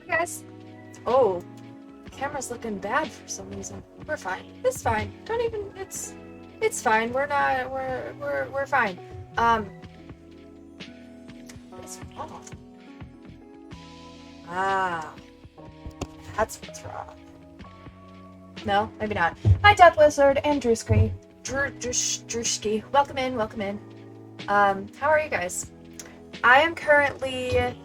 Guys. Oh, camera's looking bad for some reason. We're fine. It's fine. Don't even. It's fine. We're not. We're fine. What's wrong? Ah, that's what's wrong. No, maybe not. Hi, Death Lizard and Drewski. Drewski. Welcome in. Welcome in. How are you guys? I am currently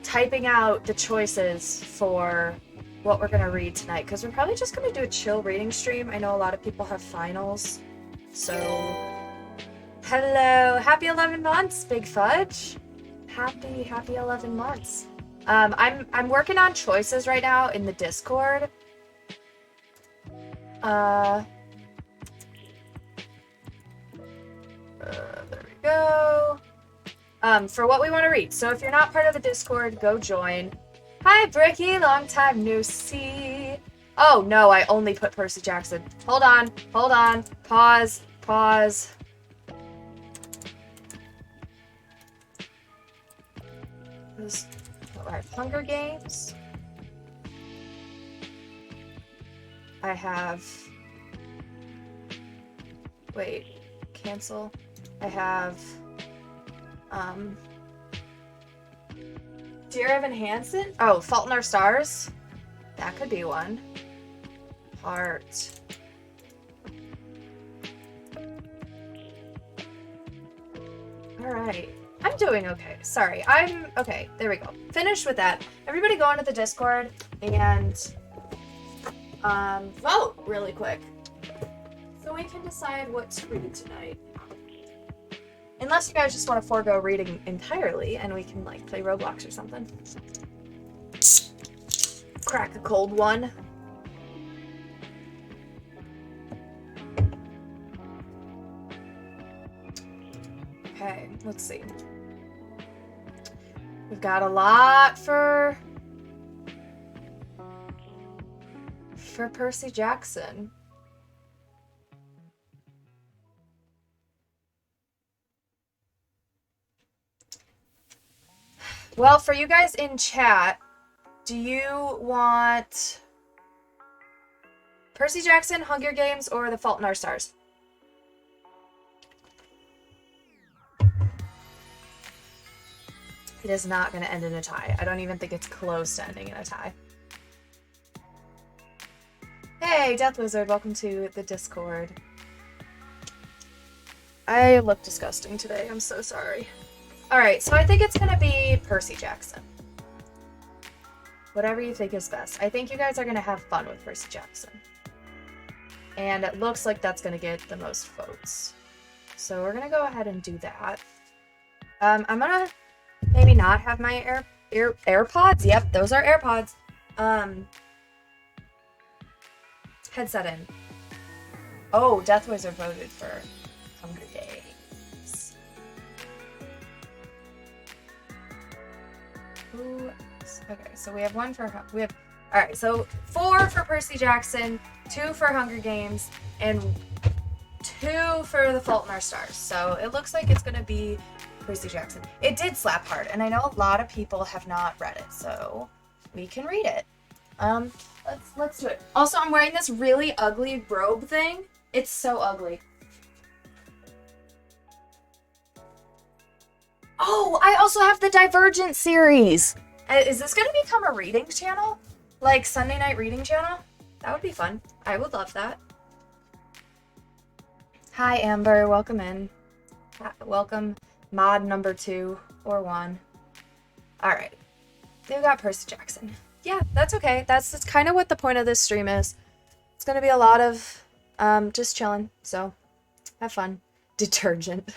typing out the choices for what we're gonna read tonight, because we're probably just gonna do a chill reading stream. I know a lot of people have finals, so hello, happy 11 months, Big Fudge. Happy 11 months. I'm working on choices right now in the Discord. There we go. For what we want to read. So if you're not part of the Discord, go join. Hi, Bricky, long time no see. Oh no, I only put Percy Jackson. Hold on, pause. Alright, Hunger Games. I have... Wait, cancel. I have... Dear Evan Hansen? Oh, Fault in Our Stars? That could be one. Heart. Alright. I'm doing okay. Sorry. Okay, there we go. Finished with that. Everybody go onto the Discord and vote really quick. So we can decide what to read tonight. Unless you guys just want to forego reading entirely and we can like play Roblox or something. Crack a cold one. Okay, let's see. We've got a lot for Percy Jackson. Well, for you guys in chat, do you want Percy Jackson, Hunger Games, or The Fault in Our Stars? It is not going to end in a tie. I don't even think it's close to ending in a tie. Hey, Death Wizard, welcome to the Discord. I look disgusting today. I'm so sorry. Alright, so I think it's going to be Percy Jackson. Whatever you think is best. I think you guys are going to have fun with Percy Jackson. And it looks like that's going to get the most votes. So we're going to go ahead and do that. I'm going to maybe not have my AirPods. Yep, those are AirPods. Headset in. Oh, Death Wizard voted for Hunger Games. Ooh, okay, so we have one for all right, so 4 for Percy Jackson, 2 for Hunger Games, and 2 for The Fault in Our Stars. So it looks like it's gonna be Percy Jackson. It did slap hard, and I know a lot of people have not read it, so we can read it. Let's do it. Also, I'm wearing this really ugly robe thing. It's so ugly. Oh, I also have the Divergent series. Is this going to become a reading channel? Like Sunday night reading channel? That would be fun. I would love that. Hi, Amber. Welcome in. Welcome, mod number 2 or 1. All right. We've got Percy Jackson. Yeah, that's okay. That's kind of what the point of this stream is. It's going to be a lot of just chilling. So have fun. Detergent.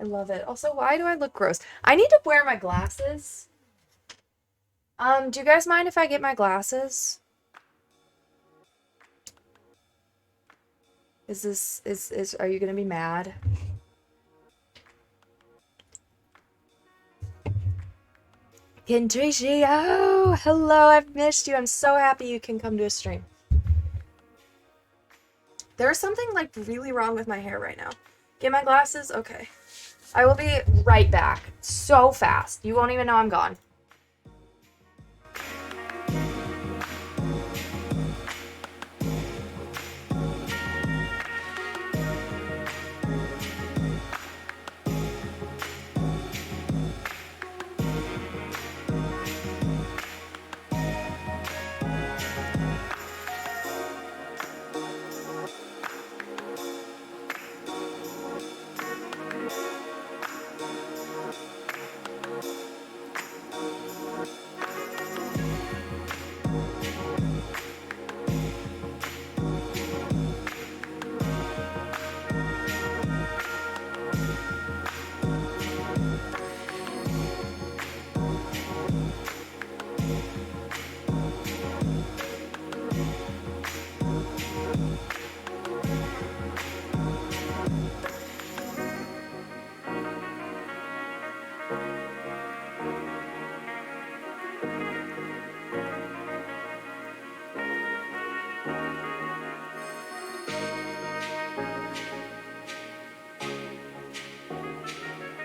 I love it. Also, why do I look gross? I need to wear my glasses. Do you guys mind if I get my glasses? Are you gonna be mad? Kentrishi, oh, hello, I've missed you. I'm so happy you can come to a stream. There's something like really wrong with my hair right now. Get my glasses? Okay. I will be right back. So fast. You won't even know I'm gone.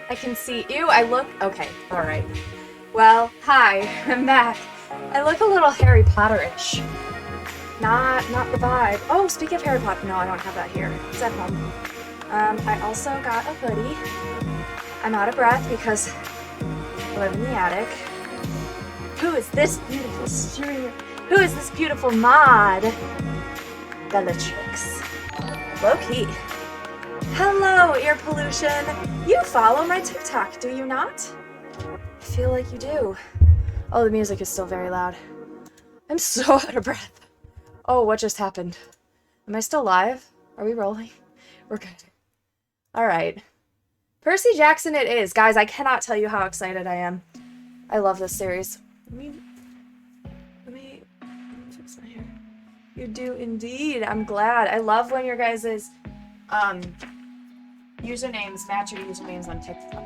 I can see you. I look okay. All right. Well, hi. I'm back. I look a little Harry Potter-ish. Not the vibe. Oh, speaking of Harry Potter, no, I don't have that here. It's at home. I also got a hoodie. I'm out of breath because I live in the attic. Who is this beautiful streamer? Who is this beautiful mod? Bellatrix. Low key. Hello, ear pollution. You follow my TikTok, do you not? I feel like you do. Oh, the music is still very loud. I'm so out of breath. Oh, what just happened? Am I still live? Are we rolling? We're good. All right. Percy Jackson it is. Guys, I cannot tell you how excited I am. I love this series. Let me fix my hair. You do indeed. I'm glad. I love when your guys' Usernames, match your usernames on TikTok.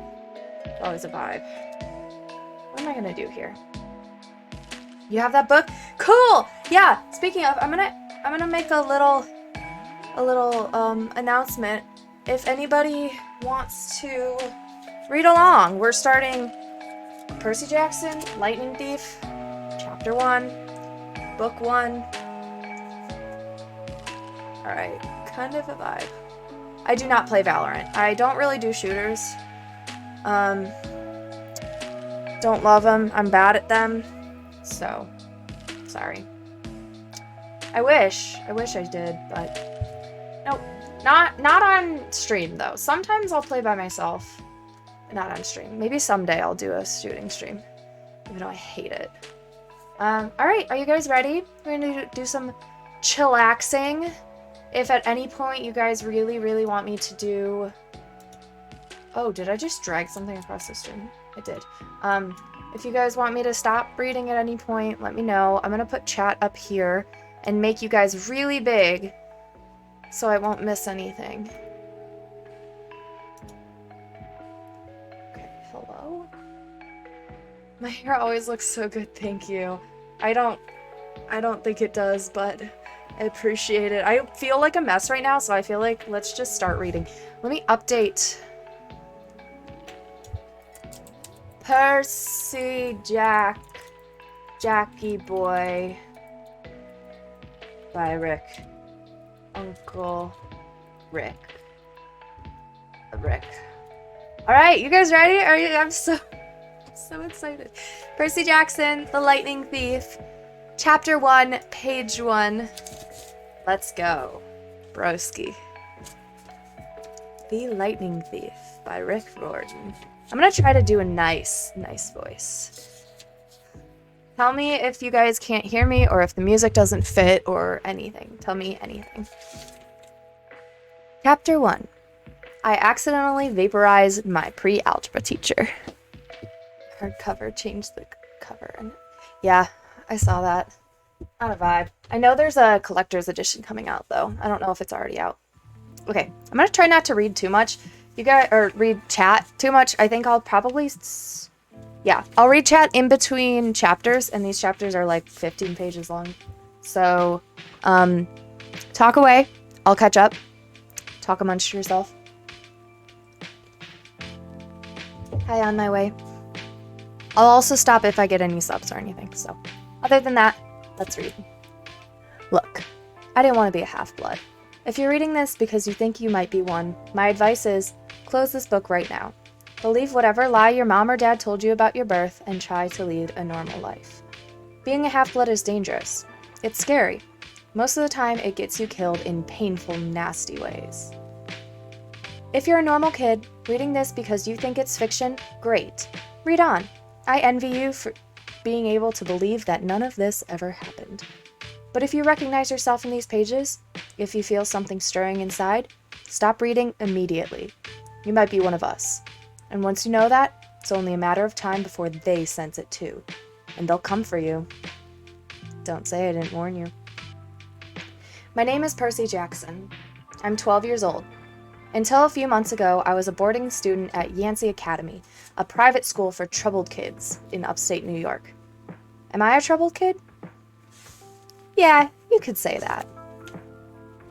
Always a vibe. What am I gonna do here? You have that book? Cool! Yeah, speaking of, I'm gonna make a little announcement. If anybody wants to read along, we're starting Percy Jackson, Lightning Thief, Chapter 1, Book 1. Alright, kind of a vibe. I do not play Valorant. I don't really do shooters. Don't love them. I'm bad at them. So, sorry. I wish I did, but nope. Not on stream though. Sometimes I'll play by myself. Not on stream. Maybe someday I'll do a shooting stream. Even though I hate it. Alright, are you guys ready? We're gonna do some chillaxing. If at any point you guys really, really want me to do... Oh, did I just drag something across the stream? I did. If you guys want me to stop reading at any point, let me know. I'm gonna put chat up here and make you guys really big so I won't miss anything. Okay, hello? My hair always looks so good, thank you. I don't think it does, but I appreciate it. I feel like a mess right now, so I feel like let's just start reading. Let me update. Percy Jackie Boy by Rick. Uncle Rick. Alright, you guys ready? Are you? I'm so excited. Percy Jackson, The Lightning Thief. Chapter 1, page 1. Let's go. Broski. The Lightning Thief by Rick Riordan. I'm gonna try to do a nice voice. Tell me if you guys can't hear me or if the music doesn't fit or anything. Tell me anything. Chapter 1. I accidentally vaporized my pre-algebra teacher. Hardcover, changed the cover. Yeah, I saw that. Not a vibe. I know there's a collector's edition coming out though. I don't know if it's already out. Okay, I'm gonna try not to read too much. You guys, or read chat too much. I think I'll probably, yeah, I'll read chat in between chapters, and these chapters are like 15 pages long. So, talk away. I'll catch up. Talk amongst yourself. Hi, on my way. I'll also stop if I get any subs or anything. So, other than that, let's read. Look, I didn't want to be a half-blood. If you're reading this because you think you might be one, my advice is, close this book right now. Believe whatever lie your mom or dad told you about your birth and try to lead a normal life. Being a half-blood is dangerous. It's scary. Most of the time, it gets you killed in painful, nasty ways. If you're a normal kid, reading this because you think it's fiction, great. Read on. I envy you for being able to believe that none of this ever happened. But if you recognize yourself in these pages, if you feel something stirring inside, stop reading immediately. You might be one of us. And once you know that, it's only a matter of time before they sense it too. And they'll come for you. Don't say I didn't warn you. My name is Percy Jackson. I'm 12 years old. Until a few months ago, I was a boarding student at Yancey Academy, a private school for troubled kids in upstate New York. Am I a troubled kid? Yeah, you could say that.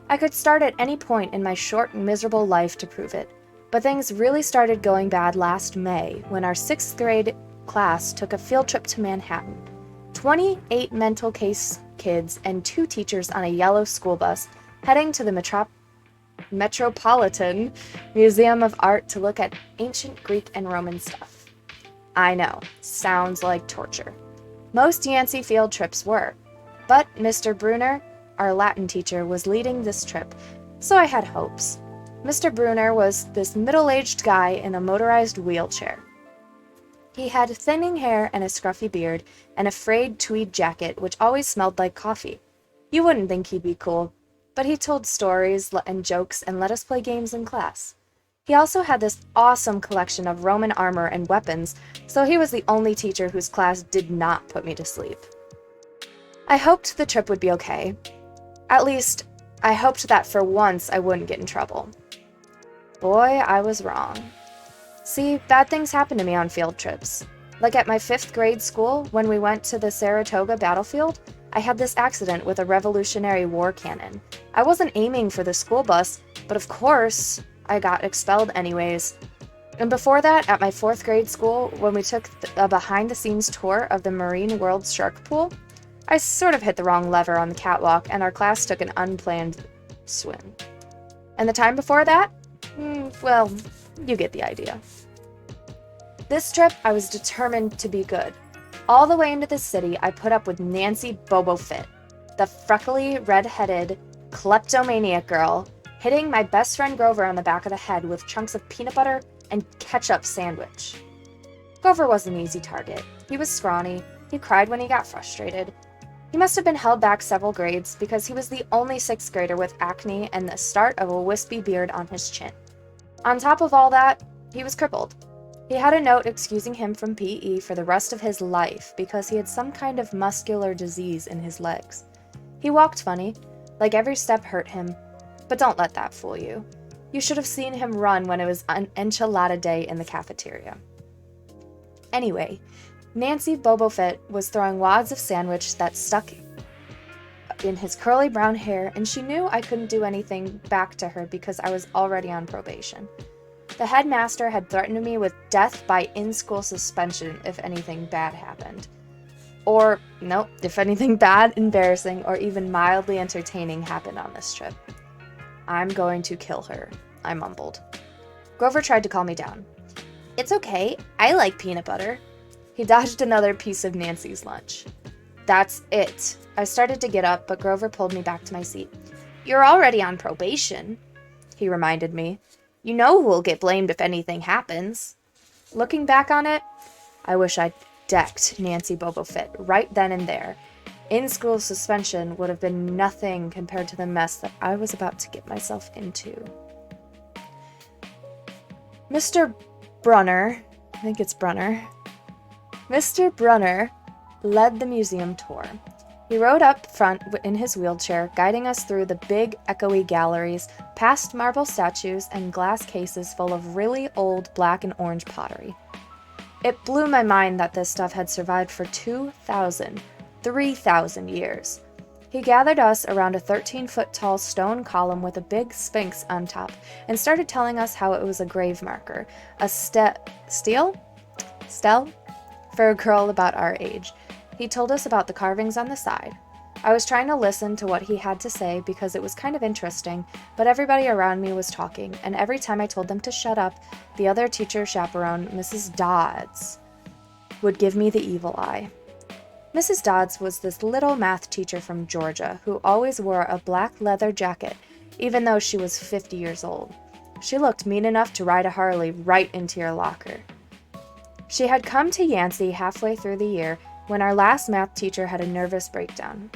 I could start at any point in my short, miserable life to prove it, but things really started going bad last May when our 6th grade class took a field trip to Manhattan. 28 mental case kids and 2 teachers on a yellow school bus heading to the Metropolitan Museum of Art to look at ancient Greek and Roman stuff. I know, sounds like torture. Most Yancey field trips were, but Mr. Brunner, our Latin teacher, was leading this trip, so I had hopes. Mr. Brunner was this middle-aged guy in a motorized wheelchair. He had thinning hair and a scruffy beard, and a frayed tweed jacket which always smelled like coffee. You wouldn't think he'd be cool, but he told stories and jokes and let us play games in class. He also had this awesome collection of Roman armor and weapons, so he was the only teacher whose class did not put me to sleep. I hoped the trip would be okay. At least, I hoped that for once I wouldn't get in trouble. Boy, I was wrong. See, bad things happen to me on field trips. Like at my 5th grade school, when we went to the Saratoga battlefield, I had this accident with a Revolutionary War cannon. I wasn't aiming for the school bus, but of course, I got expelled anyways. And before that, at my 4th grade school, when we took a behind-the-scenes tour of the Marine World Shark Pool, I sort of hit the wrong lever on the catwalk, and our class took an unplanned swim. And the time before that? Well, you get the idea. This trip, I was determined to be good. All the way into the city, I put up with Nancy Bobofit, the freckly, red-headed, kleptomaniac girl, hitting my best friend Grover on the back of the head with chunks of peanut butter and ketchup sandwich. Grover was an easy target. He was scrawny. He cried when he got frustrated. He must have been held back several grades because he was the only 6th grader with acne and the start of a wispy beard on his chin. On top of all that, he was crippled. He had a note excusing him from PE for the rest of his life because he had some kind of muscular disease in his legs. He walked funny, like every step hurt him, but don't let that fool you. You should have seen him run when it was an enchilada day in the cafeteria. Anyway, Nancy Bobofit was throwing wads of sandwich that stuck in his curly brown hair, and she knew I couldn't do anything back to her because I was already on probation. The headmaster had threatened me with death by in-school suspension if anything bad happened. Or, nope, if anything bad, embarrassing, or even mildly entertaining happened on this trip. I'm going to kill her, I mumbled. Grover tried to calm me down. It's okay, I like peanut butter. He dodged another piece of Nancy's lunch. That's it. I started to get up, but Grover pulled me back to my seat. You're already on probation, he reminded me. You know who'll get blamed if anything happens. Looking back on it, I wish I'd decked Nancy Bobofit right then and there. In-school suspension would have been nothing compared to the mess that I was about to get myself into. Mr. Brunner, I think it's Brunner, Mr. Brunner led the museum tour. He rode up front in his wheelchair, guiding us through the big, echoey galleries, past marble statues and glass cases full of really old black and orange pottery. It blew my mind that this stuff had survived for 3,000 years. He gathered us around a 13-foot-tall stone column with a big sphinx on top and started telling us how it was a grave marker, a stele? For a girl about our age. He told us about the carvings on the side. I was trying to listen to what he had to say because it was kind of interesting, but everybody around me was talking, and every time I told them to shut up, the other teacher chaperone, Mrs. Dodds, would give me the evil eye. Mrs. Dodds was this little math teacher from Georgia who always wore a black leather jacket, even though she was 50 years old. She looked mean enough to ride a Harley right into your locker. She had come to Yancey halfway through the year when our last math teacher had a nervous breakdown.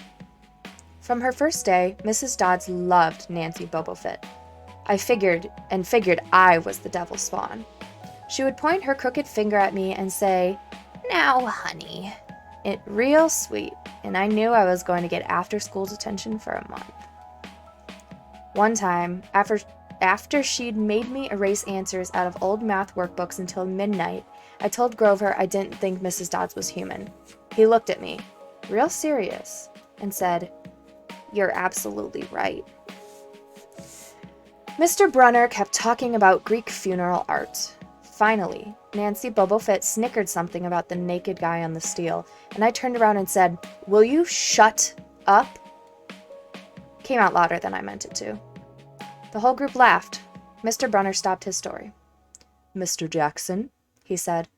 From her first day, Mrs. Dodds loved Nancy Bobofit. I figured I was the devil's spawn. She would point her crooked finger at me and say, "Now, honey." It real sweet, and I knew I was going to get after-school detention for a month. One time, after she'd made me erase answers out of old math workbooks until midnight, I told Grover I didn't think Mrs. Dodds was human. He looked at me, real serious, and said, "You're absolutely right." Mr. Brunner kept talking about Greek funeral art. Finally, Nancy Bobofit snickered something about the naked guy on the stele, and I turned around and said, "Will you shut up?" Came out louder than I meant it to. The whole group laughed. Mr. Brunner stopped his story. "Mr. Jackson," he said,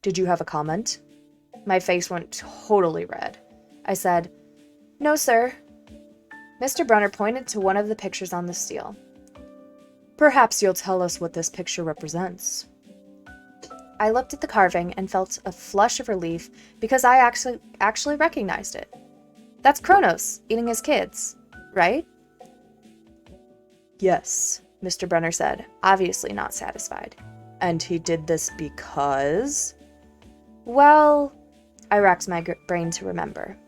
"did you have a comment?" My face went totally red. I said, "No, sir." Mr. Brunner pointed to one of the pictures on the stele. "Perhaps you'll tell us what this picture represents." I looked at the carving and felt a flush of relief because I actually recognized it. That's Kronos eating his kids, right? "Yes," Mr. Brunner said, obviously not satisfied. "And he did this because?" Well, I racked my brain to remember.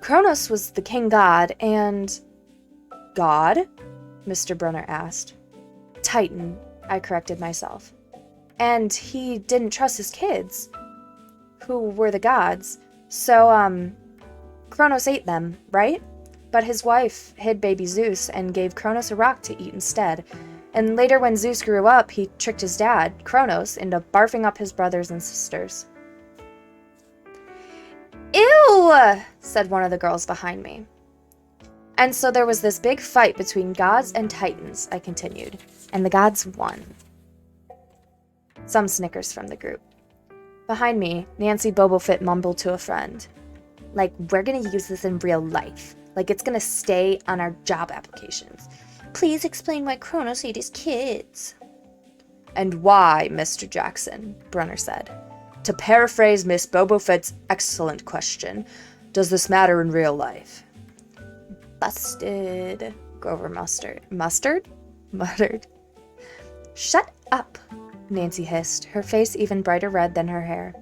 Kronos was the king god, and... God? Mr. Brunner asked. Titan, I corrected myself. And he didn't trust his kids, who were the gods. So, Kronos ate them, right? But his wife hid baby Zeus and gave Kronos a rock to eat instead. And later when Zeus grew up, he tricked his dad, Kronos, into barfing up his brothers and sisters. Ew! Said one of the girls behind me. And so there was this big fight between gods and titans, I continued, and the gods won. Some snickers from the group. Behind me, Nancy Bobofit mumbled to a friend. Like, we're gonna use this in real life. Like, it's gonna stay on our job applications. Please explain why Kronos ate his kids. And why, Mr. Jackson, Brunner said. To paraphrase Miss Bobofit's excellent question, does this matter in real life? Busted, Grover muttered. Shut up, Nancy hissed, her face even brighter red than her hair.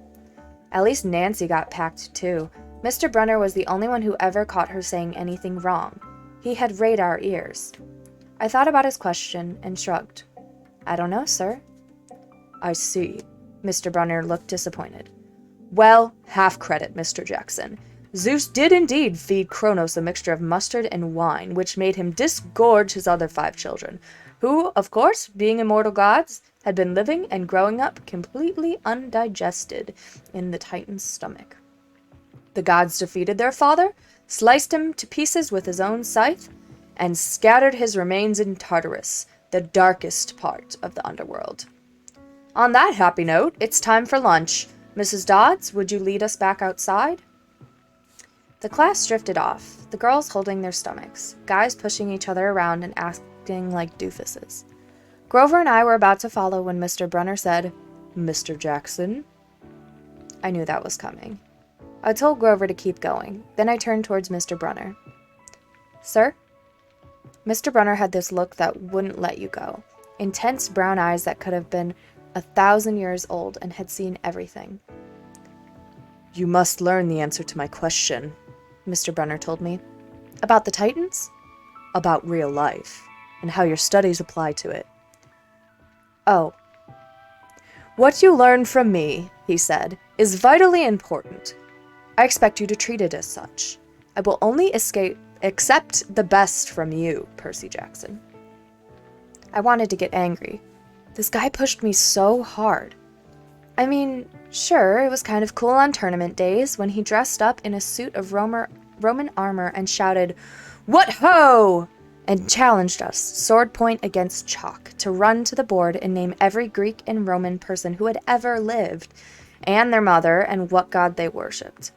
At least Nancy got packed too. Mr. Brunner was the only one who ever caught her saying anything wrong. He had radar ears. I thought about his question and shrugged. I don't know, sir. I see. Mr. Brunner looked disappointed. Well, half credit, Mr. Jackson. Zeus did indeed feed Kronos a mixture of mustard and wine, which made him disgorge his other 5 children, who, of course, being immortal gods, had been living and growing up completely undigested in the Titan's stomach. The gods defeated their father, sliced him to pieces with his own scythe, and scattered his remains in Tartarus, the darkest part of the underworld. On that happy note, it's time for lunch. Mrs. Dodds, would you lead us back outside? The class drifted off, the girls holding their stomachs, guys pushing each other around and acting like doofuses. Grover and I were about to follow when Mr. Brunner said, Mr. Jackson? I knew that was coming. I told Grover to keep going. Then I turned towards Mr. Brunner. Sir? Mr. Brunner had this look that wouldn't let you go. Intense brown eyes that could have been 1,000 years old and had seen everything. You must learn the answer to my question, Mr. Brunner told me. About the Titans? About real life, and how your studies apply to it. Oh. What you learn from me, he said, is vitally important. I expect you to treat it as such. I will only accept the best from you, Percy Jackson. I wanted to get angry. This guy pushed me so hard. I mean, sure, it was kind of cool on tournament days when he dressed up in a suit of Roman armor and shouted, What ho! And challenged us, sword point against chalk, to run to the board and name every Greek and Roman person who had ever lived, and their mother and what god they worshipped.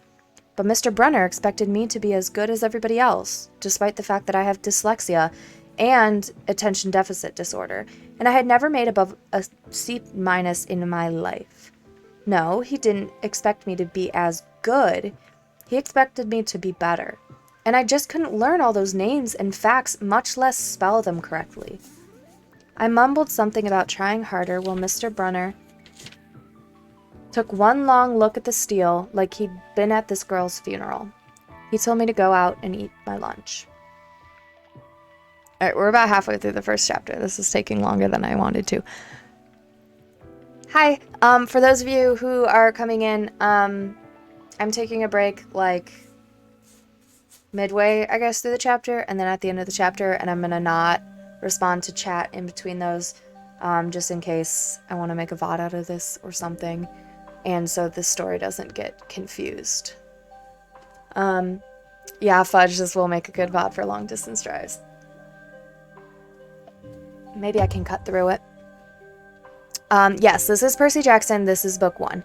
But Mr. Brunner expected me to be as good as everybody else, despite the fact that I have dyslexia and attention deficit disorder, and I had never made above a C- in my life. No, he didn't expect me to be as good. He expected me to be better. And I just couldn't learn all those names and facts, much less spell them correctly. I mumbled something about trying harder while Mr. Brunner took one long look at the steel like he'd been at this girl's funeral. He told me to go out and eat my lunch. Alright, we're about halfway through the first chapter. This is taking longer than I wanted to. Hi, for those of you who are coming in, I'm taking a break, like, midway, I guess, through the chapter, and then at the end of the chapter, and I'm gonna not respond to chat in between those, just in case I want to make a VOD out of this or something, and so the story doesn't get confused. Yeah, fudge, this will make a good VOD for long distance drives. Maybe I can cut through it. Yes, this is Percy Jackson. This is book 1.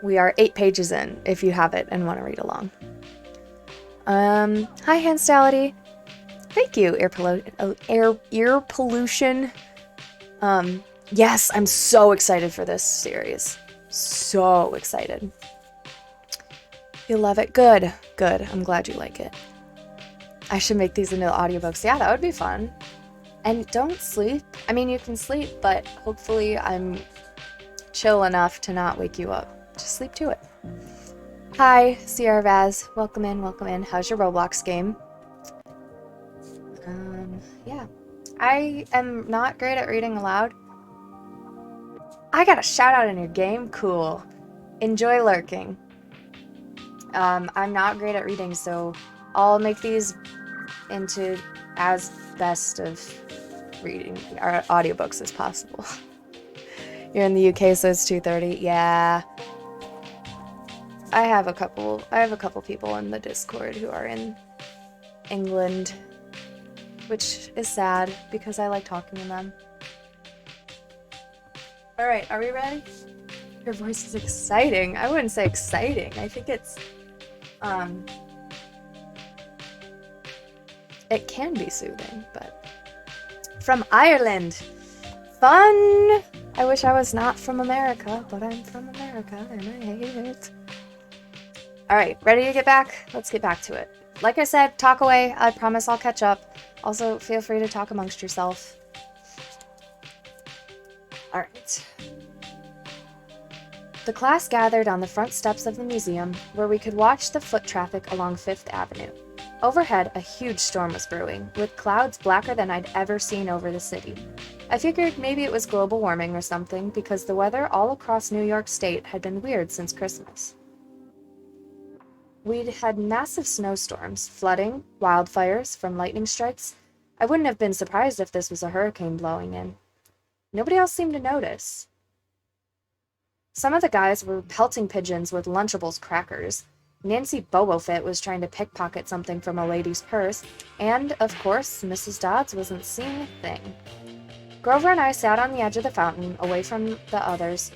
We are 8 pages in, if you have it and want to read along. Hi, Hanstality. Thank you, ear pollution. Yes, I'm so excited for this series. So excited. You love it? Good. Good. I'm glad you like it. I should make these into audiobooks. Yeah, that would be fun. And don't sleep. I mean, you can sleep, but hopefully I'm chill enough to not wake you up. Just sleep to it. Hi, Sierra Vaz. Welcome in, welcome in. How's your Roblox game? Yeah. I am not great at reading aloud. I got a shout out in your game. Cool. Enjoy lurking. I'm not great at reading, so I'll make these into as best of reading our audiobooks as possible. You're in the UK, so it's 2:30. Yeah. I have a couple people in the Discord who are in England, which is sad because I like talking to them. All right, are we ready? Your voice is exciting. I wouldn't say exciting. I think it's it can be soothing, but from Ireland. Fun! I wish I was not from America, but I'm from America and I hate it. Alright, ready to get back? Let's get back to it. Like I said, talk away. I promise I'll catch up. Also, feel free to talk amongst yourself. Alright. The class gathered on the front steps of the museum, where we could watch the foot traffic along Fifth Avenue. Overhead, a huge storm was brewing, with clouds blacker than I'd ever seen over the city. I figured maybe it was global warming or something, because the weather all across New York State had been weird since Christmas. We'd had massive snowstorms, flooding, wildfires from lightning strikes. I wouldn't have been surprised if this was a hurricane blowing in. Nobody else seemed to notice. Some of the guys were pelting pigeons with Lunchables crackers. Nancy Bobofit was trying to pickpocket something from a lady's purse, and, of course, Mrs. Dodds wasn't seeing a thing. Grover and I sat on the edge of the fountain, away from the others.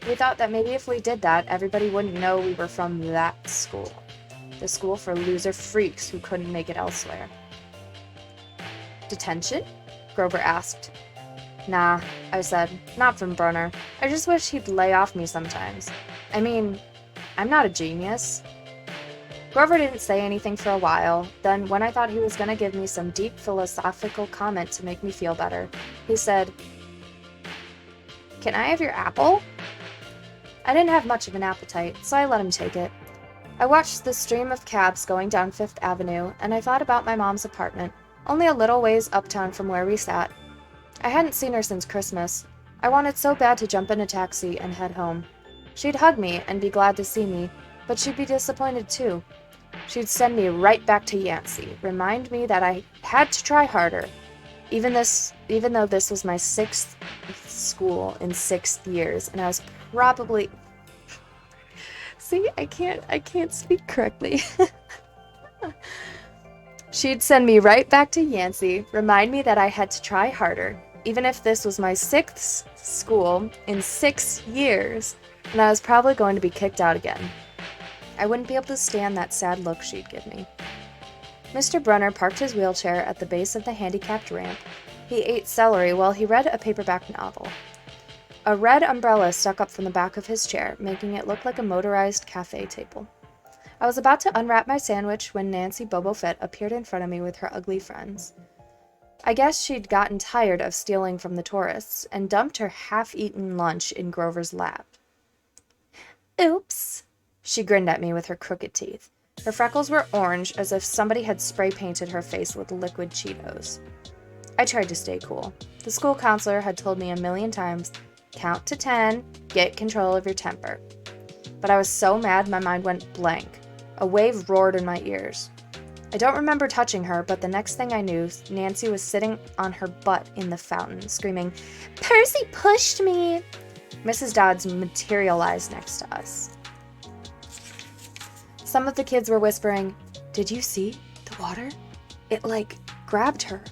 We thought that maybe if we did that, everybody wouldn't know we were from that school. The school for loser freaks who couldn't make it elsewhere. Detention? Grover asked. Nah, I said, not from Brunner. I just wish he'd lay off me sometimes. I mean, I'm not a genius. Grover didn't say anything for a while. Then, when I thought he was going to give me some deep philosophical comment to make me feel better, he said, "Can I have your apple?" I didn't have much of an appetite, so I let him take it. I watched the stream of cabs going down Fifth Avenue, and I thought about my mom's apartment, only a little ways uptown from where we sat. I hadn't seen her since Christmas. I wanted so bad to jump in a taxi and head home. She'd hug me and be glad to see me, but she'd be disappointed too. She'd send me right back to Yancey, remind me that I had to try harder, even though this was my 6th school in 6 years, and I was probably... See, I can't speak correctly. She'd send me right back to Yancey, remind me that I had to try harder, even if this was my 6th school in 6 years, and I was probably going to be kicked out again. I wouldn't be able to stand that sad look she'd give me. Mr. Brunner parked his wheelchair at the base of the handicapped ramp. He ate celery while he read a paperback novel. A red umbrella stuck up from the back of his chair, making it look like a motorized cafe table. I was about to unwrap my sandwich when Nancy Bobofit appeared in front of me with her ugly friends. I guess she'd gotten tired of stealing from the tourists and dumped her half-eaten lunch in Grover's lap. Oops. She grinned at me with her crooked teeth. Her freckles were orange, as if somebody had spray-painted her face with liquid Cheetos. I tried to stay cool. The school counselor had told me a million times, count to 10, get control of your temper. But I was so mad my mind went blank. A wave roared in my ears. I don't remember touching her, but the next thing I knew, Nancy was sitting on her butt in the fountain, screaming, "Percy pushed me!" Mrs. Dodds materialized next to us. Some of the kids were whispering, "Did you see the water? It, grabbed her."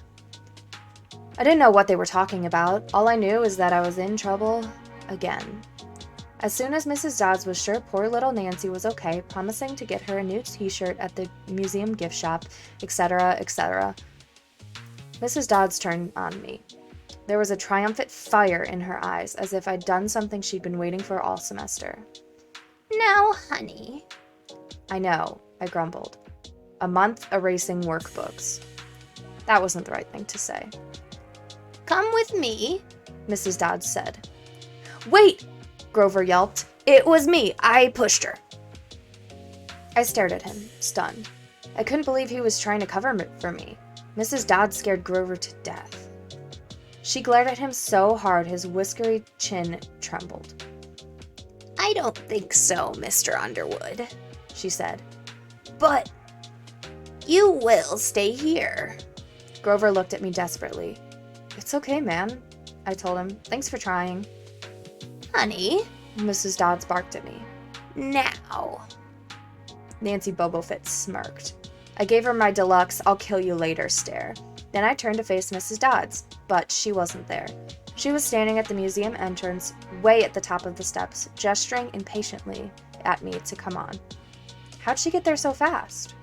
I didn't know what they were talking about. All I knew is that I was in trouble again. As soon as Mrs. Dodds was sure poor little Nancy was okay, promising to get her a new t-shirt at the museum gift shop, etc., etc., Mrs. Dodds turned on me. There was a triumphant fire in her eyes, as if I'd done something she'd been waiting for all semester. "No, honey." "I know," I grumbled. "A month erasing workbooks." That wasn't the right thing to say. "Come with me," Mrs. Dodds said. "Wait!" Grover yelped. "It was me. I pushed her." I stared at him, stunned. I couldn't believe he was trying to cover for me. Mrs. Dodds scared Grover to death. She glared at him so hard his whiskery chin trembled. I don't think so, Mr. Underwood, she said. But you will stay here. Grover looked at me desperately. It's okay, ma'am, I told him. Thanks for trying. Honey, Mrs. Dodds barked at me. Now. Nancy Bobofit smirked. I gave her my deluxe I'll kill you later stare. Then I turned to face Mrs. Dodds, but she wasn't there. She was standing at the museum entrance, way at the top of the steps, gesturing impatiently at me to come on. How'd she get there so fast?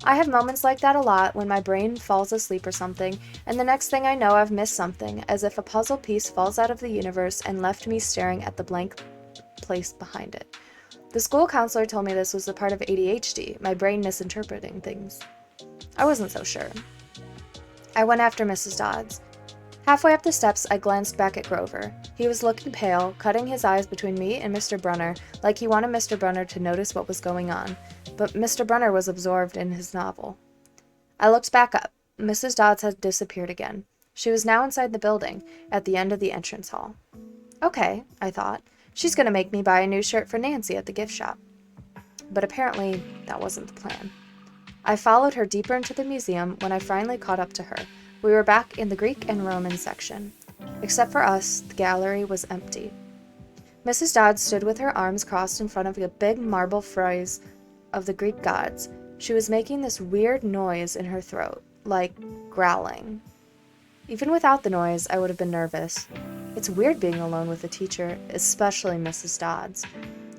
I have moments like that a lot when my brain falls asleep or something, and the next thing I know I've missed something, as if a puzzle piece falls out of the universe and left me staring at the blank place behind it. The school counselor told me this was a part of ADHD, my brain misinterpreting things. I wasn't so sure. I went after Mrs. Dodds. Halfway up the steps, I glanced back at Grover. He was looking pale, cutting his eyes between me and Mr. Brunner, like he wanted Mr. Brunner to notice what was going on, but Mr. Brunner was absorbed in his novel. I looked back up. Mrs. Dodds had disappeared again. She was now inside the building, at the end of the entrance hall. Okay, I thought. She's going to make me buy a new shirt for Nancy at the gift shop. But apparently, that wasn't the plan. I followed her deeper into the museum when I finally caught up to her. We were back in the Greek and Roman section. Except for us, the gallery was empty. Mrs. Dodds stood with her arms crossed in front of a big marble frieze of the Greek gods. She was making this weird noise in her throat, like growling. Even without the noise, I would have been nervous. It's weird being alone with a teacher, especially Mrs. Dodds.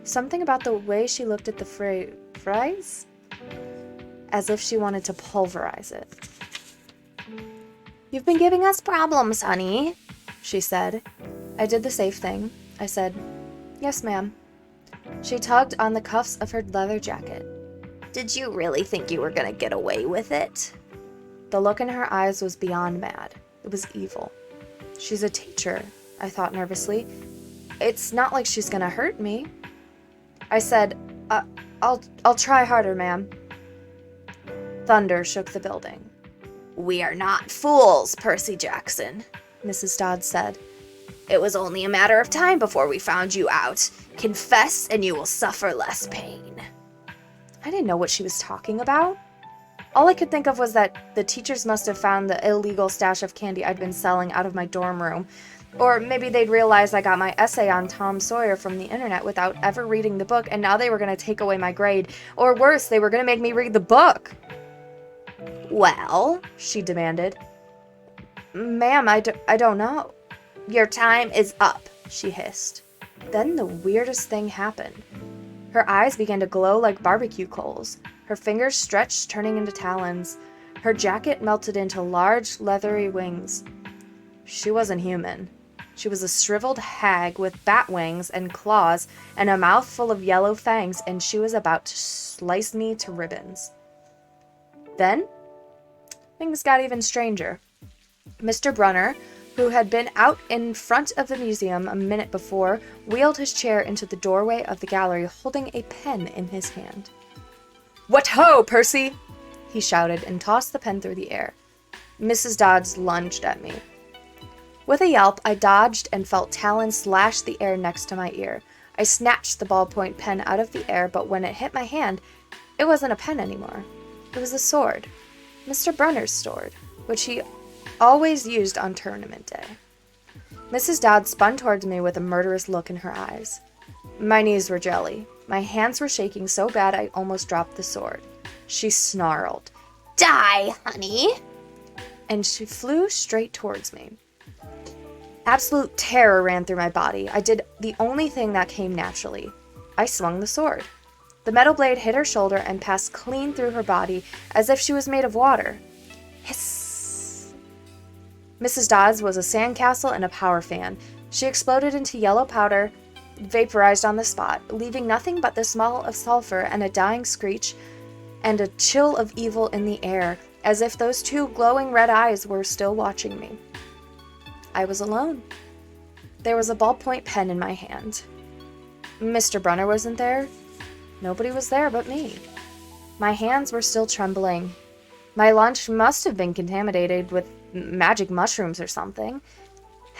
Something about the way she looked at the frieze? As if she wanted to pulverize it. You've been giving us problems, honey, she said. I did the safe thing. I said, yes, ma'am. She tugged on the cuffs of her leather jacket. Did you really think you were going to get away with it? The look in her eyes was beyond mad. It was evil. She's a teacher, I thought nervously. It's not like she's gonna hurt me. I said, I'll try harder, ma'am. Thunder shook the building. We are not fools, Percy Jackson, Mrs. Dodds said. It was only a matter of time before we found you out. Confess and you will suffer less pain. I didn't know what she was talking about. All I could think of was that the teachers must have found the illegal stash of candy I'd been selling out of my dorm room. Or maybe they'd realized I got my essay on Tom Sawyer from the internet without ever reading the book, and now they were going to take away my grade. Or worse, they were going to make me read the book. Well, she demanded. Ma'am, I don't know. Your time is up, she hissed. Then the weirdest thing happened. Her eyes began to glow like barbecue coals. Her fingers stretched, turning into talons. Her jacket melted into large, leathery wings. She wasn't human. She was a shriveled hag with bat wings and claws and a mouth full of yellow fangs, and she was about to slice me to ribbons. Then, things got even stranger. Mr. Brunner, who had been out in front of the museum a minute before, wheeled his chair into the doorway of the gallery, holding a pen in his hand. "What ho, Percy!" he shouted and tossed the pen through the air. Mrs. Dodds lunged at me. With a yelp, I dodged and felt talons slash the air next to my ear. I snatched the ballpoint pen out of the air, but when it hit my hand, it wasn't a pen anymore. It was a sword. Mr. Brunner's sword, which he always used on tournament day. Mrs. Dodds spun towards me with a murderous look in her eyes. My knees were jelly. My hands were shaking so bad I almost dropped the sword. She snarled, "Die, honey!" and she flew straight towards me. Absolute terror ran through my body. I did the only thing that came naturally. I swung the sword. The metal blade hit her shoulder and passed clean through her body as if she was made of water. Hiss! Mrs. Dodds was a sandcastle and a power fan. She exploded into yellow powder, vaporized on the spot, leaving nothing but the smell of sulfur and a dying screech and a chill of evil in the air, as if those two glowing red eyes were still watching me. I was alone. There was a ballpoint pen in my hand. Mr. Brunner wasn't there. Nobody was there but me. My hands were still trembling. My lunch must have been contaminated with magic mushrooms or something.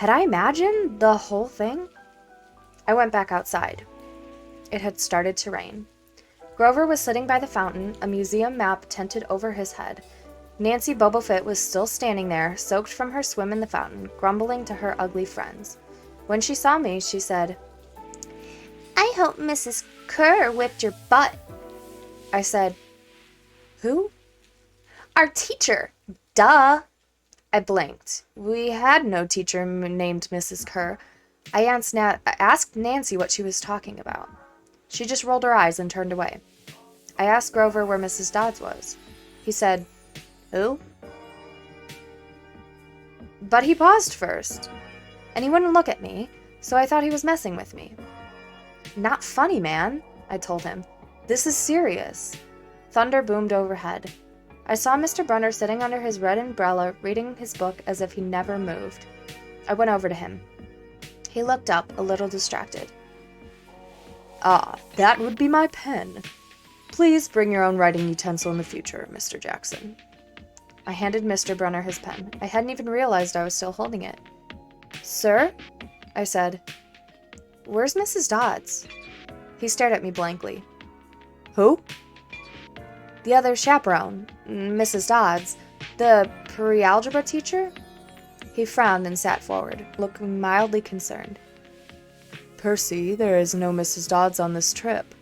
Had I imagined the whole thing? I went back outside. It had started to rain. Grover was sitting by the fountain, a museum map tented over his head. Nancy Bobofit was still standing there, soaked from her swim in the fountain, grumbling to her ugly friends. When she saw me, she said, I hope Mrs. Kerr whipped your butt. I said, who? Our teacher. Duh. I blinked. We had no teacher named Mrs. Kerr. I asked Nancy what she was talking about. She just rolled her eyes and turned away. I asked Grover where Mrs. Dodds was. He said, who? But he paused first, and he wouldn't look at me, so I thought he was messing with me. Not funny, man, I told him. This is serious. Thunder boomed overhead. I saw Mr. Brunner sitting under his red umbrella, reading his book as if he never moved. I went over to him. He looked up, a little distracted. Ah, that would be my pen. Please bring your own writing utensil in the future, Mr. Jackson. I handed Mr. Brunner his pen. I hadn't even realized I was still holding it. Sir? I said. Where's Mrs. Dodds? He stared at me blankly. Who? The other chaperone, Mrs. Dodds, the pre-algebra teacher? He frowned and sat forward, looking mildly concerned. Percy, there is no Mrs. Dodds on this trip.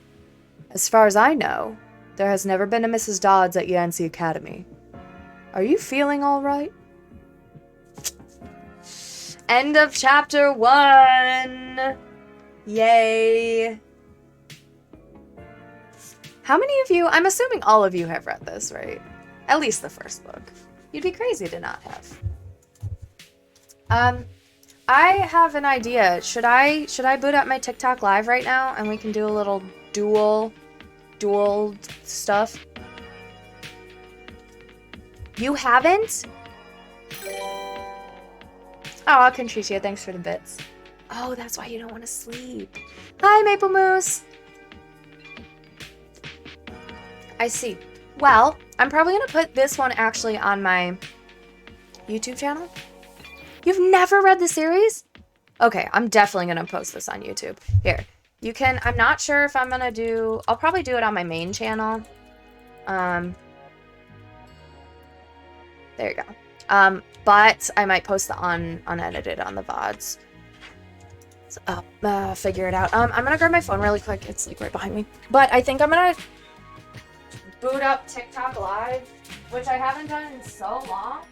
As far as I know, there has never been a Mrs. Dodds at Yancey Academy. Are you feeling all right? End of chapter 1! Yay! How many of you, I'm assuming all of you have read this, right? At least the first book. You'd be crazy to not have. I have an idea. Should I boot up my TikTok live right now and we can do a little dual stuff? You haven't? Oh, Contricia, thanks for the bits. Oh, that's why you don't want to sleep. Hi, Maple Moose. I see. Well, I'm probably going to put this one actually on my YouTube channel. You've never read the series? Okay, I'm definitely going to post this on YouTube. Here, you can, I'm not sure if I'm going to do, I'll probably do it on my main channel. There you go. But I might post the unedited on the VODs. So, figure it out. I'm going to grab my phone really quick. It's like right behind me. But I think I'm going to boot up TikTok Live, which I haven't done in so long.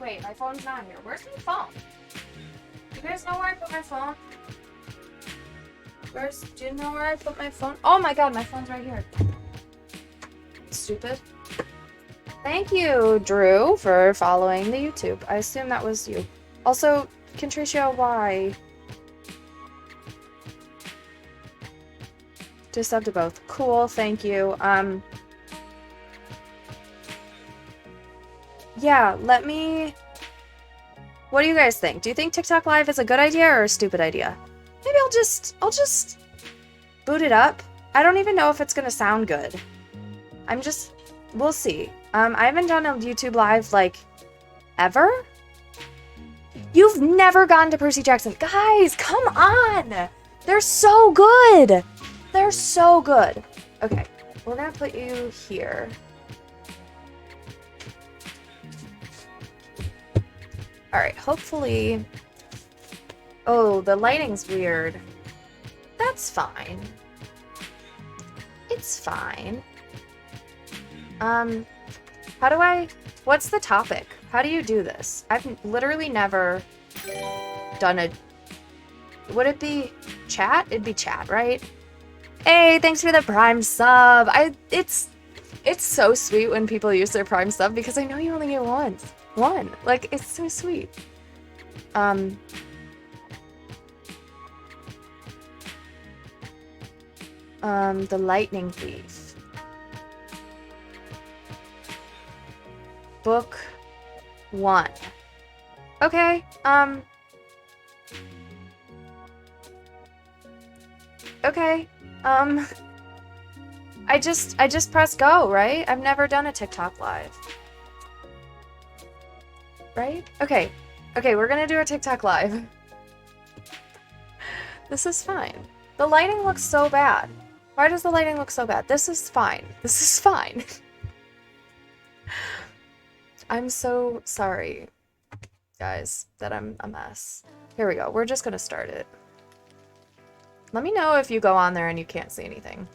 Wait, my phone's not here. Where's my phone? You guys know where I put my phone? Do you know where I put my phone? Oh my god, my phone's right here. Stupid. Thank you, Drew, for following the YouTube. I assume that was you. Also, Contricia, why? Just sub to both. Cool, thank you. Yeah, let me... What do you guys think? Do you think TikTok Live is a good idea or a stupid idea? Maybe I'll just boot it up. I don't even know if it's gonna sound good. We'll see. I haven't done a YouTube Live, like, ever? You've never gone to Percy Jackson. Guys, come on! They're so good! They're so good. Okay, we're gonna put you here. Alright, hopefully... Oh, the lighting's weird. That's fine. It's fine. How do I... What's the topic? How do you do this? I've literally never done a... Would it be chat? It'd be chat, right? Hey, thanks for the Prime sub. It's so sweet when people use their Prime sub because I know you only get one. Like, it's so sweet. The Lightning Thief. Book 1. Okay, okay, I just press go, right? I've never done a TikTok Live. Right? Okay, Okay, we're gonna do a TikTok live. This is fine. The lighting looks so bad. Why does the lighting look so bad? This is fine. This is fine. I'm so sorry, guys, that I'm a mess. Here we go. We're just gonna start it. Let me know if you go on there and you can't see anything.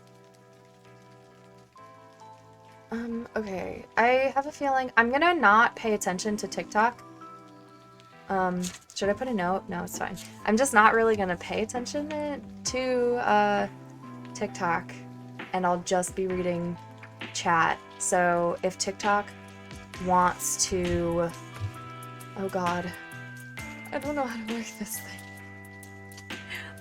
Okay. I have a feeling I'm gonna not pay attention to TikTok. Should I put a note? No, it's fine. I'm just not really gonna pay attention to TikTok, and I'll just be reading chat. So if TikTok wants to... Oh god. I don't know how to work this thing.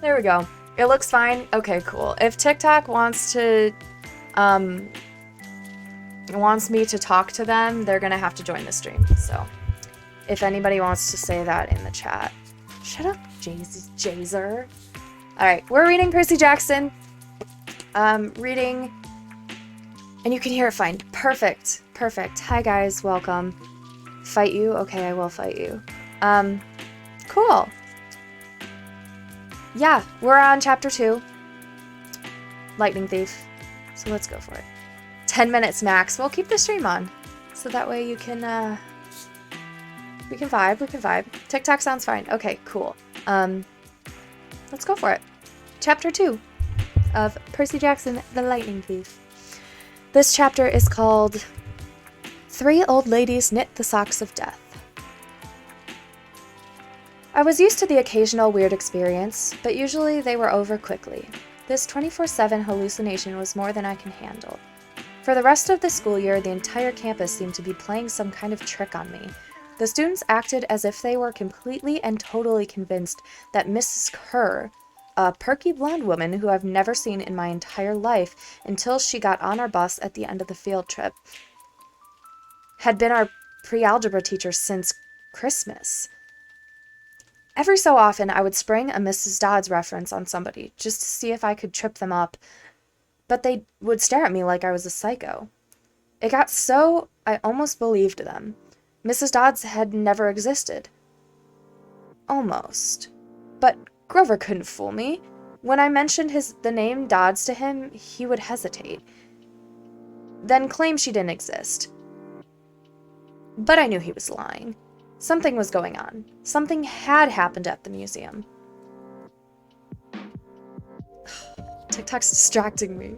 There we go. It looks fine. Okay, cool. If TikTok wants to, wants me to talk to them, they're gonna have to join the stream, so... If anybody wants to say that in the chat. Shut up, Jazer. Alright, we're reading Percy Jackson. Reading... And you can hear it fine. Perfect. Perfect. Hi guys, welcome. Fight you? Okay, I will fight you. Cool. Yeah, we're on chapter 2. Lightning Thief. So let's go for it. 10 minutes max. We'll keep the stream on. So that way you can, we can vibe. TikTok sounds fine. Okay, cool. Let's go for it. Chapter 2 of Percy Jackson, the Lightning Thief. This chapter is called 3 Old Ladies Knit the Socks of Death. I was used to the occasional weird experience, but usually they were over quickly. This 24/7 hallucination was more than I can handle. For the rest of the school year, the entire campus seemed to be playing some kind of trick on me. The students acted as if they were completely and totally convinced that Mrs. Kerr, a perky blonde woman who I've never seen in my entire life until she got on our bus at the end of the field trip, had been our pre-algebra teacher since Christmas. Every so often, I would spring a Mrs. Dodds reference on somebody, just to see if I could trip them up, but they would stare at me like I was a psycho. It got so I almost believed them. Mrs. Dodds had never existed. Almost. But Grover couldn't fool me. When I mentioned the name Dodds to him, he would hesitate, then claim she didn't exist. But I knew he was lying. Something was going on. Something had happened at the museum. TikTok's distracting me.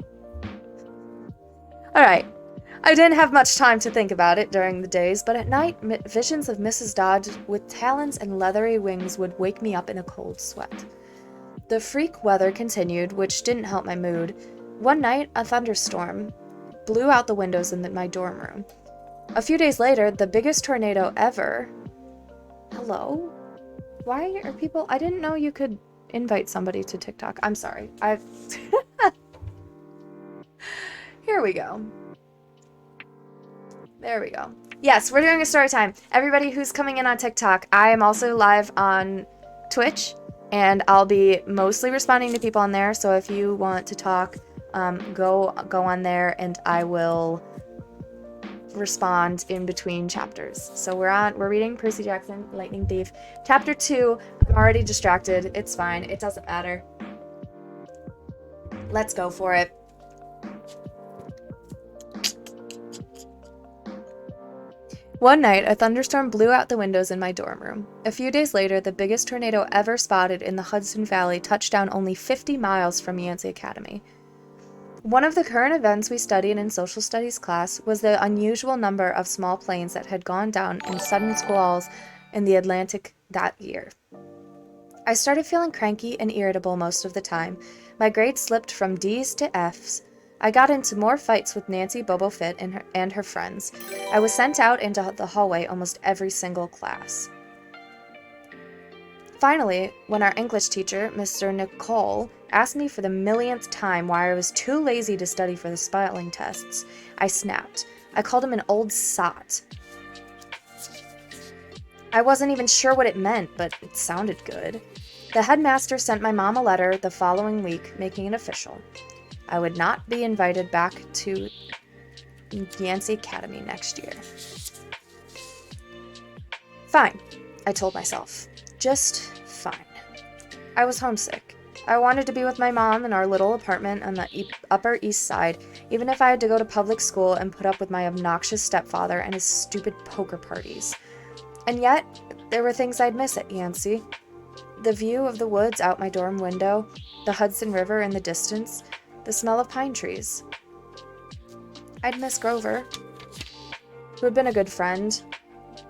Alright. I didn't have much time to think about it during the days, but at night, visions of Mrs. Dodds with talons and leathery wings would wake me up in a cold sweat. The freak weather continued, which didn't help my mood. One night, a thunderstorm blew out the windows in my dorm room. A few days later, the biggest tornado ever... Hello? Why are people... I didn't know you could invite somebody to TikTok. I'm sorry. Here we go. There we go. Yes, we're doing a story time. Everybody who's coming in on TikTok, I am also live on Twitch, and I'll be mostly responding to people on there, so if you want to talk, go on there, and I will respond in between chapters. So we're reading Percy Jackson, Lightning Thief, chapter 2. I'm already distracted. It's fine. It doesn't matter. Let's go for it. One night, a thunderstorm blew out the windows in my dorm room. A few days later, the biggest tornado ever spotted in the Hudson Valley touched down only 50 miles from Yancey Academy. One of the current events we studied in social studies class was the unusual number of small planes that had gone down in sudden squalls in the Atlantic that year. I started feeling cranky and irritable most of the time. My grades slipped from D's to F's. I got into more fights with Nancy Bobofit and her friends. I was sent out into the hallway almost every single class. Finally, when our English teacher, Mr. Nicole, asked me for the millionth time why I was too lazy to study for the spelling tests, I snapped. I called him an old sot. I wasn't even sure what it meant, but it sounded good. The headmaster sent my mom a letter the following week, making it official. I would not be invited back to Yancey Academy next year. Fine. I told myself. Just fine. I was homesick. I wanted to be with my mom in our little apartment on the Upper East Side, even if I had to go to public school and put up with my obnoxious stepfather and his stupid poker parties. And yet, there were things I'd miss at Yancey. The view of the woods out my dorm window, the Hudson River in the distance, the smell of pine trees. I'd miss Grover, who had been a good friend,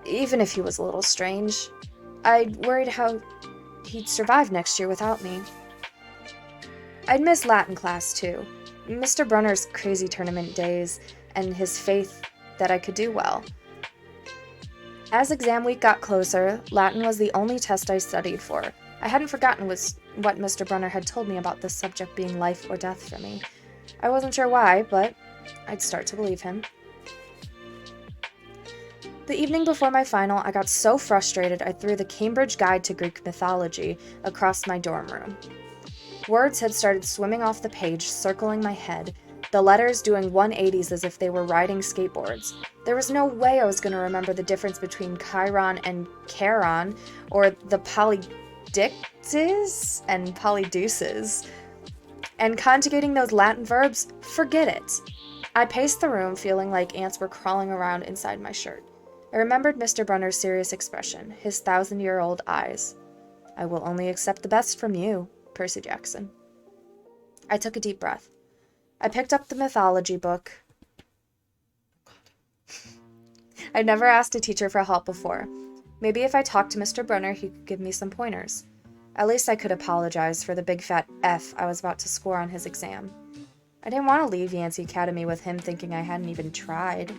even if he was a little strange. I worried how he'd survive next year without me. I'd miss Latin class, too. Mr. Brunner's crazy tournament days, and his faith that I could do well. As exam week got closer, Latin was the only test I studied for. I hadn't forgotten what Mr. Brunner had told me about this subject being life or death for me. I wasn't sure why, but I'd start to believe him. The evening before my final, I got so frustrated I threw the Cambridge Guide to Greek Mythology across my dorm room. Words had started swimming off the page, circling my head, the letters doing 180s as if they were riding skateboards. There was no way I was going to remember the difference between Chiron and Charon, or the polydictes and polydeuces. And conjugating those Latin verbs, forget it. I paced the room, feeling like ants were crawling around inside my shirt. I remembered Mr. Brunner's serious expression, his 1,000-year-old eyes. I will only accept the best from you, Percy Jackson. I took a deep breath. I picked up the mythology book. I'd never asked a teacher for help before. Maybe if I talked to Mr. Brunner, he could give me some pointers. At least I could apologize for the big fat F I was about to score on his exam. I didn't want to leave Yancey Academy with him thinking I hadn't even tried.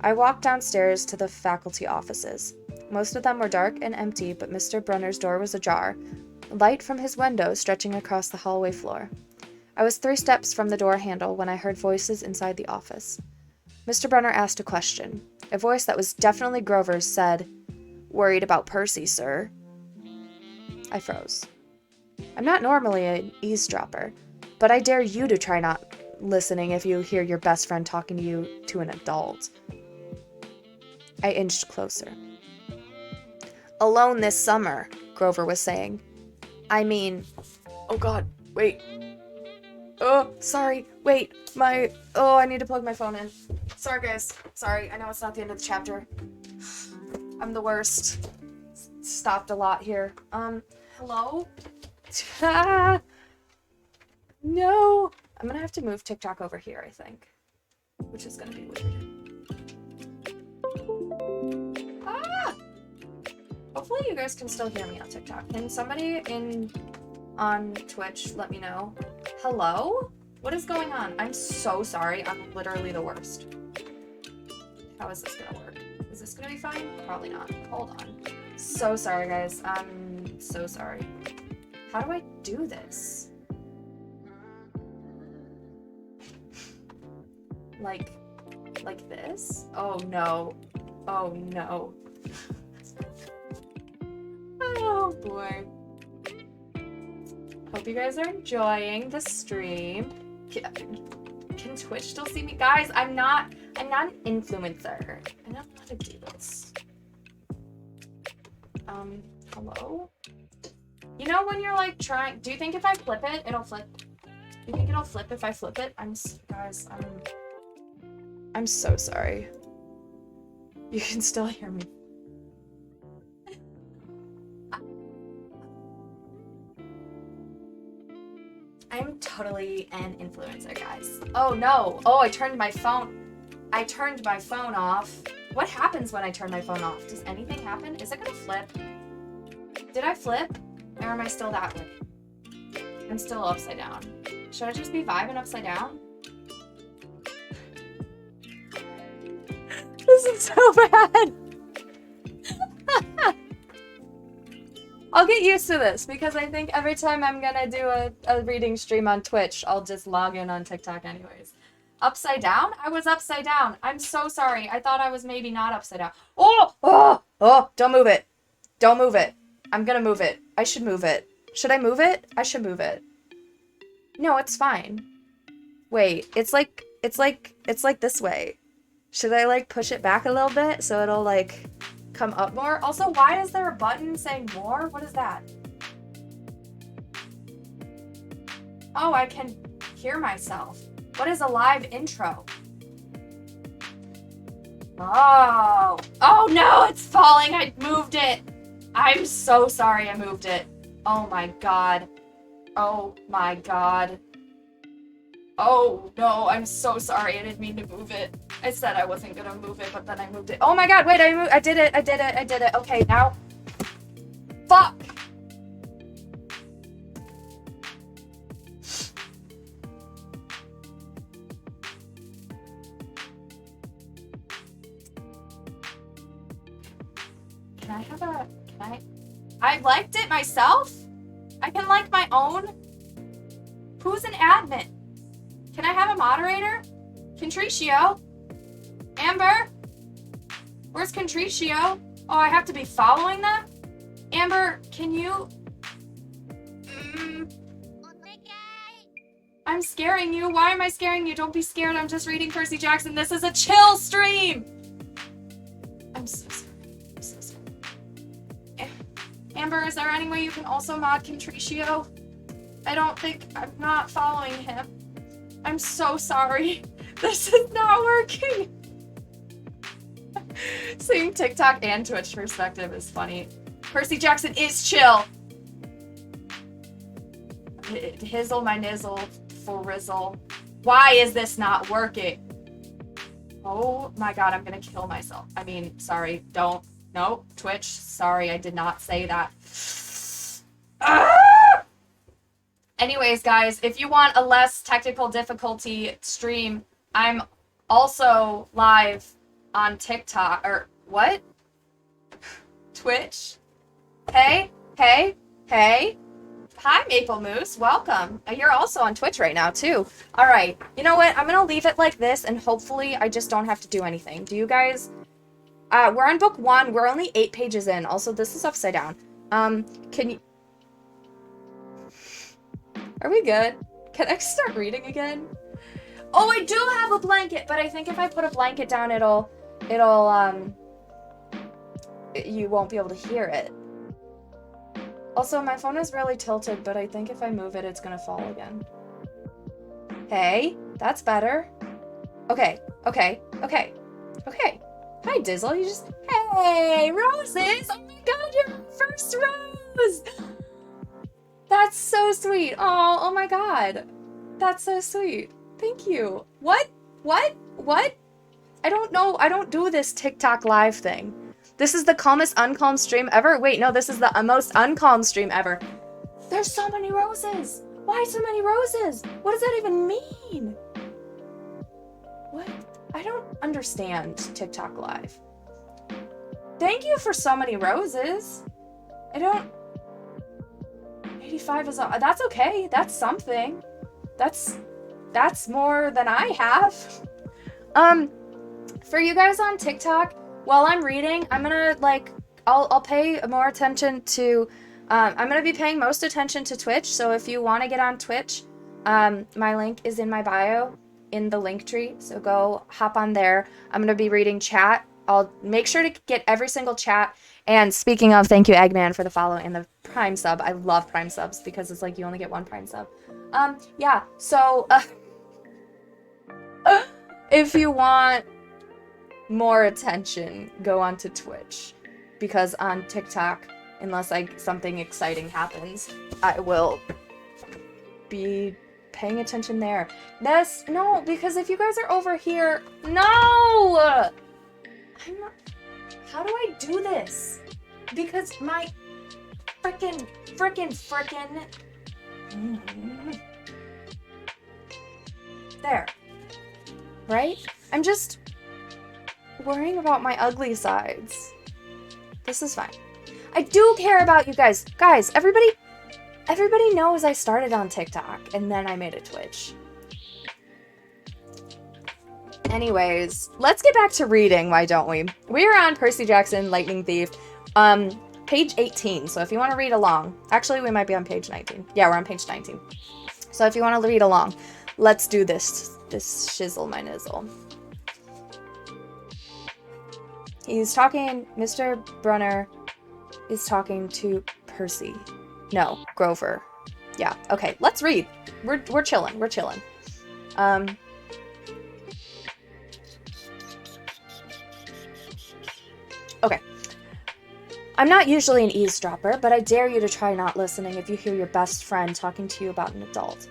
I walked downstairs to the faculty offices. Most of them were dark and empty, but Mr. Brunner's door was ajar, light from his window stretching across the hallway floor. I was 3 steps from the door handle when I heard voices inside the office. Mr. Brunner asked a question. A voice that was definitely Grover's said, "Worried about Percy, sir." I froze. I'm not normally an eavesdropper, but I dare you to try not listening if you hear your best friend talking to you to an adult. I inched closer. "Alone this summer," Grover was saying. "I mean..." Oh god, wait. Oh, sorry, wait, I need to plug my phone in. Sorry, guys. Sorry, I know it's not the end of the chapter. I'm the worst. Stopped a lot here. Hello? No! I'm gonna have to move TikTok over here, I think. Which is gonna be weird. Hopefully you guys can still hear me on TikTok. Can somebody on Twitch let me know? Hello? What is going on? I'm so sorry. I'm literally the worst. How is this gonna work? Is this gonna be fine? Probably not. Hold on. So sorry, guys. I'm so sorry. How do I do this? Like this? Oh no. Oh no. Oh boy. Hope you guys are enjoying the stream. Can Twitch still see me? Guys, I'm not an influencer. I don't know how to do this. Hello? You know when you're like trying, do you think if I flip it, it'll flip? Do you think it'll flip if I flip it? Guys, I'm so sorry. You can still hear me. I'm totally an influencer, guys. Oh no. Oh, I turned my phone off. What happens when I turn my phone off? Does anything happen? Is it gonna flip? Did I flip? Or am I still that way? I'm still upside down. Should I just be vibing upside down? This is so bad. I'll get used to this because I think every time I'm gonna do a reading stream on Twitch, I'll just log in on TikTok anyways. Upside down? I was upside down. I'm so sorry. I thought I was maybe not upside down. Oh, don't move it. Don't move it. I'm gonna move it. I should move it. Should I move it? I should move it. No, it's fine. Wait, it's like this way. Should I like push it back a little bit so it'll like, come up more. Also, why is there a button saying more? What is that? Oh, I can hear myself. What is a live intro? Oh. Oh no, it's falling. I moved it. I'm so sorry I moved it. Oh my god. Oh my god. Oh no, I'm so sorry. I didn't mean to move it. I said I wasn't gonna move it, but then I moved it. Oh my god, wait, I did it. Okay, now. Fuck. Can I have a, I liked it myself? I can like my own? Who's an admin? Can I have a moderator? Contricio? Amber? Where's Contricio? Oh, I have to be following them? Amber, can you... I'm scaring you. Why am I scaring you? Don't be scared. I'm just reading Percy Jackson. This is a chill stream. I'm so sorry. I'm so sorry. Amber, is there any way you can also mod Contricio? I don't think... I'm not following him. I'm so sorry. This is not working. Seeing TikTok and Twitch perspective is funny. Percy Jackson is chill. Hizzle my nizzle for rizzle. Why is this not working? Oh my god, I'm gonna kill myself. I mean, sorry, don't. No, Twitch, sorry, I did not say that. Ah! Anyways, guys, if you want a less technical difficulty stream, I'm also live on TikTok, or what? Twitch? Hey. Hi, Maple Moose. Welcome. You're also on Twitch right now, too. All right. You know what? I'm going to leave it like this, and hopefully I just don't have to do anything. Do you guys... we're on book 1. We're only 8 pages in. Also, this is upside down. Can you... Are we good? Can I start reading again? Oh, I do have a blanket, but I think if I put a blanket down, you won't be able to hear it. Also, my phone is really tilted, but I think if I move it, it's gonna fall again. Hey, that's better. Okay. Hi, Dizzle, you just... Hey, roses! Oh my god, you're my first rose! That's so sweet. Oh my god. That's so sweet. Thank you. What? I don't know. I don't do this TikTok live thing. This is the calmest uncalm stream ever. Wait, no, this is the most uncalm stream ever. There's so many roses. Why so many roses? What does that even mean? What? I don't understand TikTok live. Thank you for so many roses. I don't... 85 is... That's okay. That's something. That's more than I have. For you guys on TikTok, while I'm reading, I'm gonna, I'll pay more attention to, I'm gonna be paying most attention to Twitch, so if you want to get on Twitch, my link is in my bio, in the link tree, so go hop on there. I'm gonna be reading chat. I'll make sure to get every single chat, and speaking of, thank you, Eggman, for the follow and the Prime sub. I love Prime subs, because it's like you only get one Prime sub. Yeah, so, if you want more attention, go onto Twitch, because on TikTok, unless something exciting happens, I will be paying attention there. No, because if you guys are over here, no! I'm not, how do I do this? Because my frickin' there. Right? I'm just worrying about my ugly sides. This is fine. I do care about you guys. Guys, everybody knows I started on TikTok and then I made a Twitch. Anyways, let's get back to reading, why don't we? We're on Percy Jackson, Lightning Thief, page 18. So if you want to read along, actually we might be on page 19. Yeah, we're on page 19. So if you want to read along, let's do this shizzle my nizzle. Mr. Brunner is talking to Percy. No, Grover. Yeah, okay, let's read. We're chilling, we're chilling. Okay. I'm not usually an eavesdropper, but I dare you to try not listening if you hear your best friend talking to you about an adult.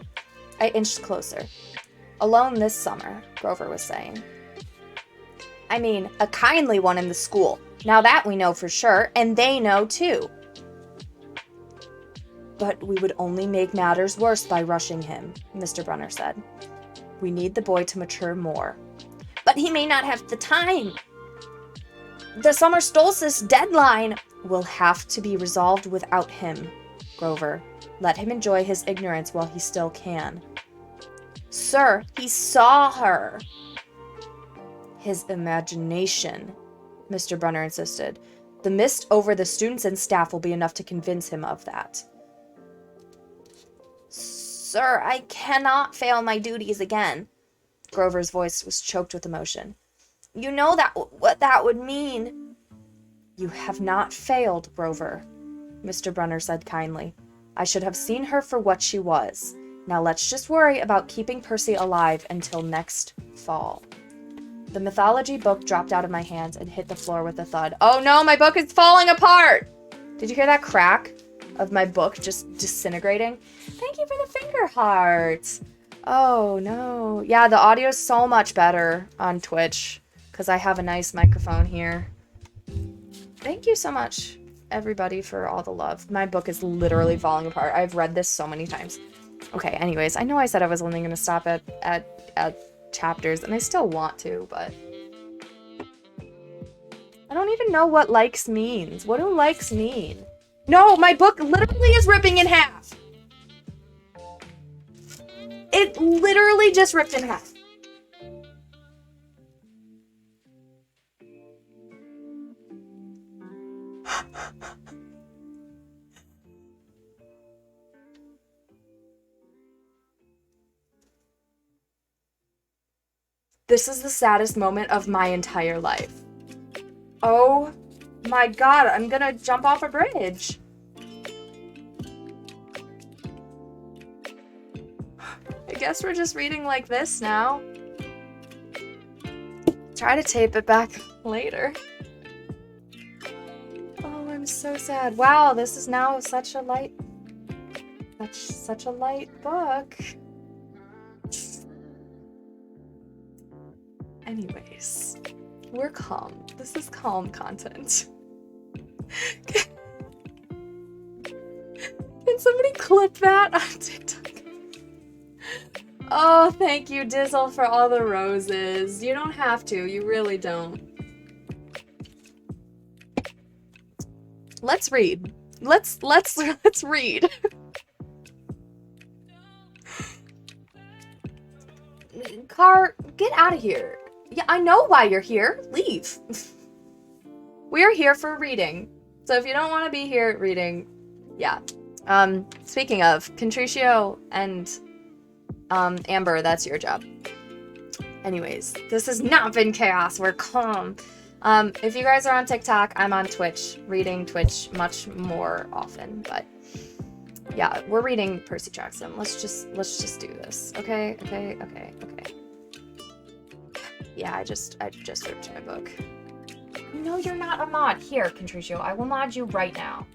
I inched closer. Alone this summer, Grover was saying. I mean, a kindly one in the school. Now that we know for sure, and they know too. But we would only make matters worse by rushing him, Mr. Brunner said. We need the boy to mature more. But he may not have the time. The summer solstice deadline will have to be resolved without him, Grover. Let him enjoy his ignorance while he still can. Sir, he saw her. His imagination, Mr. Brunner insisted. The mist over the students and staff will be enough to convince him of that. Sir, I cannot fail my duties again. Grover's voice was choked with emotion. You know what that would mean. You have not failed, Grover, Mr. Brunner said kindly. I should have seen her for what she was. Now let's just worry about keeping Percy alive until next fall. The mythology book dropped out of my hands and hit the floor with a thud. Oh no, my book is falling apart! Did you hear that crack of my book just disintegrating? Thank you for the finger heart. Oh no. Yeah, the audio is so much better on Twitch because I have a nice microphone here. Thank you so much, everybody, for all the love. My book is literally falling apart. I've read this so many times. Okay, anyways, I know I said I was only going to stop at chapters, and I still want to, but I don't even know what likes means. What do likes mean? No, my book literally is ripping in half. It literally just ripped in half. This is the saddest moment of my entire life. Oh my god, I'm gonna jump off a bridge. I guess we're just reading like this now. Try to tape it back later. Oh, I'm so sad. Wow, this is now such a light book. Anyways, we're calm. This is calm content. Can somebody clip that on TikTok? Oh, thank you, Dizzle, for all the roses. You don't have to. You really don't. Let's read. Let's read. Car, get out of here. Yeah, I know why you're here. Leave. We're here for reading. So if you don't want to be here reading, yeah. Speaking of, Contricio and Amber, that's your job. Anyways, this has not been chaos. We're calm. If you guys are on TikTok, I'm on Twitch, reading Twitch much more often, but yeah, we're reading Percy Jackson. Let's just do this. Okay. Yeah, I just ripped my book. No, you're not a mod. Here, Contricio, I will mod you right now.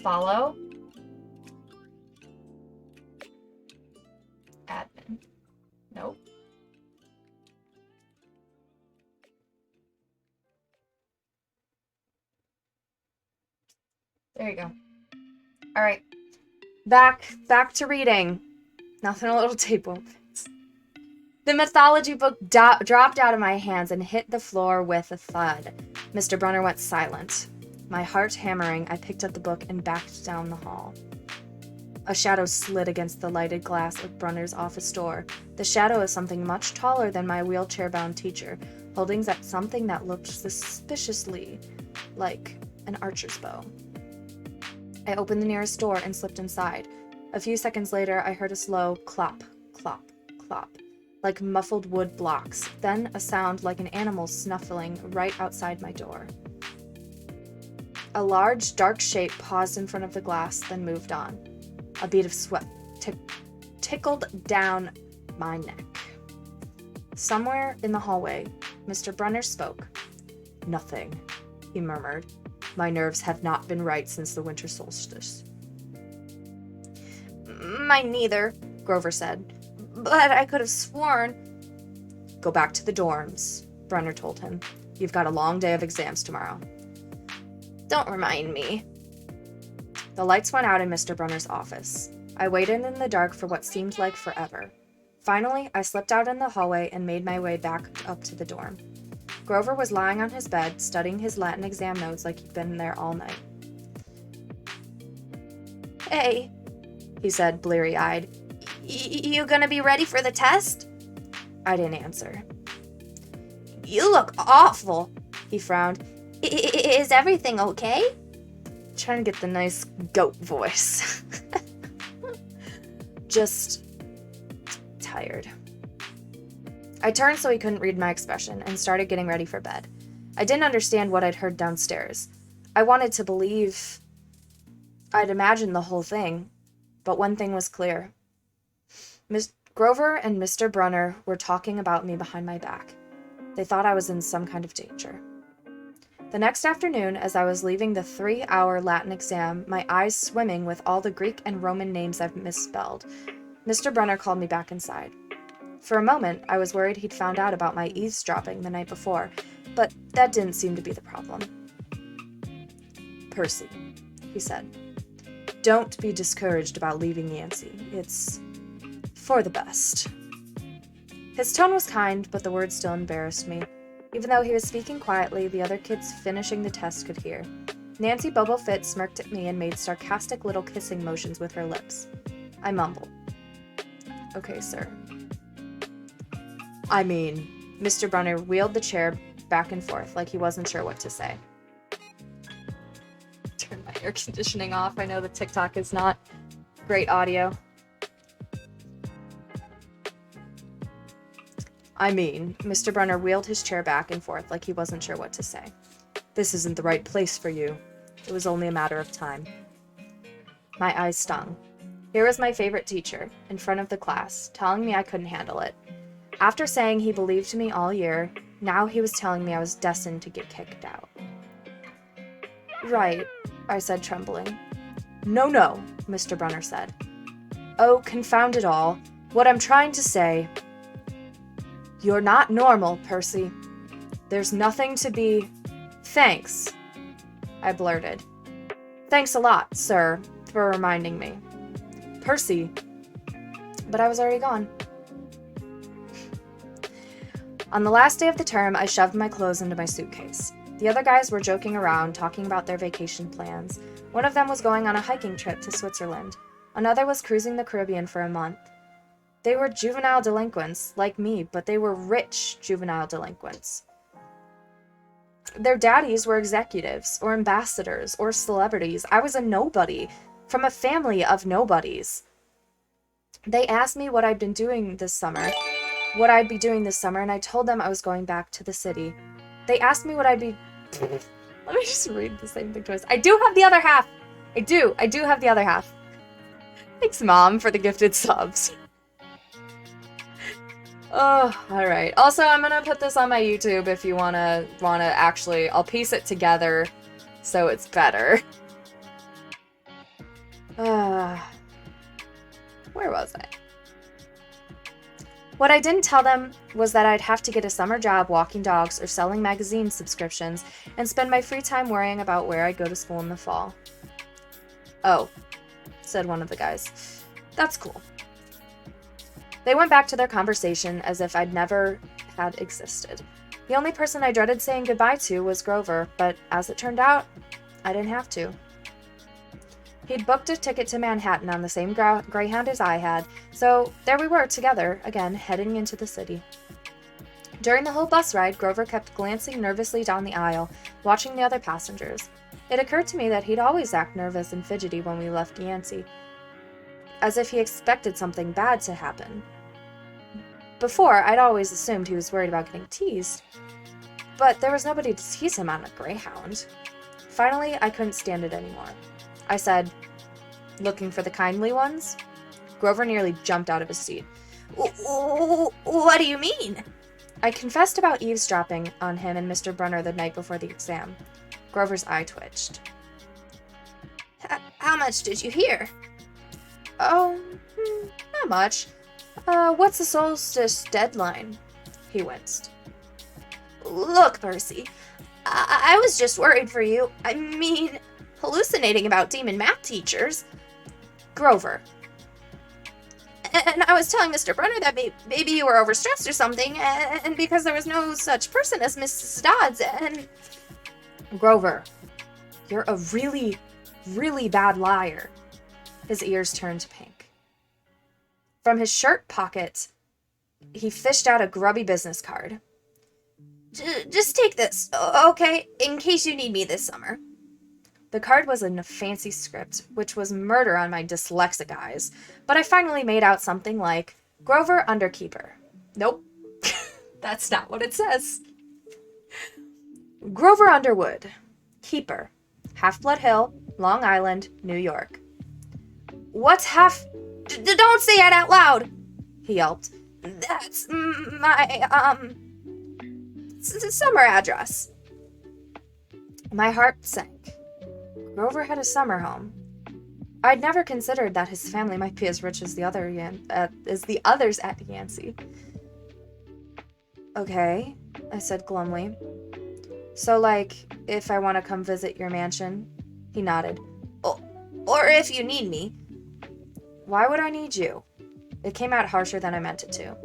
Follow. Admin. Nope. There you go. All right. Back to reading. Nothing a little tape won't fix. The mythology book dropped out of my hands and hit the floor with a thud. Mr. Brunner went silent. My heart hammering, I picked up the book and backed down the hall. A shadow slid against the lighted glass of Brunner's office door. The shadow of something much taller than my wheelchair-bound teacher, holding something that looked suspiciously like an archer's bow. I opened the nearest door and slipped inside. A few seconds later, I heard a slow clop, clop, clop. like muffled wood blocks, then a sound like an animal snuffling right outside my door. A large, dark shape paused in front of the glass, then moved on. A bead of sweat tickled down my neck. Somewhere in the hallway, Mr. Brunner spoke. "Nothing," he murmured. "My nerves have not been right since the winter solstice." "Mine neither," Grover said. "But I could have sworn—" "Go back to the dorms," Brunner told him. "You've got a long day of exams tomorrow." "Don't remind me." The lights went out in Mr. Brunner's office. I waited in the dark for what seemed like forever. Finally, I slipped out in the hallway and made my way back up to the dorm. Grover was lying on his bed, studying his Latin exam notes like he'd been there all night. "Hey," he said, bleary-eyed. "You gonna be ready for the test?" I didn't answer. "You look awful," he frowned. "Is everything okay?" Trying to get the nice goat voice. Just tired. I turned so he couldn't read my expression and started getting ready for bed. I didn't understand what I'd heard downstairs. I wanted to believe I'd imagined the whole thing, but one thing was clear. Miss Grover and Mr. Brunner were talking about me behind my back. They thought I was in some kind of danger. The next afternoon, as I was leaving the 3-hour Latin exam, my eyes swimming with all the Greek and Roman names I've misspelled, Mr. Brunner called me back inside. For a moment, I was worried he'd found out about my eavesdropping the night before, but that didn't seem to be the problem. "Percy," he said, "don't be discouraged about leaving Yancey. It's for the best." His tone was kind, but the words still embarrassed me. Even though he was speaking quietly, the other kids finishing the test could hear. Nancy Bobofit smirked at me and made sarcastic little kissing motions with her lips. I mumbled. "Okay, sir." I mean, Mr. Brunner wheeled the chair back and forth like he wasn't sure what to say. Turn my air conditioning off. I know the TikTok is not great audio. I mean, Mr. Brunner wheeled his chair back and forth like he wasn't sure what to say. "This isn't the right place for you. It was only a matter of time." My eyes stung. Here was my favorite teacher, in front of the class, telling me I couldn't handle it. After saying he believed me all year, now he was telling me I was destined to get kicked out. "Right," I said, trembling. No, Mr. Brunner said. "Oh, confound it all. What I'm trying to say... You're not normal, Percy. There's nothing to be... Thanks," I blurted. "Thanks a lot, sir, for reminding me." "Percy..." But I was already gone. On the last day of the term, I shoved my clothes into my suitcase. The other guys were joking around, talking about their vacation plans. One of them was going on a hiking trip to Switzerland. Another was cruising the Caribbean for a month. They were juvenile delinquents, like me, but they were rich juvenile delinquents. Their daddies were executives, or ambassadors, or celebrities. I was a nobody, from a family of nobodies. They asked me what I'd be doing this summer, and I told them I was going back to the city. They asked me what I'd be... Let me just read the same thing twice. I do have the other half! I do have the other half. Thanks, Mom, for the gifted subs. Oh, alright. Also, I'm gonna put this on my YouTube if you wanna actually... I'll piece it together so it's better. Where was I? What I didn't tell them was that I'd have to get a summer job walking dogs or selling magazine subscriptions and spend my free time worrying about where I'd go to school in the fall. "Oh," said one of the guys. "That's cool." They went back to their conversation as if I'd never had existed. The only person I dreaded saying goodbye to was Grover, but as it turned out, I didn't have to. He'd booked a ticket to Manhattan on the same Greyhound as I had, so there we were together, again, heading into the city. During the whole bus ride, Grover kept glancing nervously down the aisle, watching the other passengers. It occurred to me that he'd always act nervous and fidgety when we left Yancey, as if he expected something bad to happen. Before, I'd always assumed he was worried about getting teased, but there was nobody to tease him on a greyhound. Finally, I couldn't stand it anymore. I said, "Looking for the kindly ones?" Grover nearly jumped out of his seat. What do you mean? I confessed about eavesdropping on him and Mr. Brunner the night before the exam. Grover's eye twitched. How much did you hear? Oh, not much. What's the solstice deadline? He winced. Look, Percy, I was just worried for you. I mean, hallucinating about demon math teachers. Grover. And I was telling Mr. Brunner that maybe you were overstressed or something, and because there was no such person as Mrs. Dodds, and... Grover, you're a really, really bad liar. His ears turned pink. From his shirt pocket, he fished out a grubby business card. Just take this, okay, in case you need me this summer. The card was in a fancy script, which was murder on my dyslexic eyes, but I finally made out something like, Grover Underkeeper. Nope, that's not what it says. Grover Underwood, Keeper, Half-Blood Hill, Long Island, New York. What's half... Don't say it out loud, he yelped. That's my, summer address. My heart sank. Grover had a summer home. I'd never considered that his family might be as rich as the others at Yancey. Okay, I said glumly. So, like, if I want to come visit your mansion? He nodded. Or if you need me. Why would I need you? It came out harsher than I meant it to.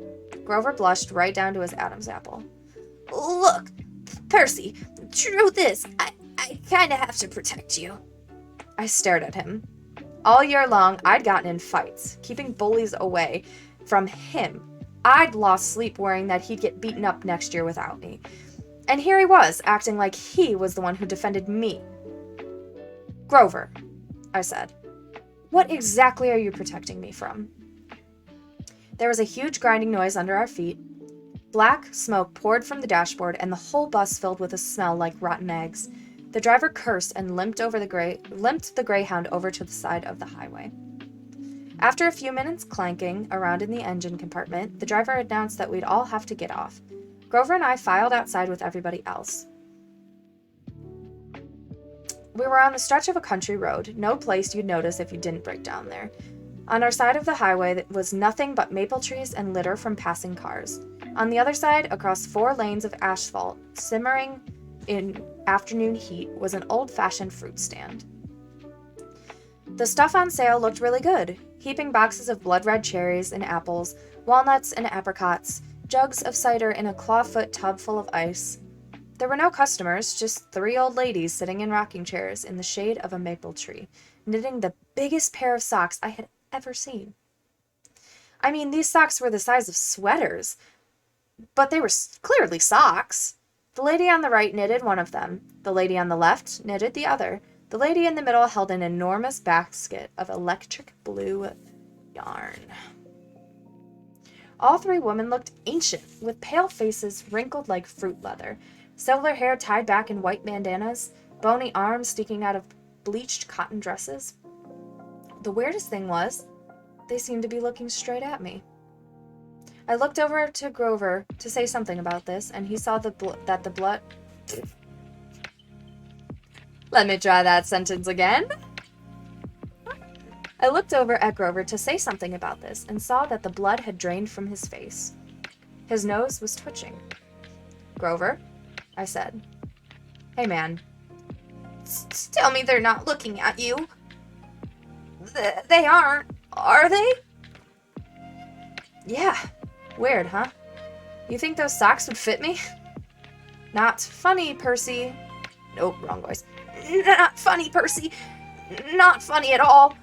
Grover blushed right down to his Adam's apple. Look, Percy, truth is, I kinda have to protect you. I stared at him. All year long, I'd gotten in fights, keeping bullies away from him. I'd lost sleep worrying that he'd get beaten up next year without me. And here he was, acting like he was the one who defended me. Grover, I said, what exactly are you protecting me from? There was a huge grinding noise under our feet. Black smoke poured from the dashboard, and the whole bus filled with a smell like rotten eggs. The driver cursed and limped the Greyhound over to the side of the highway. After a few minutes clanking around in the engine compartment, the driver announced that we'd all have to get off. Grover and I filed outside with everybody else. We were on the stretch of a country road, no place you'd notice if you didn't break down there. On our side of the highway was nothing but maple trees and litter from passing cars. On the other side, across 4 lanes of asphalt, simmering in afternoon heat, was an old-fashioned fruit stand. The stuff on sale looked really good. Heaping boxes of blood-red cherries and apples, walnuts and apricots, jugs of cider in a clawfoot tub full of ice. There were no customers, just 3 old ladies sitting in rocking chairs in the shade of a maple tree, knitting the biggest pair of socks I had ever seen. I mean, these socks were the size of sweaters, but they were clearly socks. The lady on the right knitted one of them. The lady on the left knitted the other. The lady in the middle held an enormous basket of electric blue yarn. All 3 women looked ancient, with pale faces wrinkled like fruit leather, silver hair tied back in white bandanas, bony arms sticking out of bleached cotton dresses. The weirdest thing was, they seemed to be looking straight at me. I looked over to Grover to say something about this, and he saw that the blood... Let me try that sentence again. I looked over at Grover to say something about this, and saw that the blood had drained from his face. His nose was twitching. Grover, I said. Hey, man. Tell me they're not looking at you. They aren't, are they? Yeah. Weird, huh? You think those socks would fit me? Not funny, Percy. Nope, wrong voice. Not funny, Percy. Not funny at all.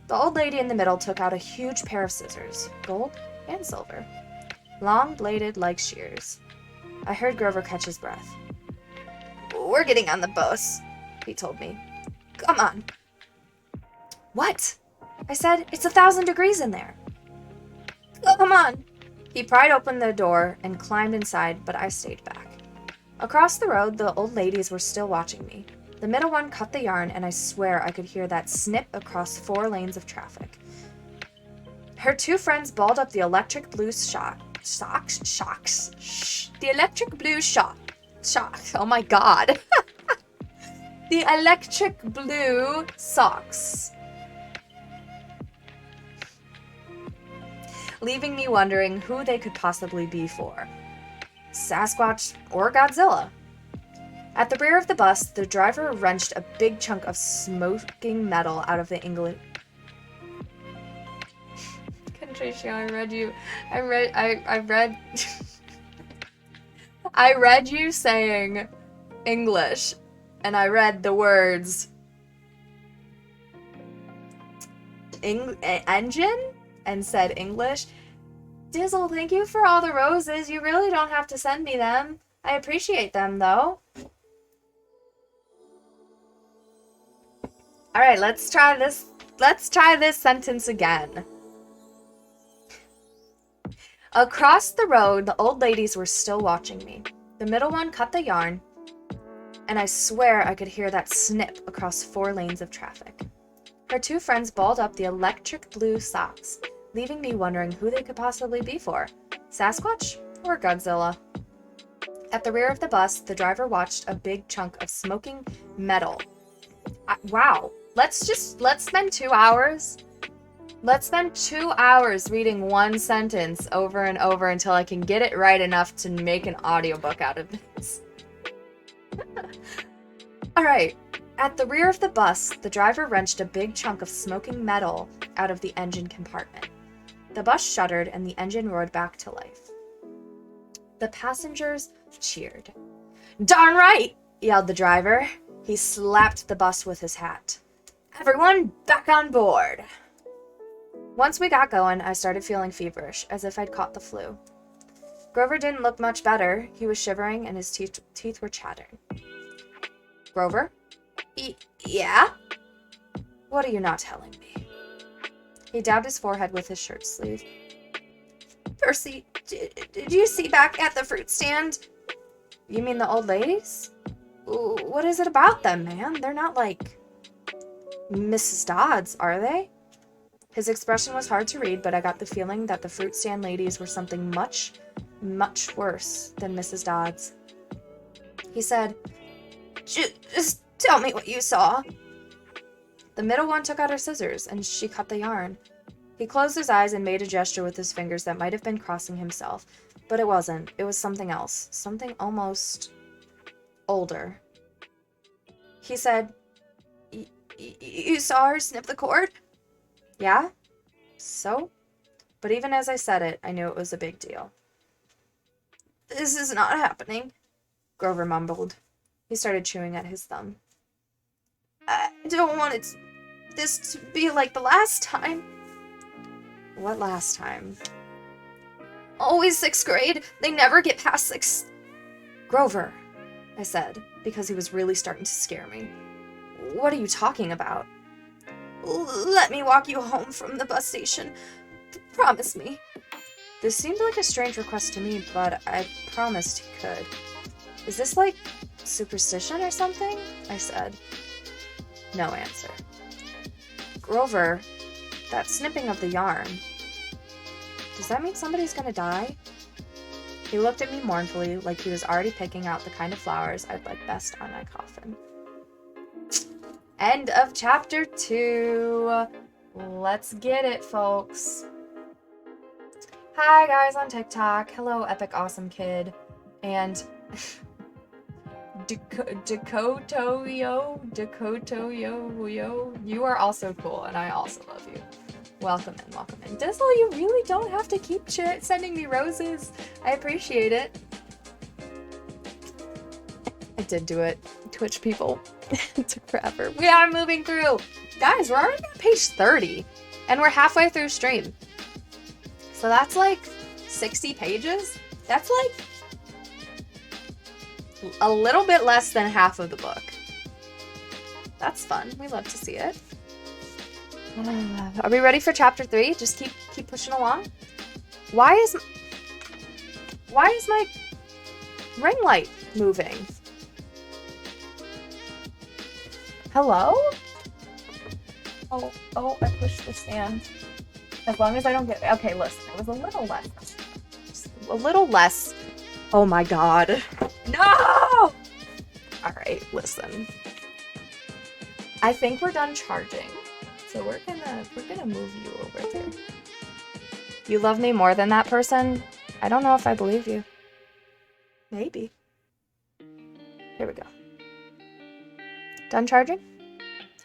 The old lady in the middle took out a huge pair of scissors, gold and silver, long-bladed like shears. I heard Grover catch his breath. We're getting on the bus, he told me. Come on. What? I said, it's 1,000 degrees in there. Come on. He pried open the door and climbed inside, but I stayed back. Across the road, the old ladies were still watching me. The middle one cut the yarn, and I swear I could hear that snip across 4 lanes of traffic. Her 2 friends balled up the electric blue shocks. The electric blue shock. Oh my god. The electric blue socks. Leaving me wondering who they could possibly be for. Sasquatch or Godzilla. At the rear of the bus, the driver wrenched a big chunk of smoking metal out of the English. Contricio, I read you saying English, and I read the words engine and said English. Dizzle, thank you for all the roses. You really don't have to send me them. I appreciate them, though. Alright, let's try this. Let's try this sentence again. Across the road, the old ladies were still watching me. The middle one cut the yarn, and I swear I could hear that snip across 4 lanes of traffic. Her 2 friends balled up the electric blue socks, leaving me wondering who they could possibly be for. Sasquatch or Godzilla? At the rear of the bus, the driver watched a big chunk of smoking metal. Wow. Let's spend 2 hours. Let's spend 2 hours reading one sentence over and over until I can get it right enough to make an audiobook out of this. Alright. At the rear of the bus, the driver wrenched a big chunk of smoking metal out of the engine compartment. The bus shuddered and the engine roared back to life. The passengers cheered. Darn right, yelled the driver. He slapped the bus with his hat. Everyone back on board. Once we got going, I started feeling feverish, as if I'd caught the flu. Grover didn't look much better. He was shivering and his teeth were chattering. Grover? Yeah? What are you not telling me? He dabbed his forehead with his shirt sleeve. Percy, did you see back at the fruit stand? You mean the old ladies? What is it about them, man? They're not like Mrs. Dodds, are they? His expression was hard to read, but I got the feeling that the fruit stand ladies were something much, much worse than Mrs. Dodds. He said, just tell me what you saw. The middle one took out her scissors, and she cut the yarn. He closed his eyes and made a gesture with his fingers that might have been crossing himself, but it wasn't. It was something else. Something almost older. He said, You saw her snip the cord? Yeah? So? But even as I said it, I knew it was a big deal. This is not happening, Grover mumbled. He started chewing at his thumb. I don't want this to be like the last time. What last time? Always 6th grade. They never get past 6th. Grover, I said, because he was really starting to scare me. What are you talking about? Let me walk you home from the bus station. Promise me. This seemed like a strange request to me, but I promised he could. Is this like superstition or something? I said. No answer. Grover, that snipping of the yarn. Does that mean somebody's gonna die? He looked at me mournfully, like he was already picking out the kind of flowers I'd like best on my coffin. End of chapter 2. Let's get it, folks. Hi, guys on TikTok. Hello, Epic Awesome Kid. And Dakoto-yo, you are also cool, and I also love you. Welcome in, welcome in. Dizzle, you really don't have to keep sending me roses. I appreciate it. I did do it. Twitch people. It took forever. We are moving through. Guys, we're already on page 30, and we're halfway through stream. So that's like 60 pages. That's like a little bit less than half of the book. That's fun. We love to see it. Are we ready for chapter 3? Just keep pushing along. Why is Why is my ring light moving? Hello? Oh, I pushed the stand. As long as I don't get... Okay, listen, it was a little less. Just a little less. Oh my god. No! Alright, listen. I think we're done charging. So we're gonna move you over there. You love me more than that person? I don't know if I believe you. Maybe. Here we go. Done charging?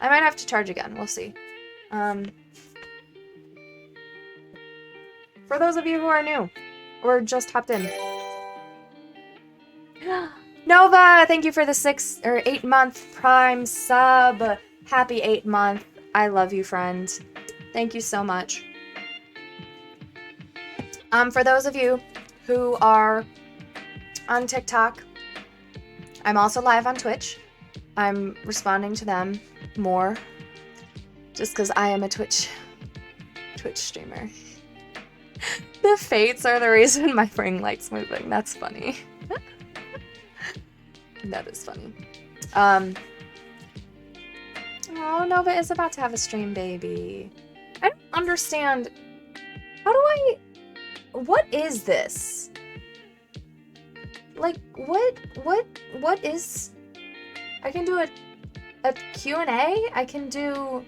I might have to charge again. We'll see. For those of you who are new or just hopped in. Nova, thank you for the 6 or 8 month Prime sub. Happy 8 month. I love you, friend. Thank you so much. For those of you who are on TikTok, I'm also live on Twitch. I'm responding to them more just because I am a Twitch streamer. The fates are the reason my ring light's moving. That's funny. That is funny. Oh, Nova is about to have a stream baby. I don't understand. What is this? Like, what is... I can do a Q&A? I can do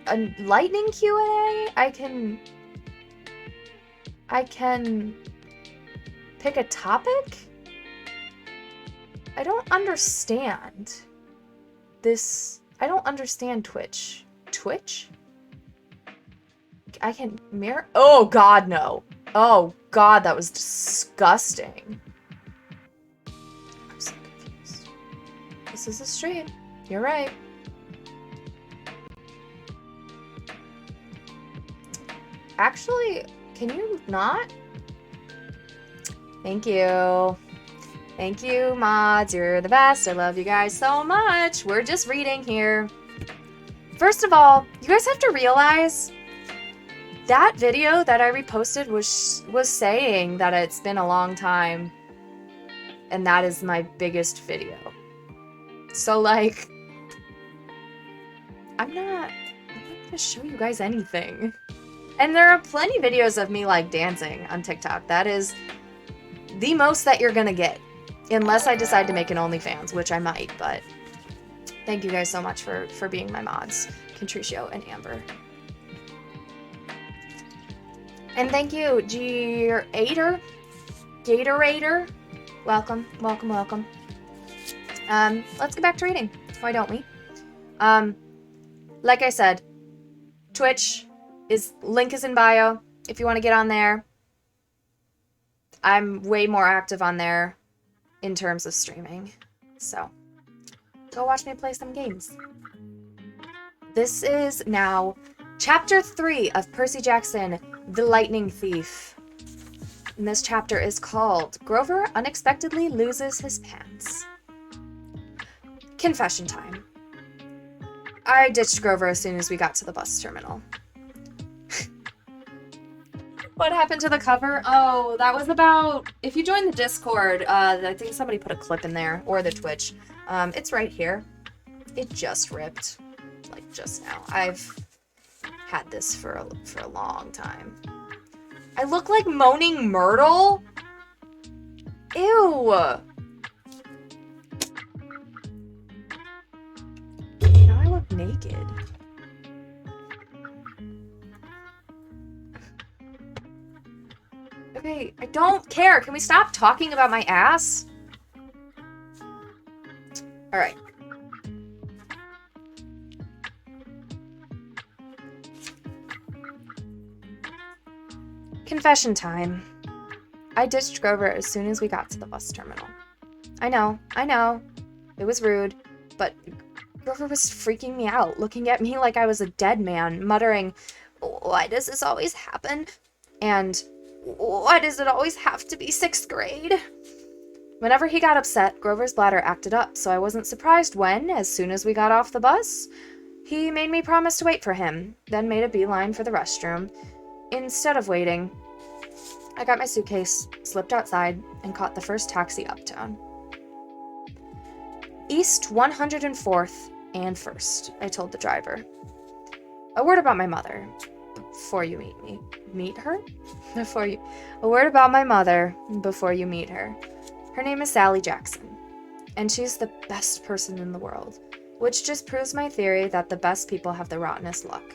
a lightning Q&A? I can pick a topic? I don't understand this. I don't understand Twitch. Twitch? I can mirror? Oh god, no. Oh god, that was disgusting. I'm so confused. This is a stream. You're right. Actually, can you not? Thank you. Thank you, mods. You're the best. I love you guys so much. We're just reading here. First of all, you guys have to realize that video that I reposted was saying that it's been a long time, and that is my biggest video. So, like, I'm not gonna show you guys anything. And there are plenty videos of me, like, dancing on TikTok. That is the most that you're gonna get. Unless I decide to make an OnlyFans, which I might, but thank you guys so much for being my mods, Contricio and Amber. And thank you, Gatorator. Welcome, welcome, welcome. Let's get back to reading. Why don't we? Like I said, Twitch link is in bio. If you want to get on there, I'm way more active on there in terms of streaming. So, go watch me play some games. This is now Chapter 3 of Percy Jackson, The Lightning Thief. And this chapter is called Grover Unexpectedly Loses His Pants. Confession time. I ditched Grover as soon as we got to the bus terminal. What happened to the cover? Oh, that was about... If you join the Discord, I think somebody put a clip in there, or the Twitch. It's right here. It just ripped. Like, just now. I've had this for a long time. I look like Moaning Myrtle? Ew! Now I look naked. Okay, I don't care. Can we stop talking about my ass? Alright. Confession time. I ditched Grover as soon as we got to the bus terminal. I know. It was rude, but Grover was freaking me out, looking at me like I was a dead man, muttering, "Why does this always happen?" And "Why does it always have to be 6th grade?" Whenever he got upset, Grover's bladder acted up, so I wasn't surprised when, as soon as we got off the bus, he made me promise to wait for him, then made a beeline for the restroom. Instead of waiting, I got my suitcase, slipped outside, and caught the first taxi uptown. East 104th and 1st, I told the driver. A word about my mother. Before you meet me. Meet her? A word about my mother before you meet her. Her name is Sally Jackson, and she's the best person in the world, which just proves my theory that the best people have the rottenest luck.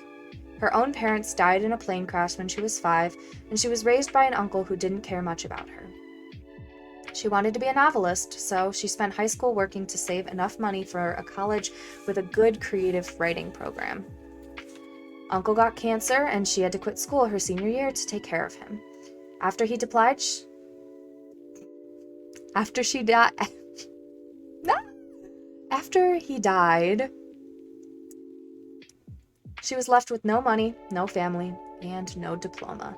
Her own parents died in a plane crash when she was 5, and she was raised by an uncle who didn't care much about her. She wanted to be a novelist, so she spent high school working to save enough money for a college with a good creative writing program. Uncle got cancer, and she had to quit school her senior year to take care of him. After he died, she was left with no money, no family, and no diploma.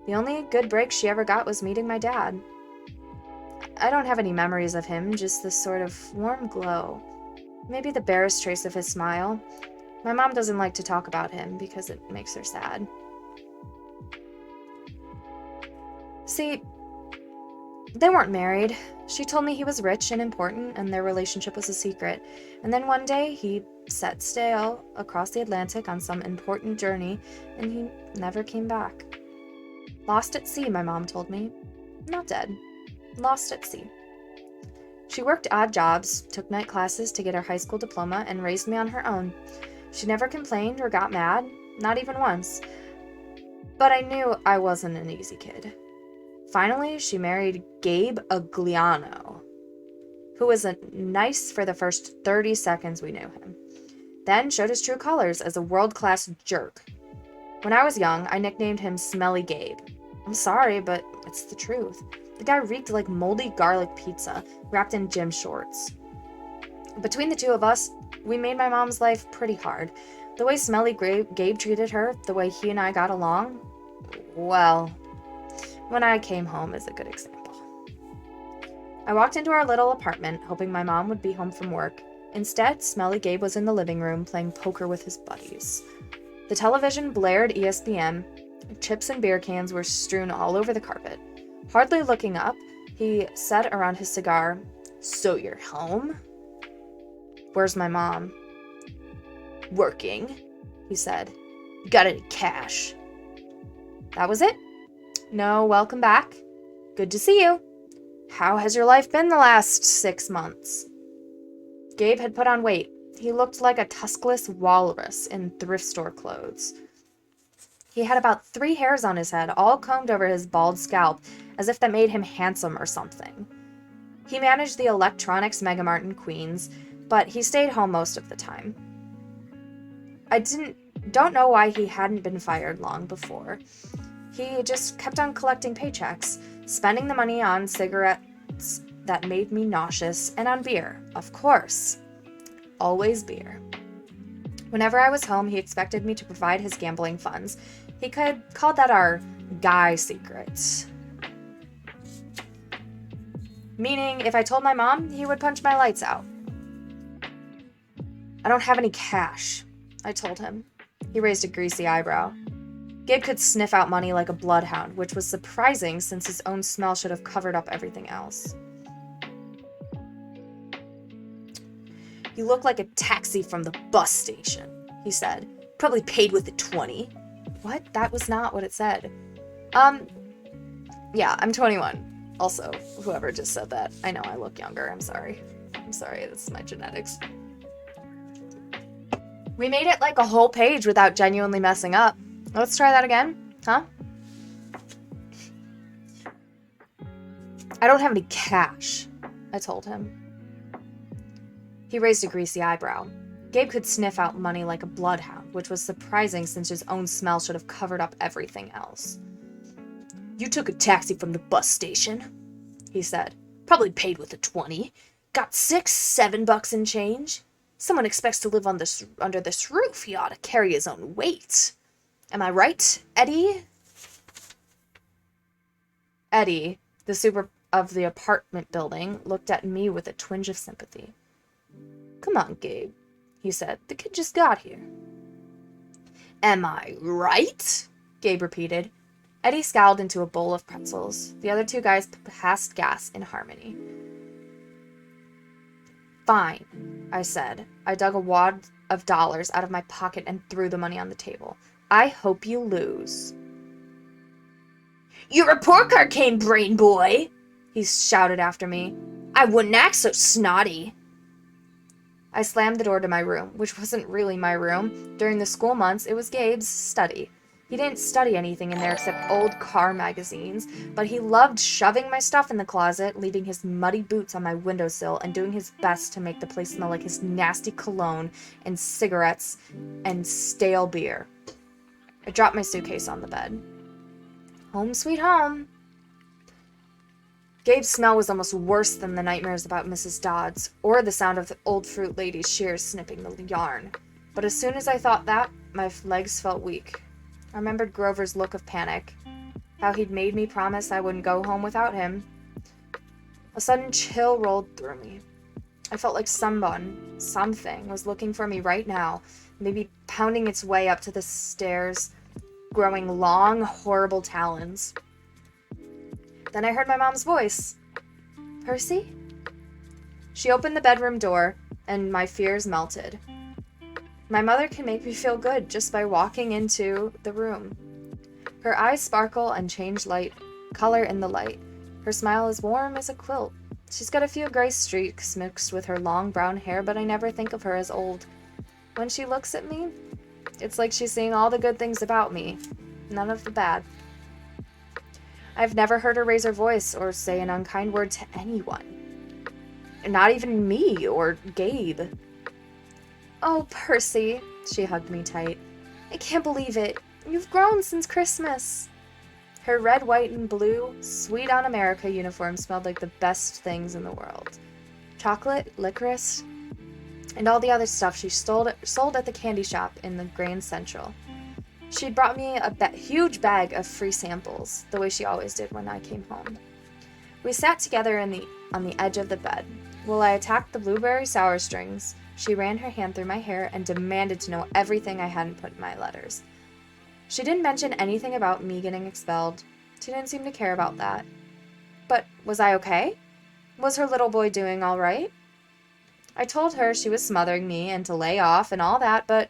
The only good break she ever got was meeting my dad. I don't have any memories of him, just this sort of warm glow. Maybe the barest trace of his smile. My mom doesn't like to talk about him because it makes her sad. See, they weren't married. She told me he was rich and important and their relationship was a secret. And then one day he set sail across the Atlantic on some important journey and he never came back. Lost at sea, my mom told me. Not dead. Lost at sea. She worked odd jobs, took night classes to get her high school diploma, and raised me on her own. She never complained or got mad, not even once. But I knew I wasn't an easy kid. Finally, she married Gabe Agliano, who was nice for the first 30 seconds we knew him. Then showed his true colors as a world-class jerk. When I was young, I nicknamed him Smelly Gabe. I'm sorry, but it's the truth. The guy reeked like moldy garlic pizza, wrapped in gym shorts. Between the two of us, we made my mom's life pretty hard. The way Smelly Gabe treated her, the way he and I got along, well, when I came home is a good example. I walked into our little apartment, hoping my mom would be home from work. Instead, Smelly Gabe was in the living room playing poker with his buddies. The television blared ESPN. Chips and beer cans were strewn all over the carpet. Hardly looking up, he said around his cigar, "So you're home?" "Where's my mom?" "Working," he said. "Got any cash?" That was it. "No, welcome back. Good to see you. How has your life been the last 6 months?" Gabe had put on weight. He looked like a tuskless walrus in thrift store clothes. He had about 3 hairs on his head, all combed over his bald scalp, as if that made him handsome or something. He managed the electronics megamart in Queens, but he stayed home most of the time. I don't know why he hadn't been fired long before. He just kept on collecting paychecks, spending the money on cigarettes that made me nauseous, and on beer, of course. Always beer. Whenever I was home, he expected me to provide his gambling funds. He called that our guy secret. Meaning, if I told my mom, he would punch my lights out. "I don't have any cash," I told him. He raised a greasy eyebrow. Gabe could sniff out money like a bloodhound, which was surprising since his own smell should have covered up everything else. "You look like a taxi from the bus station," he said. "Probably paid with a 20. What? That was not what it said. Yeah, I'm 21. Also, whoever just said that, I know I look younger. I'm sorry. This is my genetics. We made it like a whole page without genuinely messing up. Let's try that again, huh? "I don't have any cash," I told him. He raised a greasy eyebrow. Gabe could sniff out money like a bloodhound, which was surprising since his own smell should have covered up everything else. "You took a taxi from the bus station," he said. "Probably paid with a 20. Got $6-7 in change. Someone expects to live under this roof. He ought to carry his own weight. Am I right, Eddie?" Eddie, the super of the apartment building, looked at me with a twinge of sympathy. "Come on, Gabe," he said. "The kid just got here." "Am I right?" Gabe repeated. Eddie scowled into a bowl of pretzels. The other two guys passed gas in harmony. Fine, I said. I dug a wad of dollars out of my pocket and threw the money on the table. I hope you lose. Your report card came, brain boy, he shouted after me. I wouldn't act so snotty. I slammed the door to my room, which wasn't really my room. During the school months, it was Gabe's study. He didn't study anything in there except old car magazines, but he loved shoving my stuff in the closet, leaving his muddy boots on my windowsill, and doing his best to make the place smell like his nasty cologne and cigarettes and stale beer. I dropped my suitcase on the bed. Home sweet home. Gabe's smell was almost worse than the nightmares about Mrs. Dodds, or the sound of the old fruit lady's shears snipping the yarn. But as soon as I thought that, my legs felt weak. I remembered Grover's look of panic, how he'd made me promise I wouldn't go home without him. A sudden chill rolled through me. I felt like something was looking for me right now, maybe pounding its way up to the stairs, growing long, horrible talons. Then I heard my mom's voice. Percy? She opened the bedroom door, and my fears melted. My mother can make me feel good just by walking into the room. Her eyes sparkle and change color in the light. Her smile is warm as a quilt. She's got a few gray streaks mixed with her long brown hair, but I never think of her as old. When she looks at me, it's like she's seeing all the good things about me, none of the bad. I've never heard her raise her voice or say an unkind word to anyone. Not even me or Gabe. Oh, Percy, she hugged me tight. I can't believe it. You've grown since Christmas. Her red, white, and blue, Sweet on America uniform smelled like the best things in the world. Chocolate, licorice, and all the other stuff she sold at the candy shop in the Grand Central. She'd brought me a huge bag of free samples, the way she always did when I came home. We sat together on the edge of the bed. While I attacked the blueberry sour strings, she ran her hand through my hair and demanded to know everything I hadn't put in my letters. She didn't mention anything about me getting expelled. She didn't seem to care about that. But was I okay? Was her little boy doing all right? I told her she was smothering me and to lay off and all that, but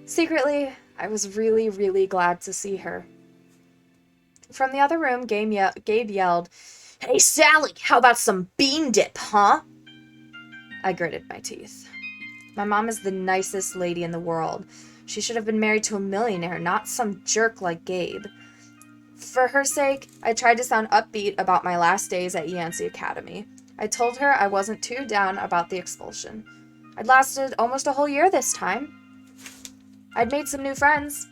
secretly, I was really, really glad to see her. From the other room, Gabe yelled, "Hey, Sally, how about some bean dip, huh?" I gritted my teeth. My mom is the nicest lady in the world. She should have been married to a millionaire, not some jerk like Gabe. For her sake, I tried to sound upbeat about my last days at Yancey Academy. I told her I wasn't too down about the expulsion. I'd lasted almost a whole year this time. I'd made some new friends.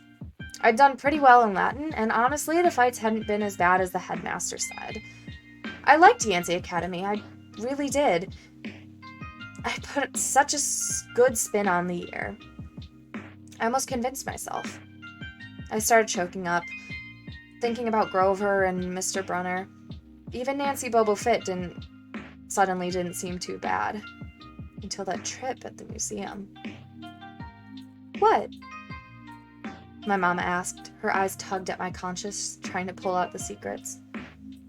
I'd done pretty well in Latin, and honestly, the fights hadn't been as bad as the headmaster said. I liked Yancey Academy, I really did. I put such a good spin on the year. I almost convinced myself. I started choking up, thinking about Grover and Mr. Brunner. Even Nancy Bobofit suddenly didn't seem too bad. Until that trip at the museum. What? My mama asked, her eyes tugged at my conscience, trying to pull out the secrets.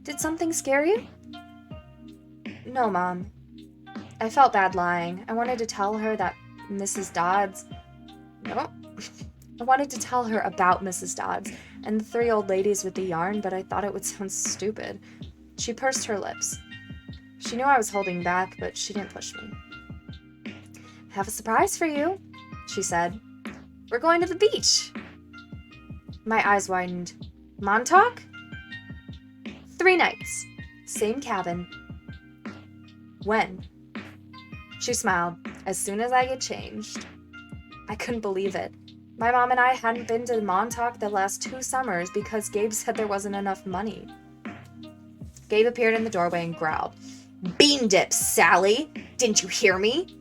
Did something scare you? No, Mom. I felt bad lying. I wanted to tell her that Mrs. Dodds... No. I wanted to tell her about Mrs. Dodds and the three old ladies with the yarn, but I thought it would sound stupid. She pursed her lips. She knew I was holding back, but she didn't push me. I have a surprise for you, she said. We're going to the beach. My eyes widened. Montauk? 3 nights. Same cabin. When? She smiled. As soon as I get changed. I couldn't believe it. My mom and I hadn't been to Montauk the last 2 summers because Gabe said there wasn't enough money. Gabe appeared in the doorway and growled. Bean dip, Sally! Didn't you hear me?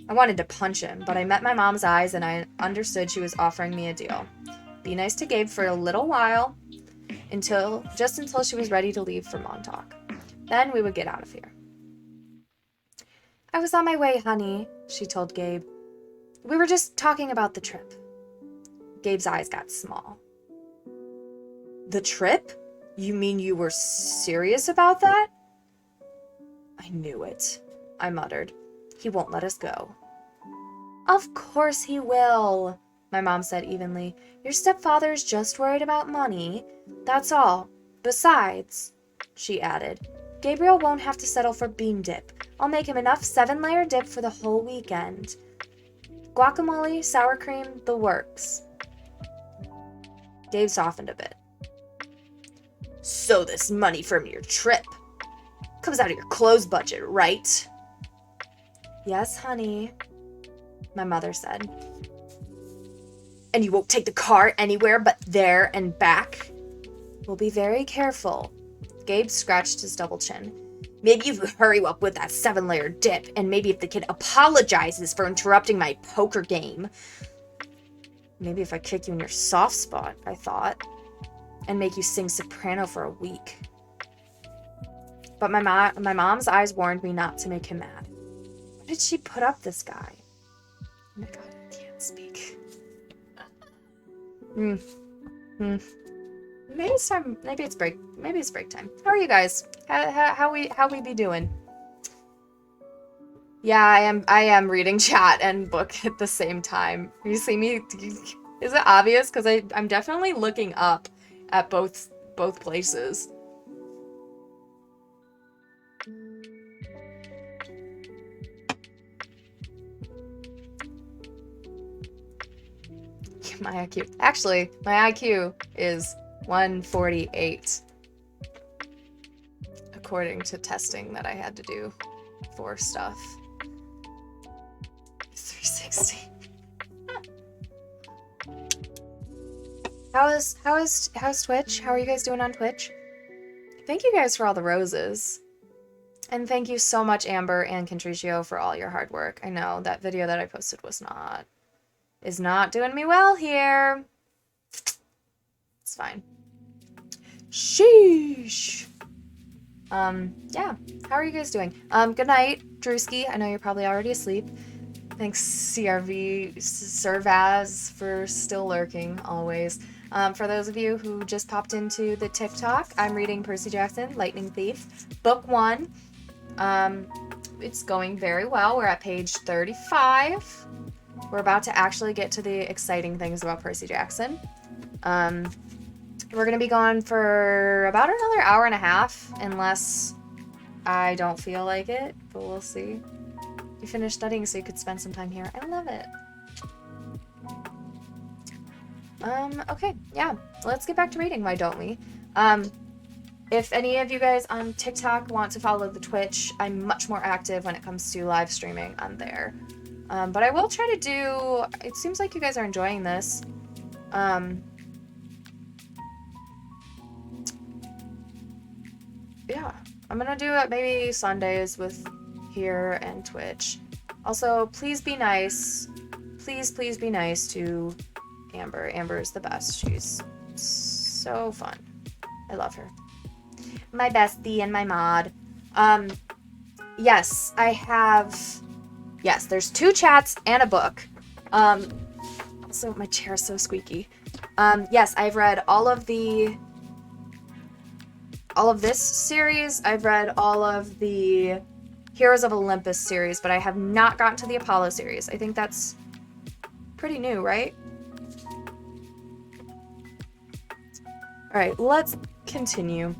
I wanted to punch him, but I met my mom's eyes and I understood she was offering me a deal. Be nice to Gabe for a little while, until she was ready to leave for Montauk. Then we would get out of here. I was on my way, honey, she told Gabe. We were just talking about the trip. Gabe's eyes got small. The trip? You mean you were serious about that? I knew it, I muttered. He won't let us go. Of course he will, my mom said evenly. Your stepfather's just worried about money. That's all. Besides, she added, Gabriel won't have to settle for bean dip. I'll make him enough 7-layer dip for the whole weekend. Guacamole, sour cream, the works. Dave softened a bit. So this money from your trip comes out of your clothes budget, right? Yes, honey, my mother said. And you won't take the car anywhere but there and back? We'll be very careful. Gabe scratched his double chin. Maybe if you hurry up with that 7-layer dip, and maybe if the kid apologizes for interrupting my poker game. Maybe if I kick you in your soft spot, I thought, and make you sing soprano for a week. But my mom's eyes warned me not to make him mad. Why did she put up this guy? Oh my god, I can't speak. Maybe it's time. Maybe it's break time. How are you guys? How we be doing? Yeah, I am reading chat and book at the same time. You see me? Is it obvious? Because I'm definitely looking up at both places. My IQ. Actually, my IQ is 148. According to testing that I had to do for stuff. 360. How's Twitch? How are you guys doing on Twitch? Thank you guys for all the roses. And thank you so much, Amber and Contricio, for all your hard work. I know that video that I posted is not doing me well here. It's fine. Sheesh. Yeah. How are you guys doing? Good night, Drewski. I know you're probably already asleep. Thanks, CRV Servaz, for still lurking, always. For those of you who just popped into the TikTok, I'm reading Percy Jackson, Lightning Thief, Book 1. It's going very well. We're at page 35. We're about to actually get to the exciting things about Percy Jackson. We're going to be gone for about another hour and a half, unless I don't feel like it, but we'll see. You finished studying so you could spend some time here. I love it. Okay, yeah, let's get back to reading, why don't we? If any of you guys on TikTok want to follow the Twitch, I'm much more active when it comes to live streaming on there. But I will try to do, it seems like you guys are enjoying this. Yeah, I'm gonna do it maybe Sundays with here and Twitch. Also, please be nice. Please be nice to Amber. Amber is the best. She's so fun. I love her. My bestie and my mod. Yes, I have... Yes, there's 2 chats and a book. So my chair's so squeaky. Yes, I've read all of this series. I've read all of the Heroes of Olympus series, but I have not gotten to the Apollo series. I think that's pretty new, right? All right, let's continue.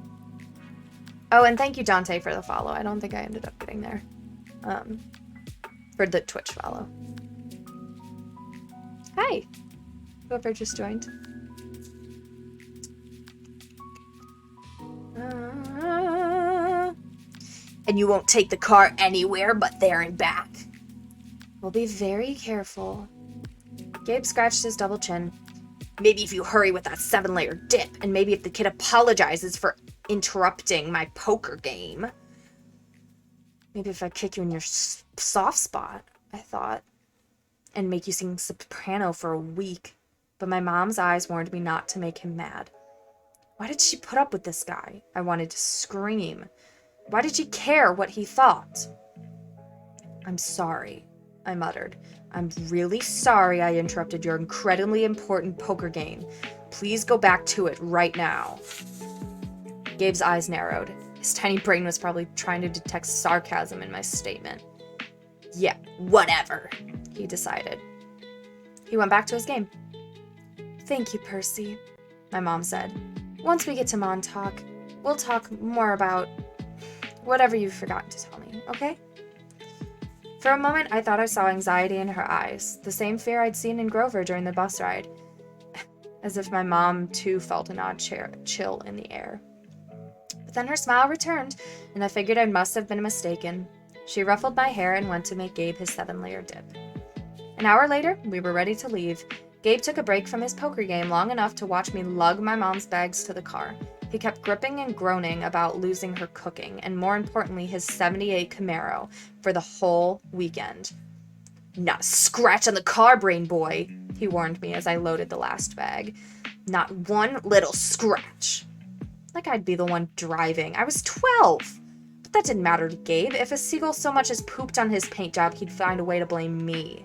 Oh, and thank you, Dante, for the follow. I don't think I ended up getting there. For the Twitch follow. Hi, whoever just joined. And you won't take the car anywhere but there and back. We'll be very careful. Gabe scratched his double chin. Maybe if you hurry with that 7-layer dip, and maybe if the kid apologizes for interrupting my poker game. Maybe if I kick you in your soft spot, I thought, and make you sing soprano for a week. But my mom's eyes warned me not to make him mad. Why did she put up with this guy? I wanted to scream. Why did she care what he thought? I'm sorry, I muttered. I'm really sorry I interrupted your incredibly important poker game. Please go back to it right now. Gabe's eyes narrowed. His tiny brain was probably trying to detect sarcasm in my statement. Yeah, whatever, he decided. He went back to his game. Thank you, Percy, my mom said. Once we get to Montauk, we'll talk more about whatever you've forgotten to tell me, okay? For a moment, I thought I saw anxiety in her eyes, the same fear I'd seen in Grover during the bus ride, as if my mom, too, felt an odd chill in the air. But then her smile returned, and I figured I must have been mistaken. She ruffled my hair and went to make Gabe his 7-layer dip. An hour later, we were ready to leave. Gabe took a break from his poker game long enough to watch me lug my mom's bags to the car. He kept gripping and groaning about losing her cooking, and more importantly, his 78 Camaro, for the whole weekend. Not a scratch on the car, brain boy, he warned me as I loaded the last bag. Not one little scratch. Like I'd be the one driving. I was 12. But that didn't matter to Gabe. If a seagull so much as pooped on his paint job, he'd find a way to blame me.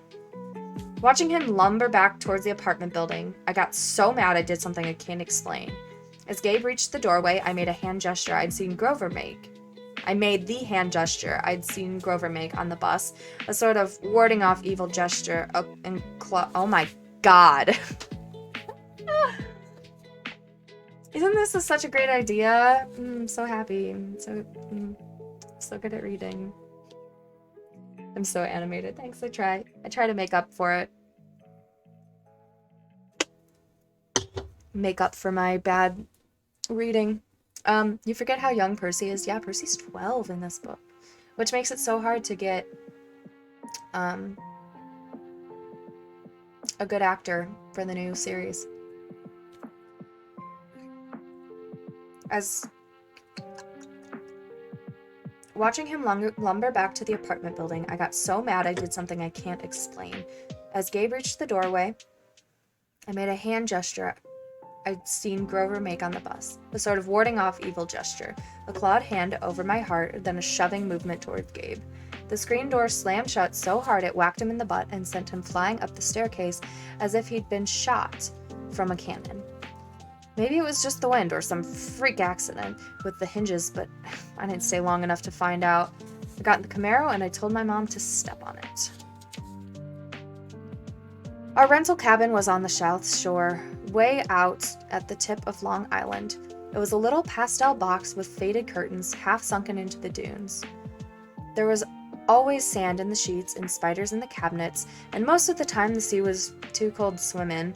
Watching him lumber back towards the apartment building, I got so mad I did something I can't explain. As Gabe reached the doorway, I made a hand gesture I'd seen Grover make. I made the hand gesture I'd seen Grover make on the bus, a sort of warding off evil gesture up and oh my god. Isn't this such a great idea? I'm so happy. So good at reading. I'm so animated. Thanks, I try to make up for it. Make up for my bad reading. You forget how young Percy is. Yeah, Percy's 12 in this book, which makes it so hard to get a good actor for the new series. As watching him lumber back to the apartment building, I got so mad I did something I can't explain. As Gabe reached the doorway, I made a hand gesture I'd seen Grover make on the bus, a sort of warding off evil gesture, a clawed hand over my heart, then a shoving movement toward Gabe. The screen door slammed shut so hard it whacked him in the butt and sent him flying up the staircase as if he'd been shot from a cannon. Maybe it was just the wind or some freak accident with the hinges, but I didn't stay long enough to find out. I got in the Camaro and I told my mom to step on it. Our rental cabin was on the South Shore, way out at the tip of Long Island. It was a little pastel box with faded curtains half sunken into the dunes. There was always sand in the sheets and spiders in the cabinets, and most of the time the sea was too cold to swim in.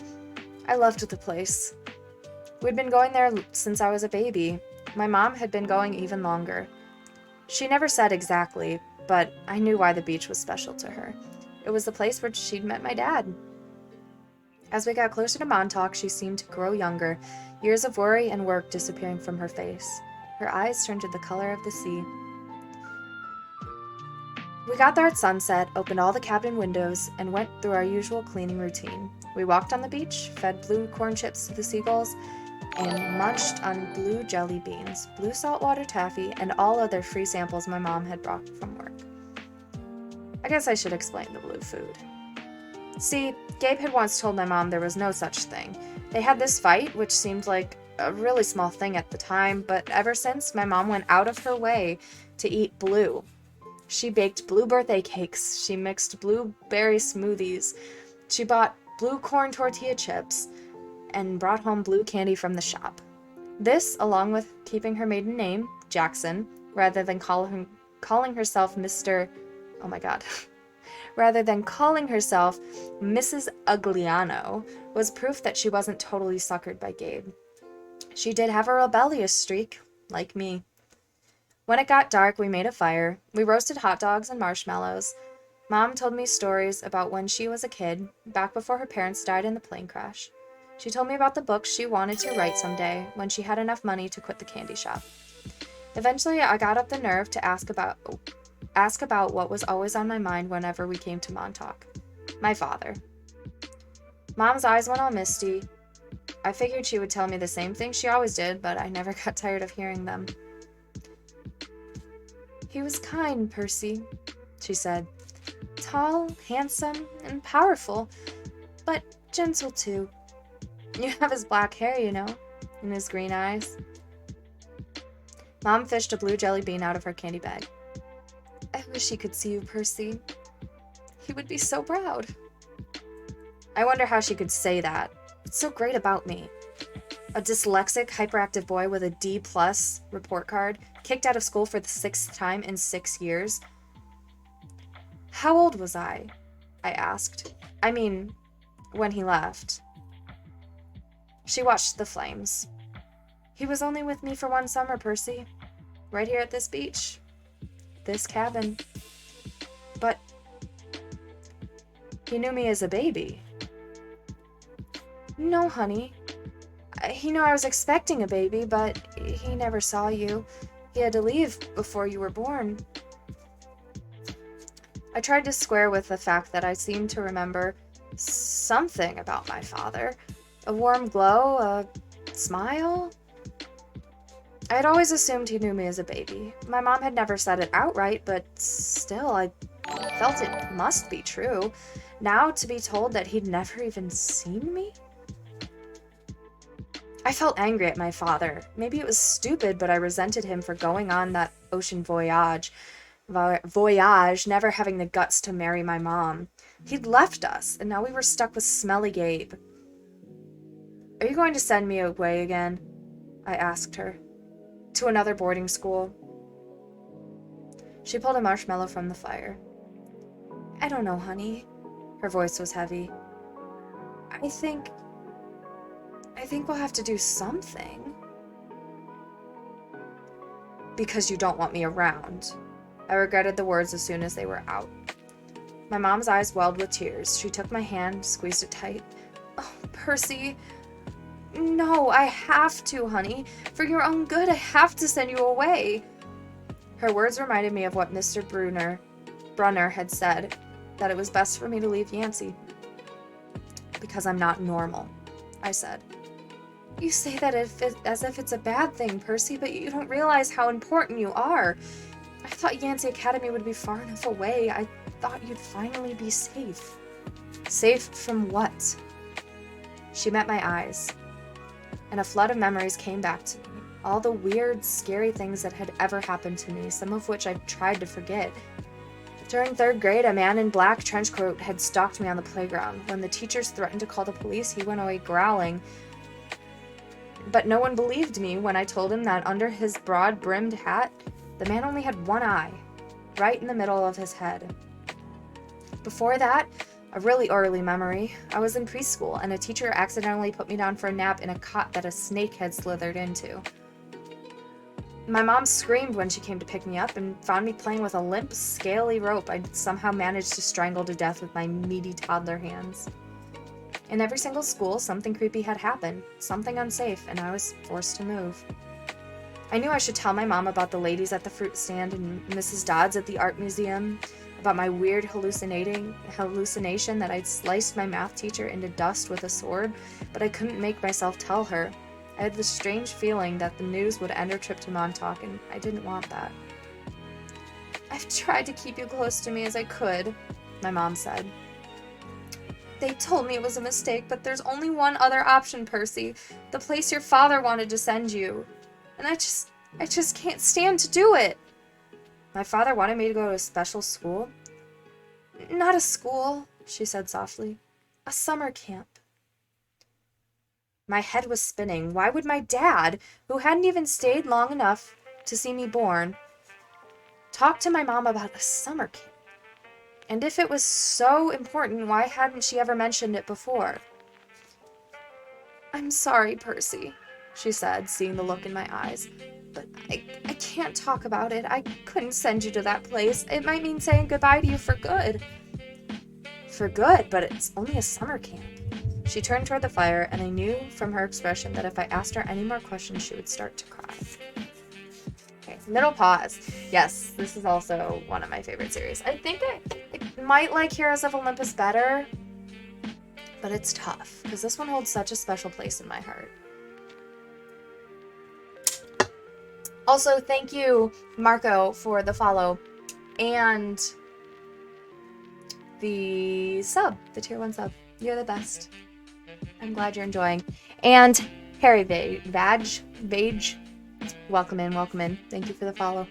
I loved the place. We'd been going there since I was a baby. My mom had been going even longer. She never said exactly, but I knew why the beach was special to her. It was the place where she'd met my dad. As we got closer to Montauk, she seemed to grow younger, years of worry and work disappearing from her face. Her eyes turned to the color of the sea. We got there at sunset, opened all the cabin windows, and went through our usual cleaning routine. We walked on the beach, fed blue corn chips to the seagulls, and munched on blue jelly beans, blue saltwater taffy, and all other free samples my mom had brought from work. I guess I should explain the blue food. See, Gabe had once told my mom there was no such thing. They had this fight, which seemed like a really small thing at the time, but ever since, my mom went out of her way to eat blue. She baked blue birthday cakes, she mixed blueberry smoothies, she bought blue corn tortilla chips, and brought home blue candy from the shop. This, along with keeping her maiden name, Jackson, rather than calling herself Mr. Oh my god. Rather than calling herself Mrs. Ugliano, was proof that she wasn't totally suckered by Gabe. She did have a rebellious streak, like me. When it got dark, we made a fire. We roasted hot dogs and marshmallows. Mom told me stories about when she was a kid, back before her parents died in the plane crash. She told me about the books she wanted to write someday when she had enough money to quit the candy shop. Eventually, I got up the nerve to ask about what was always on my mind whenever we came to Montauk. My father. Mom's eyes went all misty. I figured she would tell me the same thing she always did, but I never got tired of hearing them. He was kind, Percy, she said. Tall, handsome, and powerful, but gentle too. You have his black hair, you know, and his green eyes. Mom fished a blue jelly bean out of her candy bag. I wish he could see you, Percy. He would be so proud. I wonder how she could say that. It's so great about me. A dyslexic, hyperactive boy with a D+ report card, kicked out of school for the 6th time in 6 years. How old was I asked. I mean, when he left. She watched the flames. He was only with me for 1 summer, Percy. Right here at this beach. This cabin. But he knew me as a baby. No, honey. He knew I was expecting a baby, but he never saw you. He had to leave before you were born. I tried to square with the fact that I seemed to remember something about my father. A warm glow, a smile. I had always assumed he knew me as a baby. My mom had never said it outright, but still, I felt it must be true. Now, to be told that he'd never even seen me? I felt angry at my father. Maybe it was stupid, but I resented him for going on that ocean voyage, never having the guts to marry my mom. He'd left us, and now we were stuck with smelly Gabe. Are you going to send me away again? I asked her. To another boarding school. She pulled a marshmallow from the fire. I don't know, honey. Her voice was heavy. I think we'll have to do something. Because you don't want me around. I regretted the words as soon as they were out. My mom's eyes welled with tears. She took my hand, squeezed it tight. Oh, Percy. No, I have to, honey. For your own good, I have to send you away. Her words reminded me of what Mr. Brunner had said, that it was best for me to leave Yancey. Because I'm not normal, I said. You say that as if it's a bad thing, Percy, but you don't realize how important you are. I thought Yancey Academy would be far enough away. I thought you'd finally be safe. Safe from what? She met my eyes, and a flood of memories came back to me. All the weird, scary things that had ever happened to me, some of which I tried to forget. During 3rd grade, a man in black trench coat had stalked me on the playground. When the teachers threatened to call the police, he went away growling. But no one believed me when I told him that under his broad-brimmed hat, the man only had one eye, right in the middle of his head. Before that, a really early memory, I was in preschool, and a teacher accidentally put me down for a nap in a cot that a snake had slithered into. My mom screamed when she came to pick me up and found me playing with a limp, scaly rope I'd somehow managed to strangle to death with my meaty toddler hands. In every single school, something creepy had happened, something unsafe, and I was forced to move. I knew I should tell my mom about the ladies at the fruit stand and Mrs. Dodds at the art museum, about my weird hallucination that I'd sliced my math teacher into dust with a sword, but I couldn't make myself tell her. I had this strange feeling that the news would end our trip to Montauk, and I didn't want that. I've tried to keep you close to me as I could, my mom said. They told me it was a mistake, but there's only one other option, Percy. The place your father wanted to send you. And I just can't stand to do it. My father wanted me to go to a special school? Not a school, she said softly. A summer camp. My head was spinning. Why would my dad, who hadn't even stayed long enough to see me born, talk to my mom about a summer camp? And if it was so important, why hadn't she ever mentioned it before? I'm sorry, Percy, she said, seeing the look in my eyes. But I can't talk about it. I couldn't send you to that place. It might mean saying goodbye to you for good. For good, but it's only a summer camp. She turned toward the fire, and I knew from her expression that if I asked her any more questions, she would start to cry. Okay, middle pause. Yes, this is also one of my favorite series. I think I might like Heroes of Olympus better, but it's tough, because this one holds such a special place in my heart. Also, thank you, Marco, for the follow and the sub, the tier 1 sub. You're the best. I'm glad you're enjoying. And Harry Vage, welcome in, welcome in. Thank you for the follow.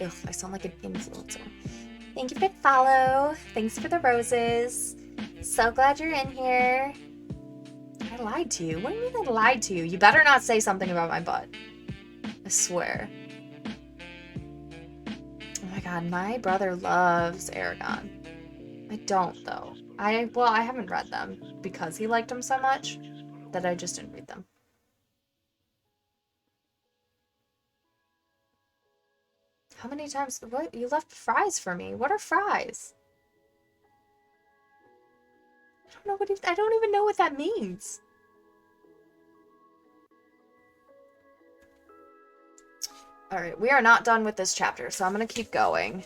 Ugh, I sound like an influencer. Thank you for the follow. Thanks for the roses. So glad you're in here. I lied to you. What do you mean I lied to you? You better not say something about my butt. I swear. Oh my god, my brother loves Aragon. I don't, though. I haven't read them because he liked them so much that I just didn't read them. How many times? What? You left fries for me. What are fries? I don't even know what that means. Alright, we are not done with this chapter, so I'm gonna keep going.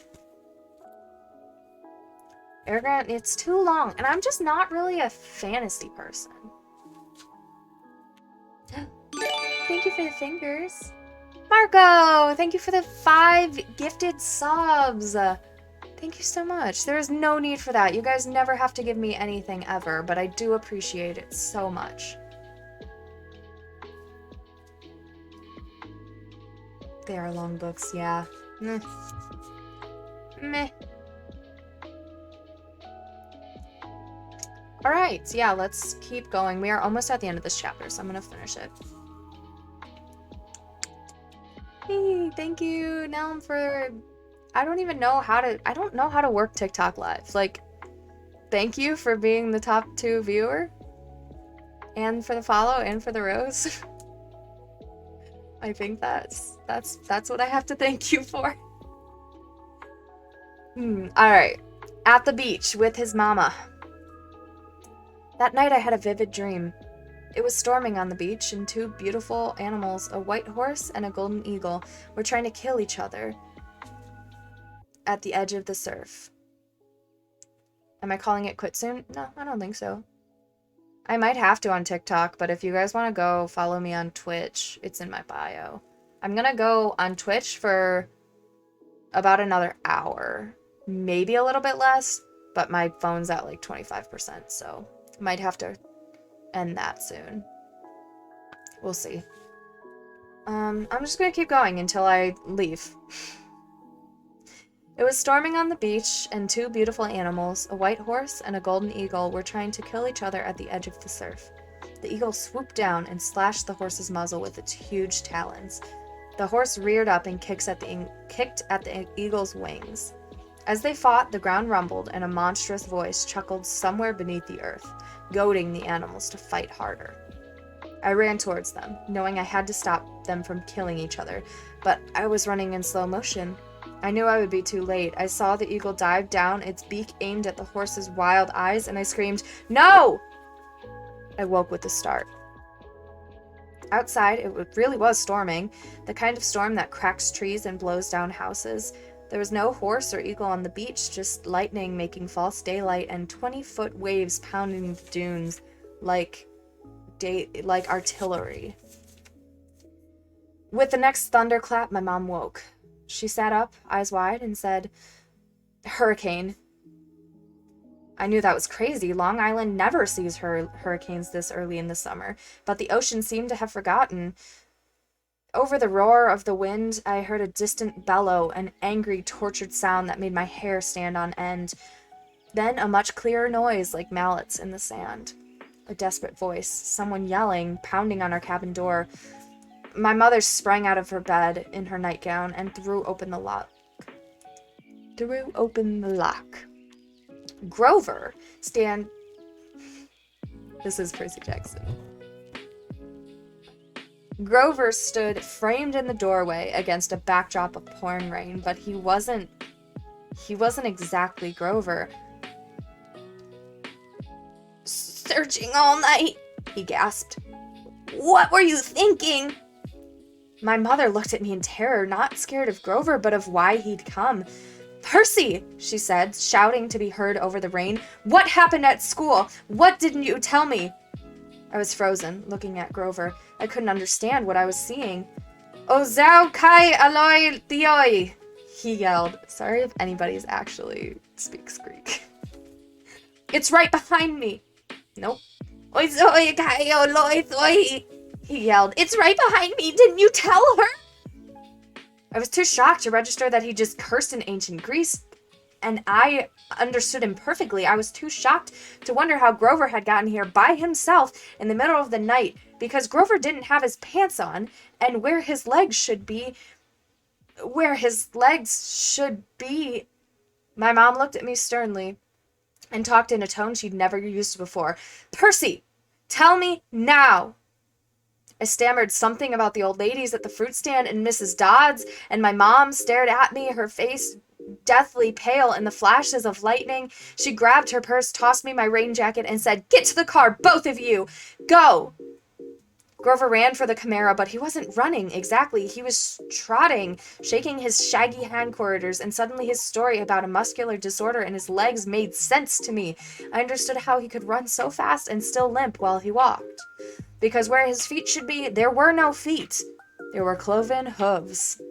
Aragon, it's too long, and I'm just not really a fantasy person. Thank you for the fingers. Marco, thank you for the 5 gifted subs. Thank you so much. There is no need for that. You guys never have to give me anything ever, but I do appreciate it so much. They are long books, yeah. Meh. Meh. Alright, yeah, let's keep going. We are almost at the end of this chapter, so I'm gonna finish it. Hey, thank you, Nelm, for... I don't know how to work TikTok Live. Like, thank you for being the top 2 viewer. And for the follow, and for the rose. I think that's what I have to thank you for. Alright. At the beach with his mama. That night I had a vivid dream. It was storming on the beach, and 2 beautiful animals, a white horse and a golden eagle, were trying to kill each other at the edge of the surf. Am I calling it quit soon? No, I don't think so. I might have to on TikTok, but if you guys want to go follow me on Twitch, it's in my bio. I'm gonna go on Twitch for about another hour. Maybe a little bit less, but my phone's at like 25%, so might have to end that soon. We'll see. I'm just gonna keep going until I leave. It was storming on the beach, and 2 beautiful animals, a white horse and a golden eagle, were trying to kill each other at the edge of the surf. The eagle swooped down and slashed the horse's muzzle with its huge talons. The horse reared up and kicked at the eagle's wings. As they fought, the ground rumbled, and a monstrous voice chuckled somewhere beneath the earth, goading the animals to fight harder. I ran towards them, knowing I had to stop them from killing each other, but I was running in slow motion. I knew I would be too late. I saw the eagle dive down, its beak aimed at the horse's wild eyes, and I screamed, "No!" I woke with a start. Outside, it really was storming, the kind of storm that cracks trees and blows down houses. There was no horse or eagle on the beach, just lightning making false daylight and 20-foot waves pounding the dunes like artillery. With the next thunderclap, my mom woke. She sat up, eyes wide, and said, "Hurricane." I knew that was crazy. Long Island never sees hurricanes this early in the summer, but the ocean seemed to have forgotten. Over the roar of the wind, I heard a distant bellow, an angry, tortured sound that made my hair stand on end. Then a much clearer noise like mallets in the sand. A desperate voice, someone yelling, pounding on our cabin door. My mother sprang out of her bed in her nightgown and threw open the lock. Grover This is Percy Jackson. Grover stood framed in the doorway against a backdrop of pouring rain, but he wasn't exactly Grover. "Searching all night," he gasped. "What were you thinking?" My mother looked at me in terror, not scared of Grover, but of why he'd come. "Percy," she said, shouting to be heard over the rain. "What happened at school? What didn't you tell me?" I was frozen, looking at Grover. I couldn't understand what I was seeing. "O zau kai aloi theoi," he yelled. Sorry if anybody's actually speaks Greek. "It's right behind me." Nope. Oi, oi, kayo, loi, oi, he yelled. It's right behind me. Didn't you tell her? I was too shocked to register that he just cursed in ancient Greece, and I understood him perfectly. I was too shocked to wonder how Grover had gotten here by himself in the middle of the night, because Grover didn't have his pants on, and where his legs should be. My mom looked at me sternly and talked in a tone she'd never used before. Percy, tell me now. I stammered something about the old ladies at the fruit stand and Mrs. Dodds, and my mom stared at me, her face deathly pale in the flashes of lightning. She grabbed her purse, tossed me my rain jacket, and said, "Get to the car, both of you! Go!" Grover ran for the Camaro, but he wasn't running exactly. He was trotting, shaking his shaggy hindquarters, and suddenly his story about a muscular disorder in his legs made sense to me. I understood how he could run so fast and still limp while he walked. Because where his feet should be, there were no feet. There were cloven hooves.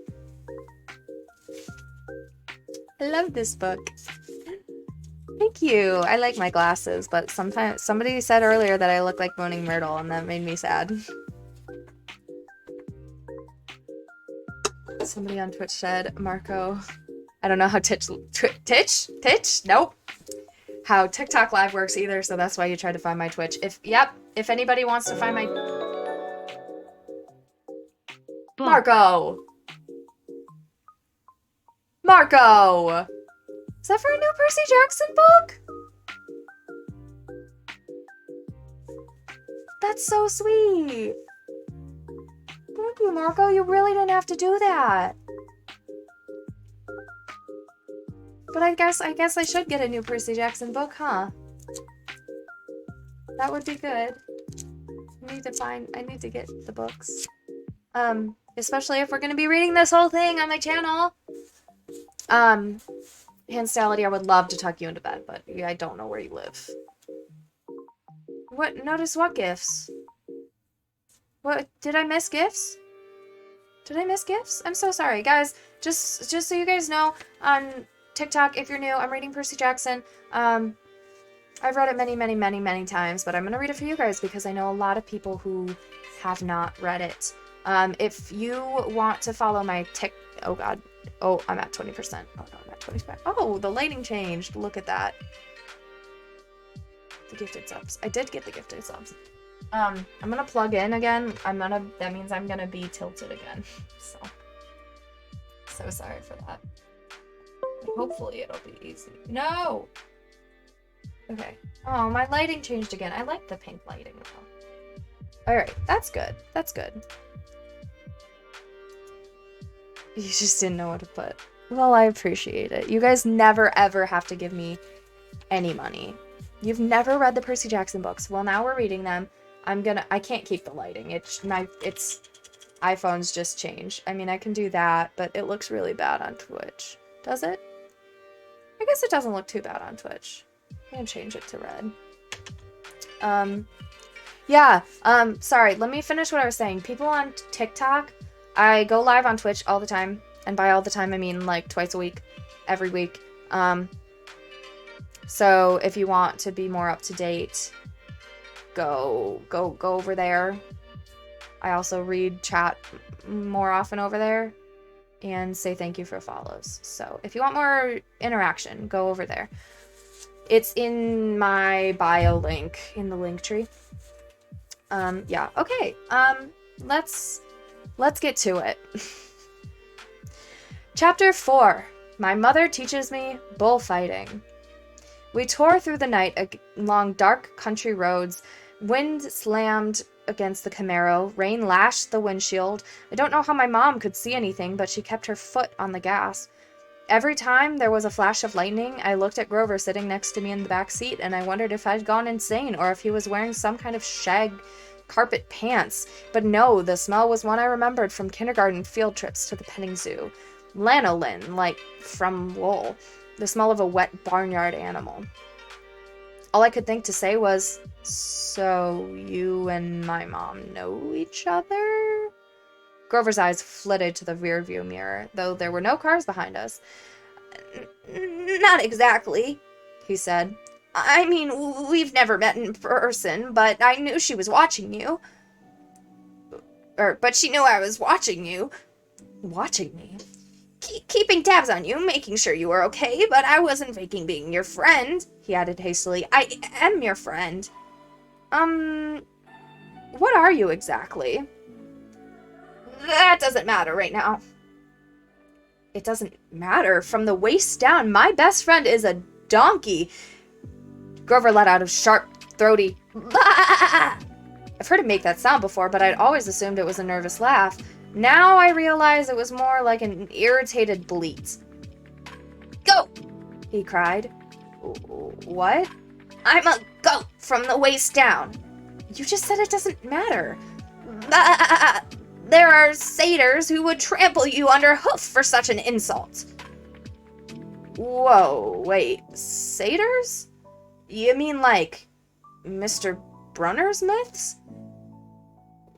I love this book. Thank you. I like my glasses, but sometimes somebody said earlier that I look like Moaning Myrtle, and that made me sad. Somebody on Twitch said, Marco, I don't know how Titch? Nope. How TikTok Live works either, so that's why you tried to find my Twitch. If anybody wants to find my... Marco! Marco! Is that for a new Percy Jackson book? That's so sweet. Thank you, Marco. You really didn't have to do that. But I guess I should get a new Percy Jackson book, huh? That would be good. I need to get the books. Especially if we're gonna be reading this whole thing on my channel. Hansality, I would love to tuck you into bed, but I don't know where you live. What? Notice what gifts? What? Did I miss gifts? Did I miss gifts? I'm so sorry, guys. Just so you guys know, on TikTok, if you're new, I'm reading Percy Jackson. I've read it many times, but I'm gonna read it for you guys because I know a lot of people who have not read it. If you want to follow my oh god. Oh, I'm at 20%. Oh no, I'm at 25%. Oh, the lighting changed. Look at that. The gifted subs. I did get the gifted subs. I'm gonna plug in again. That means I'm gonna be tilted again. So sorry for that. But hopefully it'll be easy. No! Okay. Oh, my lighting changed again. I like the pink lighting though. Alright, that's good. That's good. You just didn't know what to put. Well, I appreciate it. You guys never ever have to give me any money. You've never read the Percy Jackson books. Well, now we're reading them. I can't keep the lighting. It's iPhones just change. I mean, I can do that, but it looks really bad on Twitch. Does it? I guess it doesn't look too bad on Twitch. I'm gonna change it to red. Sorry, let me finish what I was saying. People on TikTok, I go live on Twitch all the time, and by all the time I mean like twice a week, every week. So if you want to be more up to date, go over there. I also read chat more often over there and say thank you for follows. So if you want more interaction, go over there. It's in my bio link in the link tree. Yeah, okay. Let's get to it. Chapter 4. My mother teaches me bullfighting. We tore through the night along dark country roads. Wind slammed against the Camaro. Rain lashed the windshield. I don't know how my mom could see anything, but she kept her foot on the gas. Every time there was a flash of lightning, I looked at Grover sitting next to me in the back seat, and I wondered if I'd gone insane or if he was wearing some kind of shag carpet pants. But no, the smell was one I remembered from kindergarten field trips to the petting zoo. Lanolin, like from wool. The smell of a wet barnyard animal. All I could think to say was, "So you and my mom know each other?" Grover's eyes flitted to the rearview mirror, though there were no cars behind us. Not exactly, he said. I mean, we've never met in person, but I knew she was watching you. But she knew I was watching you. Watching me? Keeping tabs on you, making sure you were okay, but I wasn't faking being your friend, he added hastily. I am your friend. What are you exactly? That doesn't matter right now. It doesn't matter. From the waist down, my best friend is a donkey. Grover let out a sharp, throaty "Bah!" I've heard him make that sound before, but I'd always assumed it was a nervous laugh. Now I realize it was more like an irritated bleat. Go! He cried. What? I'm a goat from the waist down. You just said it doesn't matter. Bah! There are satyrs who would trample you underhoof for such an insult. Whoa, wait, satyrs? You mean like Mr. Brunner's myths?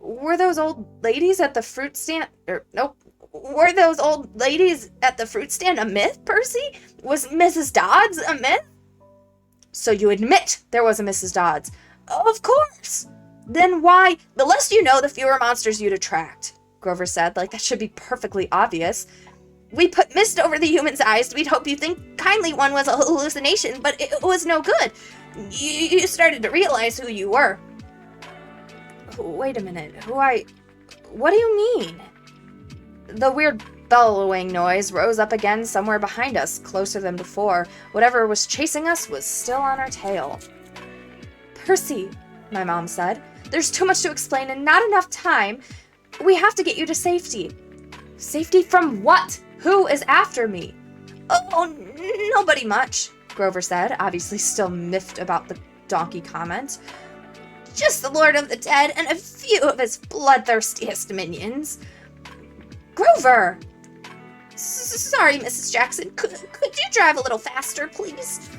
Were those old ladies at the fruit stand? Nope. Were those old ladies at the fruit stand a myth, Percy? Was Mrs. Dodds a myth? So you admit there was a Mrs. Dodds? Of course. Then why? The less you know, the fewer monsters you'd attract, Grover said, like that should be perfectly obvious. We put mist over the human's eyes. We'd hope you think kindly one was a hallucination, but it was no good. You started to realize who you were. Wait a minute. What do you mean? The weird bellowing noise rose up again somewhere behind us, closer than before. Whatever was chasing us was still on our tail. Percy, my mom said, there's too much to explain and not enough time. We have to get you to safety. Safety from what? Who is after me? Oh, nobody much, Grover said, obviously still miffed about the donkey comment. Just the Lord of the Dead and a few of his bloodthirstiest minions. Grover! Sorry, Mrs. Jackson. Could you drive a little faster, please?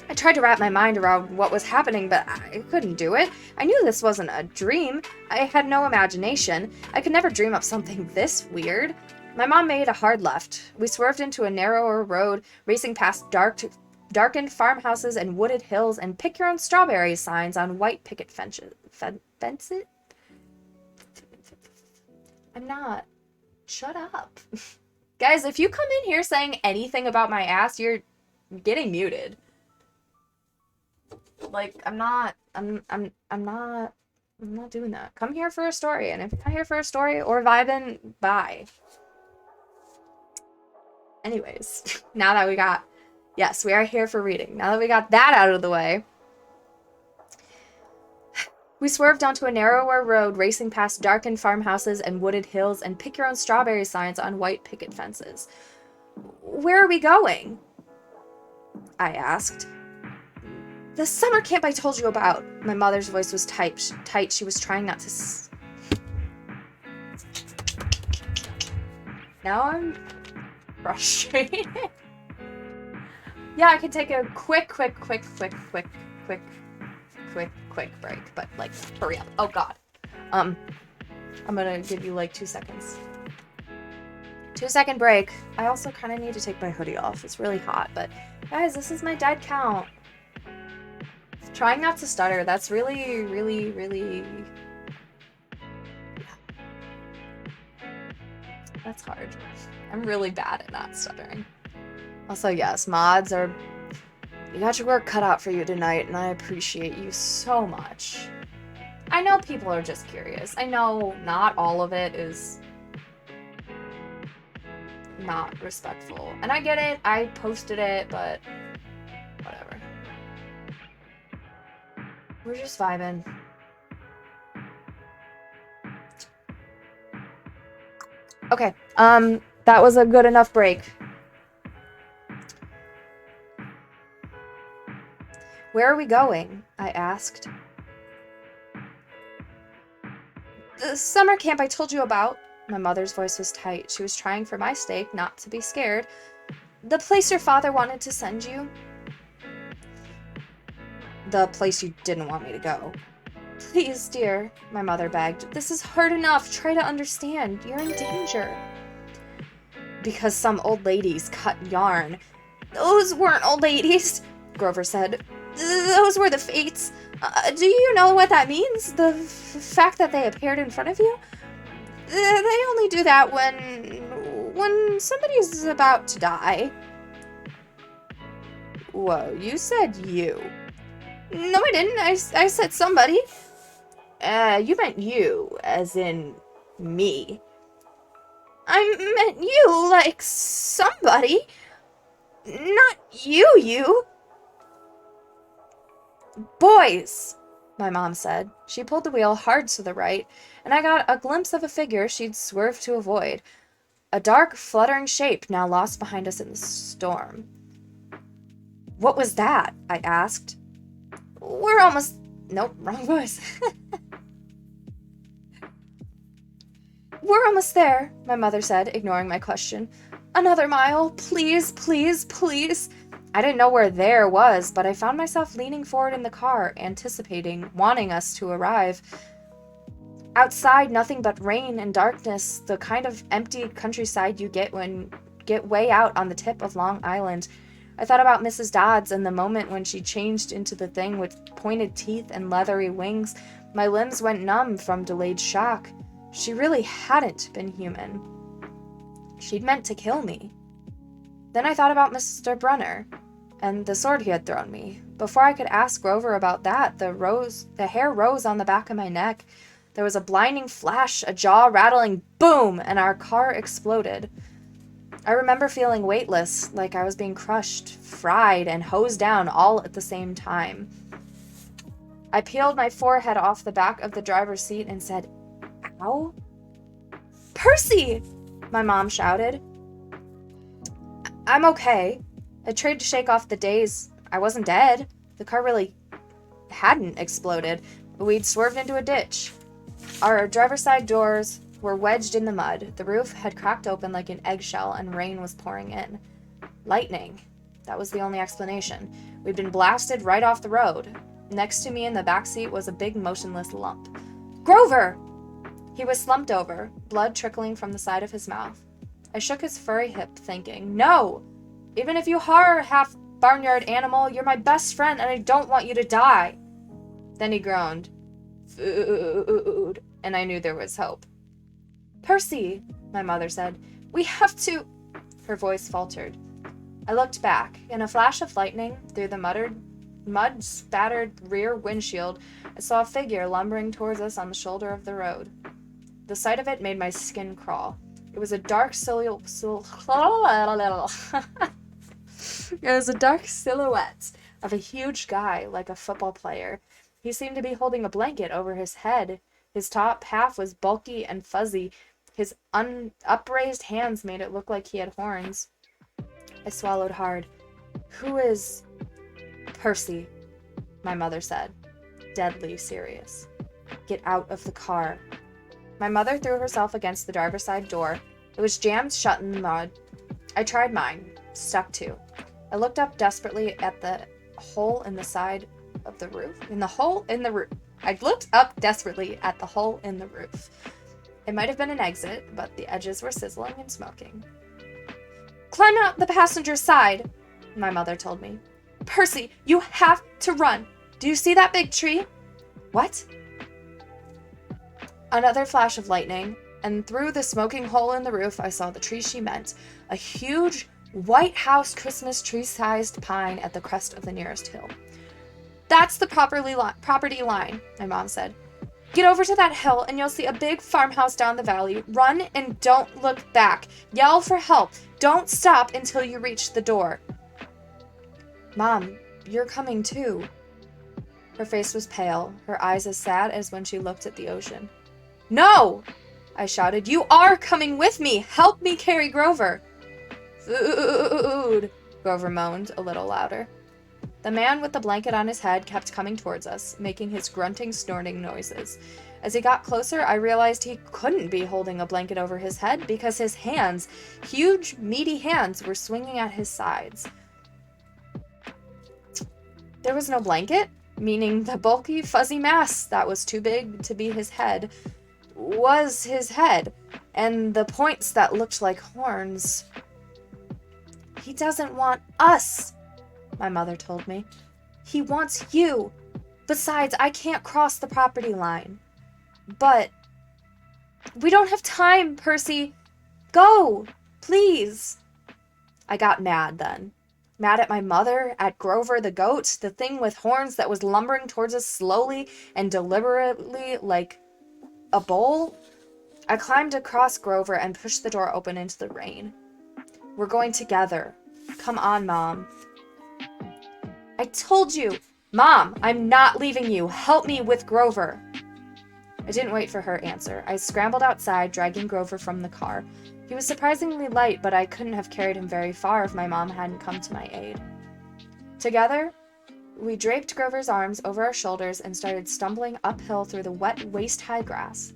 I tried to wrap my mind around what was happening, but I couldn't do it. I knew this wasn't a dream. I had no imagination. I could never dream up something this weird. My mom made a hard left. We swerved into a narrower road, racing past darkened farmhouses and wooded hills and pick your own strawberry signs on white picket fences. Fences? I'm not. Shut up. Guys, if you come in here saying anything about my ass, you're getting muted. Like, I'm not doing that. Come here for a story, and if you're not here for a story or vibing, bye. Anyways, now that we got, yes, we are here for reading. Now that we got that out of the way, we swerved onto a narrower road, racing past darkened farmhouses and wooded hills and pick your own strawberry signs on white picket fences. Where are we going? I asked. The summer camp I told you about. My mother's voice was tight. She was trying not to Now I'm frustrated. Yeah, I could take a quick break, but like, hurry up. Oh god. I'm gonna give you like 2 seconds. 2-second break. I also kind of need to take my hoodie off. It's really hot, but guys, this is my dead count. Trying not to stutter. That's really, really, really... That's hard. I'm really bad at not stuttering. Also, yes, mods are... You got your work cut out for you tonight, and I appreciate you so much. I know people are just curious. I know not all of it is not respectful. And I get it. I posted it, but whatever. We're just vibing. Okay, that was a good enough break. Where are we going? I asked. The summer camp I told you about. My mother's voice was tight. She was trying for my sake not to be scared. The place your father wanted to send you. The place you didn't want me to go. Please, dear, my mother begged. This is hard enough. Try to understand. You're in danger. Because some old ladies cut yarn. Those weren't old ladies. Grover said. Those were the fates. Do you know what that means? The fact that they appeared in front of you? They only do that when somebody's about to die. Whoa, you said you. No, I didn't. I said somebody. You meant you, as in me. I meant you, like somebody. Not you. Boys, my mom said. She pulled the wheel hard to the right, and I got a glimpse of a figure she'd swerved to avoid. A dark, fluttering shape now lost behind us in the storm. What was that? I asked. We're almost... Nope, wrong voice. We're almost there, my mother said, ignoring my question. Another mile, please, please, please. I didn't know where there was, but I found myself leaning forward in the car, anticipating, wanting us to arrive. Outside, nothing but rain and darkness, the kind of empty countryside you get way out on the tip of Long Island. I thought about Mrs. Dodds and the moment when she changed into the thing with pointed teeth and leathery wings. My limbs went numb from delayed shock. She really hadn't been human. She'd meant to kill me. Then I thought about Mr. Brunner and the sword he had thrown me. Before I could ask Grover about that, the hair rose on the back of my neck. There was a blinding flash, a jaw-rattling boom, and our car exploded. I remember feeling weightless, like I was being crushed, fried, and hosed down all at the same time. I peeled my forehead off the back of the driver's seat and said, Ow? Percy! My mom shouted. I'm okay. I tried to shake off the daze. I wasn't dead. The car really hadn't exploded. We'd swerved into a ditch. Our driver's side doors were wedged in the mud. The roof had cracked open like an eggshell and rain was pouring in. Lightning. That was the only explanation. We'd been blasted right off the road. Next to me in the backseat was a big motionless lump. Grover! He was slumped over, blood trickling from the side of his mouth. I shook his furry hip, thinking, No! Even if you are half barnyard animal, you're my best friend and I don't want you to die. Then he groaned. Food. And I knew there was hope. Percy, my mother said, we have to... Her voice faltered. I looked back. In a flash of lightning, through the mud-spattered rear windshield, I saw a figure lumbering towards us on the shoulder of the road. The sight of it made my skin crawl. It was a dark silhouette of a huge guy, like a football player. He seemed to be holding a blanket over his head. His top half was bulky and fuzzy. His upraised hands made it look like he had horns. I swallowed hard. Who is... Percy, my mother said, deadly serious. Get out of the car. My mother threw herself against the driver's side door. It was jammed shut in the mud. I tried mine. Stuck to. I looked up desperately at the hole in the side of the roof. I looked up desperately at the hole in the roof. It might have been an exit, but the edges were sizzling and smoking. Climb out the passenger side, my mother told me. Percy, you have to run. Do you see that big tree? What? Another flash of lightning, and through the smoking hole in the roof, I saw the tree she meant. A huge White House Christmas tree-sized pine at the crest of the nearest hill. That's the property line, my mom said. Get over to that hill and you'll see a big farmhouse down the valley. Run and don't look back. Yell for help. Don't stop until you reach the door. Mom, you're coming too. Her face was pale, her eyes as sad as when she looked at the ocean. No! I shouted. You are coming with me! Help me carry Grover! Food! Grover moaned a little louder. The man with the blanket on his head kept coming towards us, making his grunting, snorting noises. As he got closer, I realized he couldn't be holding a blanket over his head because his hands, huge, meaty hands, were swinging at his sides. There was no blanket, meaning the bulky, fuzzy mass that was too big to be his head was his head, and the points that looked like horns. He doesn't want us, my mother told me. He wants you. Besides, I can't cross the property line. But we don't have time, Percy. Go, please. I got mad then. Mad at my mother, at Grover the goat, the thing with horns that was lumbering towards us slowly and deliberately like a bull. I climbed across Grover and pushed the door open into the rain. We're going together. Come on, Mom. I told you. Mom, I'm not leaving you. Help me with Grover. I didn't wait for her answer. I scrambled outside, dragging Grover from the car. He was surprisingly light, but I couldn't have carried him very far if my mom hadn't come to my aid. Together, we draped Grover's arms over our shoulders and started stumbling uphill through the wet, waist-high grass.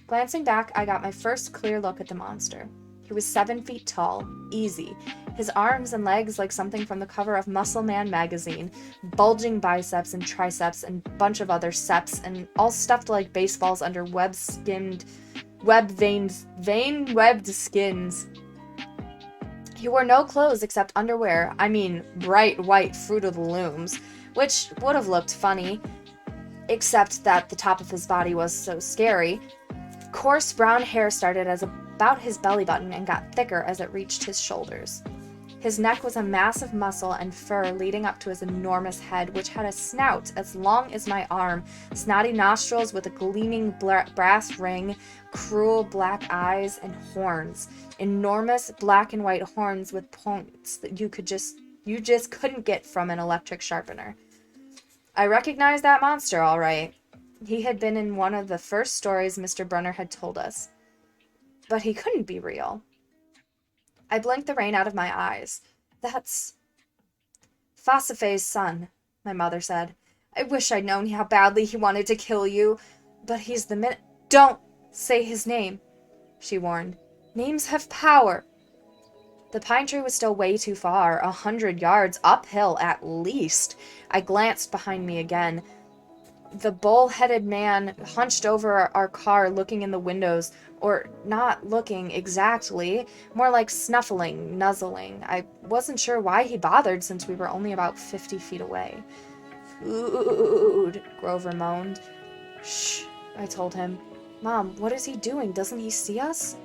Glancing back, I got my first clear look at the monster. He was 7 feet tall, easy, his arms and legs like something from the cover of Muscle Man magazine, bulging biceps and triceps and a bunch of other seps, and all stuffed like baseballs under webbed skins. He wore no clothes except underwear, bright white Fruit of the Looms, which would have looked funny, except that the top of his body was so scary. Coarse brown hair started as about his belly button and got thicker as it reached his shoulders. His neck was a mass of muscle and fur leading up to his enormous head, which had a snout as long as my arm, snotty nostrils with a gleaming brass ring, cruel black eyes, and horns. Enormous black and white horns with points that you just couldn't get from an electric sharpener. I recognized that monster, all right. He had been in one of the first stories Mr. Brunner had told us. But he couldn't be real. I blinked the rain out of my eyes. That's Fossife's son, my mother said. I wish I'd known how badly he wanted to kill you. But he's the minute— Don't say his name, she warned. Names have power. The pine tree was still way too far, 100 yards uphill at least. I glanced behind me again. The bull-headed man hunched over our car looking in the windows, or not looking exactly, more like snuffling, nuzzling. I wasn't sure why he bothered since we were only about 50 feet away. Food, Grover moaned. Shh, I told him. Mom, what is he doing? Doesn't he see us?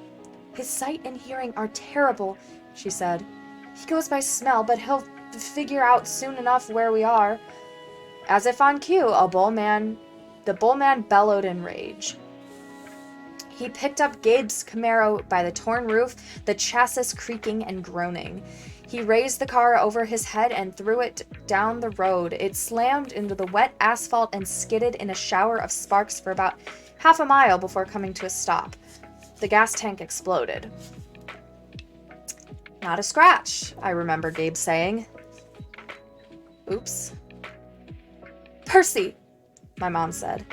His sight and hearing are terrible, she said. He goes by smell, but he'll figure out soon enough where we are. As if on cue, the bull man bellowed in rage. He picked up Gabe's Camaro by the torn roof, the chassis creaking and groaning. He raised the car over his head and threw it down the road. It slammed into the wet asphalt and skidded in a shower of sparks for about half a mile before coming to a stop. The gas tank exploded. Not a scratch, I remember Gabe saying. Oops. Percy, my mom said.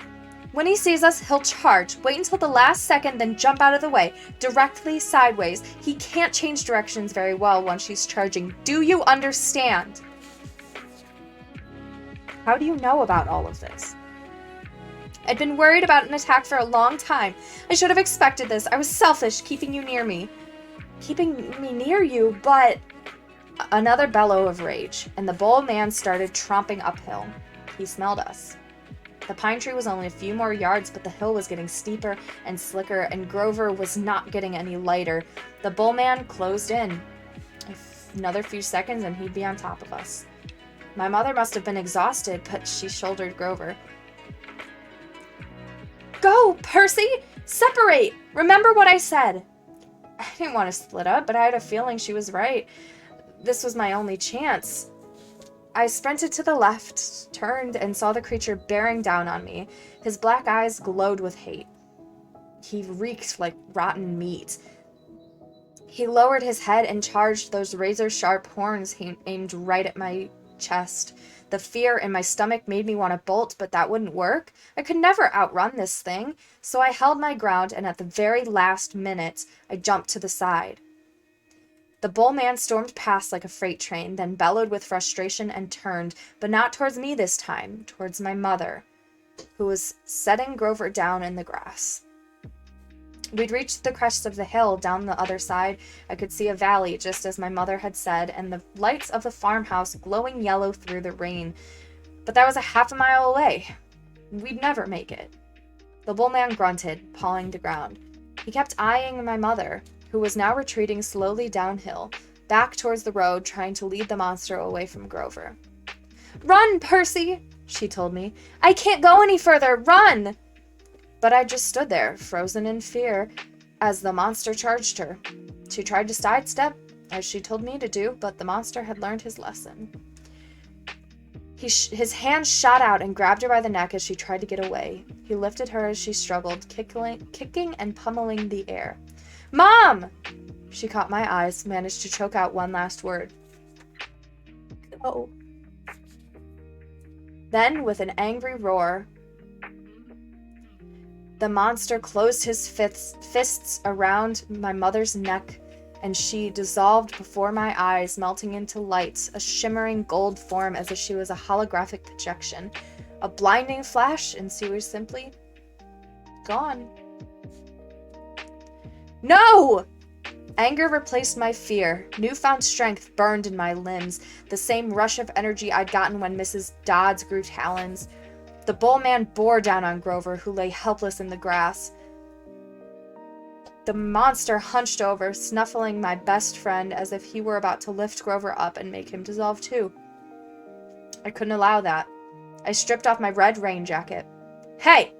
When he sees us, he'll charge. Wait until the last second, then jump out of the way. Directly sideways. He can't change directions very well once she's charging. Do you understand? How do you know about all of this? I'd been worried about an attack for a long time. I should have expected this. I was selfish, keeping you near me. Keeping me near you, but... Another bellow of rage, and the bull man started tromping uphill. He smelled us. The pine tree was only a few more yards, but the hill was getting steeper and slicker, and Grover was not getting any lighter. The bull man closed in. Another few seconds and he'd be on top of us. My mother must have been exhausted, but she shouldered Grover. Go, Percy! Separate! Remember what I said! I didn't want to split up, but I had a feeling she was right. This was my only chance. I sprinted to the left, turned, and saw the creature bearing down on me. His black eyes glowed with hate. He reeked like rotten meat. He lowered his head and charged those razor-sharp horns he aimed right at my chest. The fear in my stomach made me want to bolt, but that wouldn't work. I could never outrun this thing, so I held my ground, and at the very last minute, I jumped to the side. The bull man stormed past like a freight train, then bellowed with frustration and turned, but not towards me this time, towards my mother, who was setting Grover down in the grass. We'd reached the crest of the hill. Down the other side, I could see a valley, just as my mother had said, and the lights of the farmhouse glowing yellow through the rain. But that was a half a mile away. We'd never make it. The bull man grunted, pawing the ground. He kept eyeing my mother, who was now retreating slowly downhill, back towards the road, trying to lead the monster away from Grover. "Run, Percy!" she told me. "I can't go any further! Run!" But I just stood there, frozen in fear, as the monster charged her. She tried to sidestep, as she told me to do, but the monster had learned his lesson. His hand shot out and grabbed her by the neck as she tried to get away. He lifted her as she struggled, kicking and pummeling the air. "Mom!" She caught my eyes, managed to choke out one last word. "Go." Then, with an angry roar, the monster closed his fists around my mother's neck, and she dissolved before my eyes, melting into light, a shimmering gold form as if she was a holographic projection. A blinding flash, and she was simply gone. No! Anger replaced my fear. Newfound strength burned in my limbs, the same rush of energy I'd gotten when Mrs. Dodds grew talons. The bull man bore down on Grover, who lay helpless in the grass. The monster hunched over, snuffling my best friend as if he were about to lift Grover up and make him dissolve too. I couldn't allow that. I stripped off my red rain jacket. "Hey!"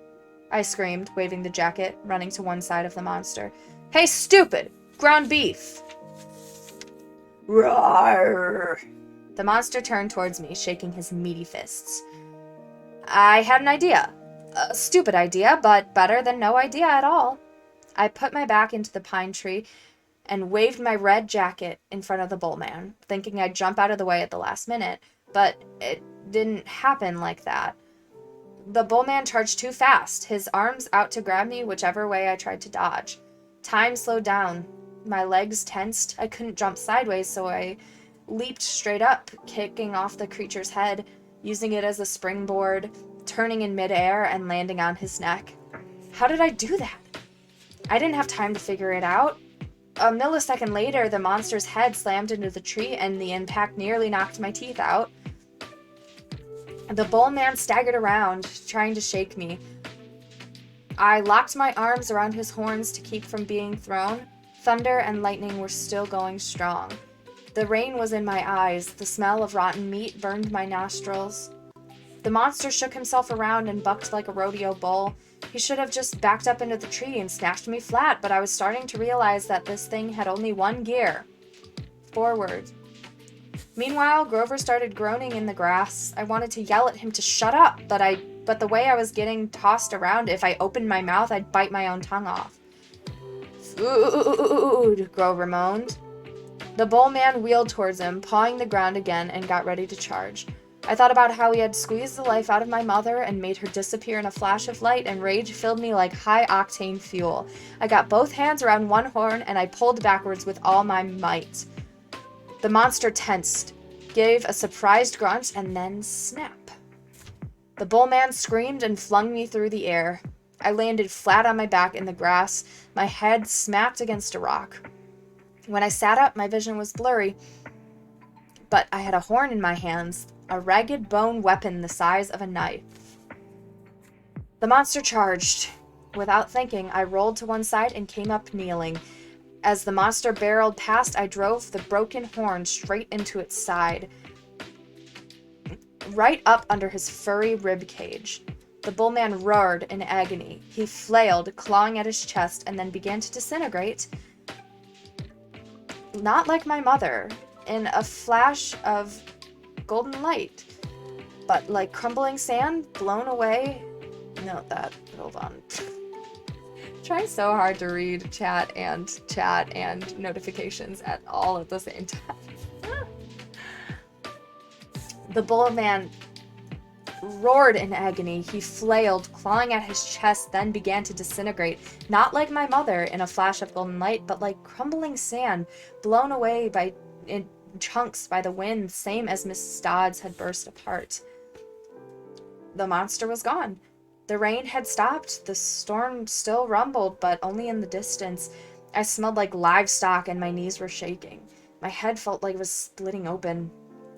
I screamed, waving the jacket, running to one side of the monster. "Hey, stupid! Ground beef!" Roar! The monster turned towards me, shaking his meaty fists. I had an idea. A stupid idea, but better than no idea at all. I put my back into the pine tree and waved my red jacket in front of the bull man, thinking I'd jump out of the way at the last minute, but it didn't happen like that. The bull man charged too fast, his arms out to grab me whichever way I tried to dodge. Time slowed down. My legs tensed. I couldn't jump sideways, so I leaped straight up, kicking off the creature's head, using it as a springboard, turning in midair and landing on his neck. How did I do that? I didn't have time to figure it out. A millisecond later, the monster's head slammed into the tree and the impact nearly knocked my teeth out. The bull man staggered around, trying to shake me. I locked my arms around his horns to keep from being thrown. Thunder and lightning were still going strong. The rain was in my eyes. The smell of rotten meat burned my nostrils. The monster shook himself around and bucked like a rodeo bull. He should have just backed up into the tree and smashed me flat, but I was starting to realize that this thing had only one gear. Forward. Meanwhile, Grover started groaning in the grass. I wanted to yell at him to shut up, but the way I was getting tossed around, if I opened my mouth, I'd bite my own tongue off. "Food," Grover moaned. The bull man wheeled towards him, pawing the ground again, and got ready to charge. I thought about how he had squeezed the life out of my mother and made her disappear in a flash of light, and rage filled me like high-octane fuel. I got both hands around one horn, and I pulled backwards with all my might. The monster tensed, gave a surprised grunt, and then snap. The bull man screamed and flung me through the air. I landed flat on my back in the grass, my head smacked against a rock. When I sat up, my vision was blurry, but I had a horn in my hands, a ragged bone weapon the size of a knife. The monster charged. Without thinking, I rolled to one side and came up kneeling. As the monster barreled past, I drove the broken horn straight into its side, right up under his furry rib cage. The bull man roared in agony. He flailed, clawing at his chest, and then began to disintegrate. Not like my mother, in a flash of golden light, but like crumbling sand blown away. Note that. Hold on. Trying so hard to read chat and notifications at all at the same time. The bull man roared in agony. He flailed, clawing at his chest, then began to disintegrate, not like my mother in a flash of golden light, but like crumbling sand blown away in chunks by the wind, same as Mrs. Dodds had burst apart. The monster was gone. The rain had stopped. The storm still rumbled, but only in the distance. I smelled like livestock and my knees were shaking. My head felt like it was splitting open.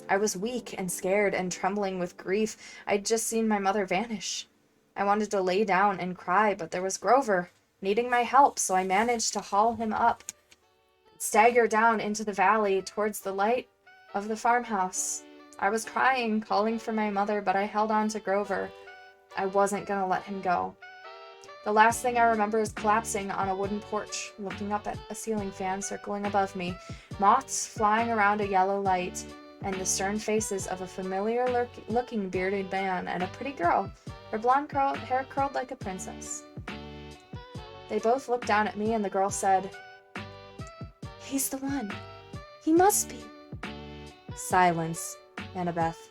I was weak and scared and trembling with grief. I'd just seen my mother vanish. I wanted to lay down and cry, but there was Grover, needing my help, so I managed to haul him up, stagger down into the valley towards the light of the farmhouse. I was crying, calling for my mother, but I held on to Grover. I wasn't gonna let him go. The last thing I remember is collapsing on a wooden porch, looking up at a ceiling fan circling above me, moths flying around a yellow light, and the stern faces of a familiar-looking bearded man and a pretty girl, her blonde hair curled like a princess. They both looked down at me, and the girl said, "He's the one. He must be." "Silence, Annabeth,"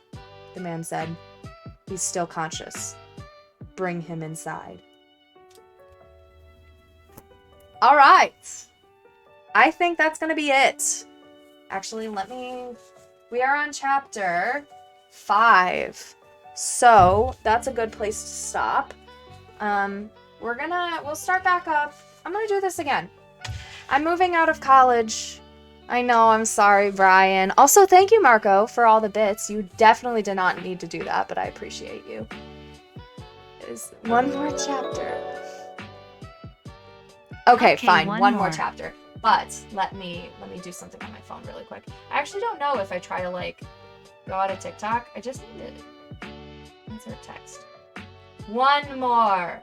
the man said. "He's still conscious. Bring him inside." All right. I think that's going to be it. Actually, we are on chapter 5. So, that's a good place to stop. We'll start back up. I'm going to do this again. I'm moving out of college. I know, I'm sorry, Brian. Also, thank you, Marco, for all the bits. You definitely did not need to do that, but I appreciate you. There's one more chapter. Okay, fine. One more chapter. But let me do something on my phone really quick. I actually don't know if I try to go out of TikTok. I just need to insert text. One more.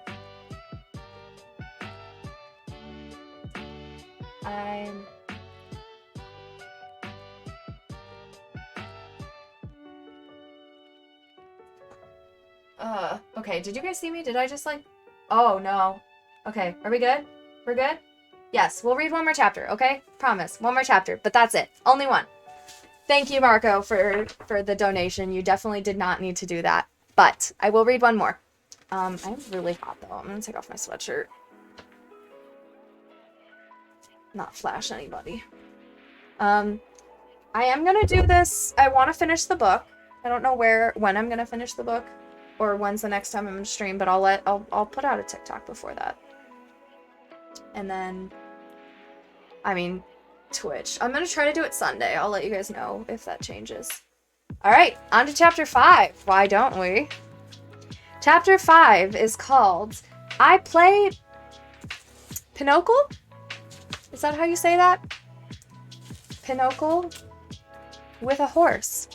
Okay, did you guys see me? Did I just Oh, no. Okay, are we good? We're good? Yes, we'll read one more chapter, okay? Promise, one more chapter, but that's it. Only one. Thank you, Marco, for the donation. You definitely did not need to do that, but I will read one more. I'm really hot, though. I'm gonna take off my sweatshirt. Not flash anybody. I am gonna do this. I want to finish the book. I don't know when I'm gonna finish the book, or when's the next time I'm gonna stream, but I'll put out a TikTok before that. And then, Twitch. I'm gonna try to do it Sunday. I'll let you guys know if that changes. Alright, on to chapter 5. Why don't we? Chapter 5 is called I Play Pinochle? Is that how you say that? Pinochle with a horse.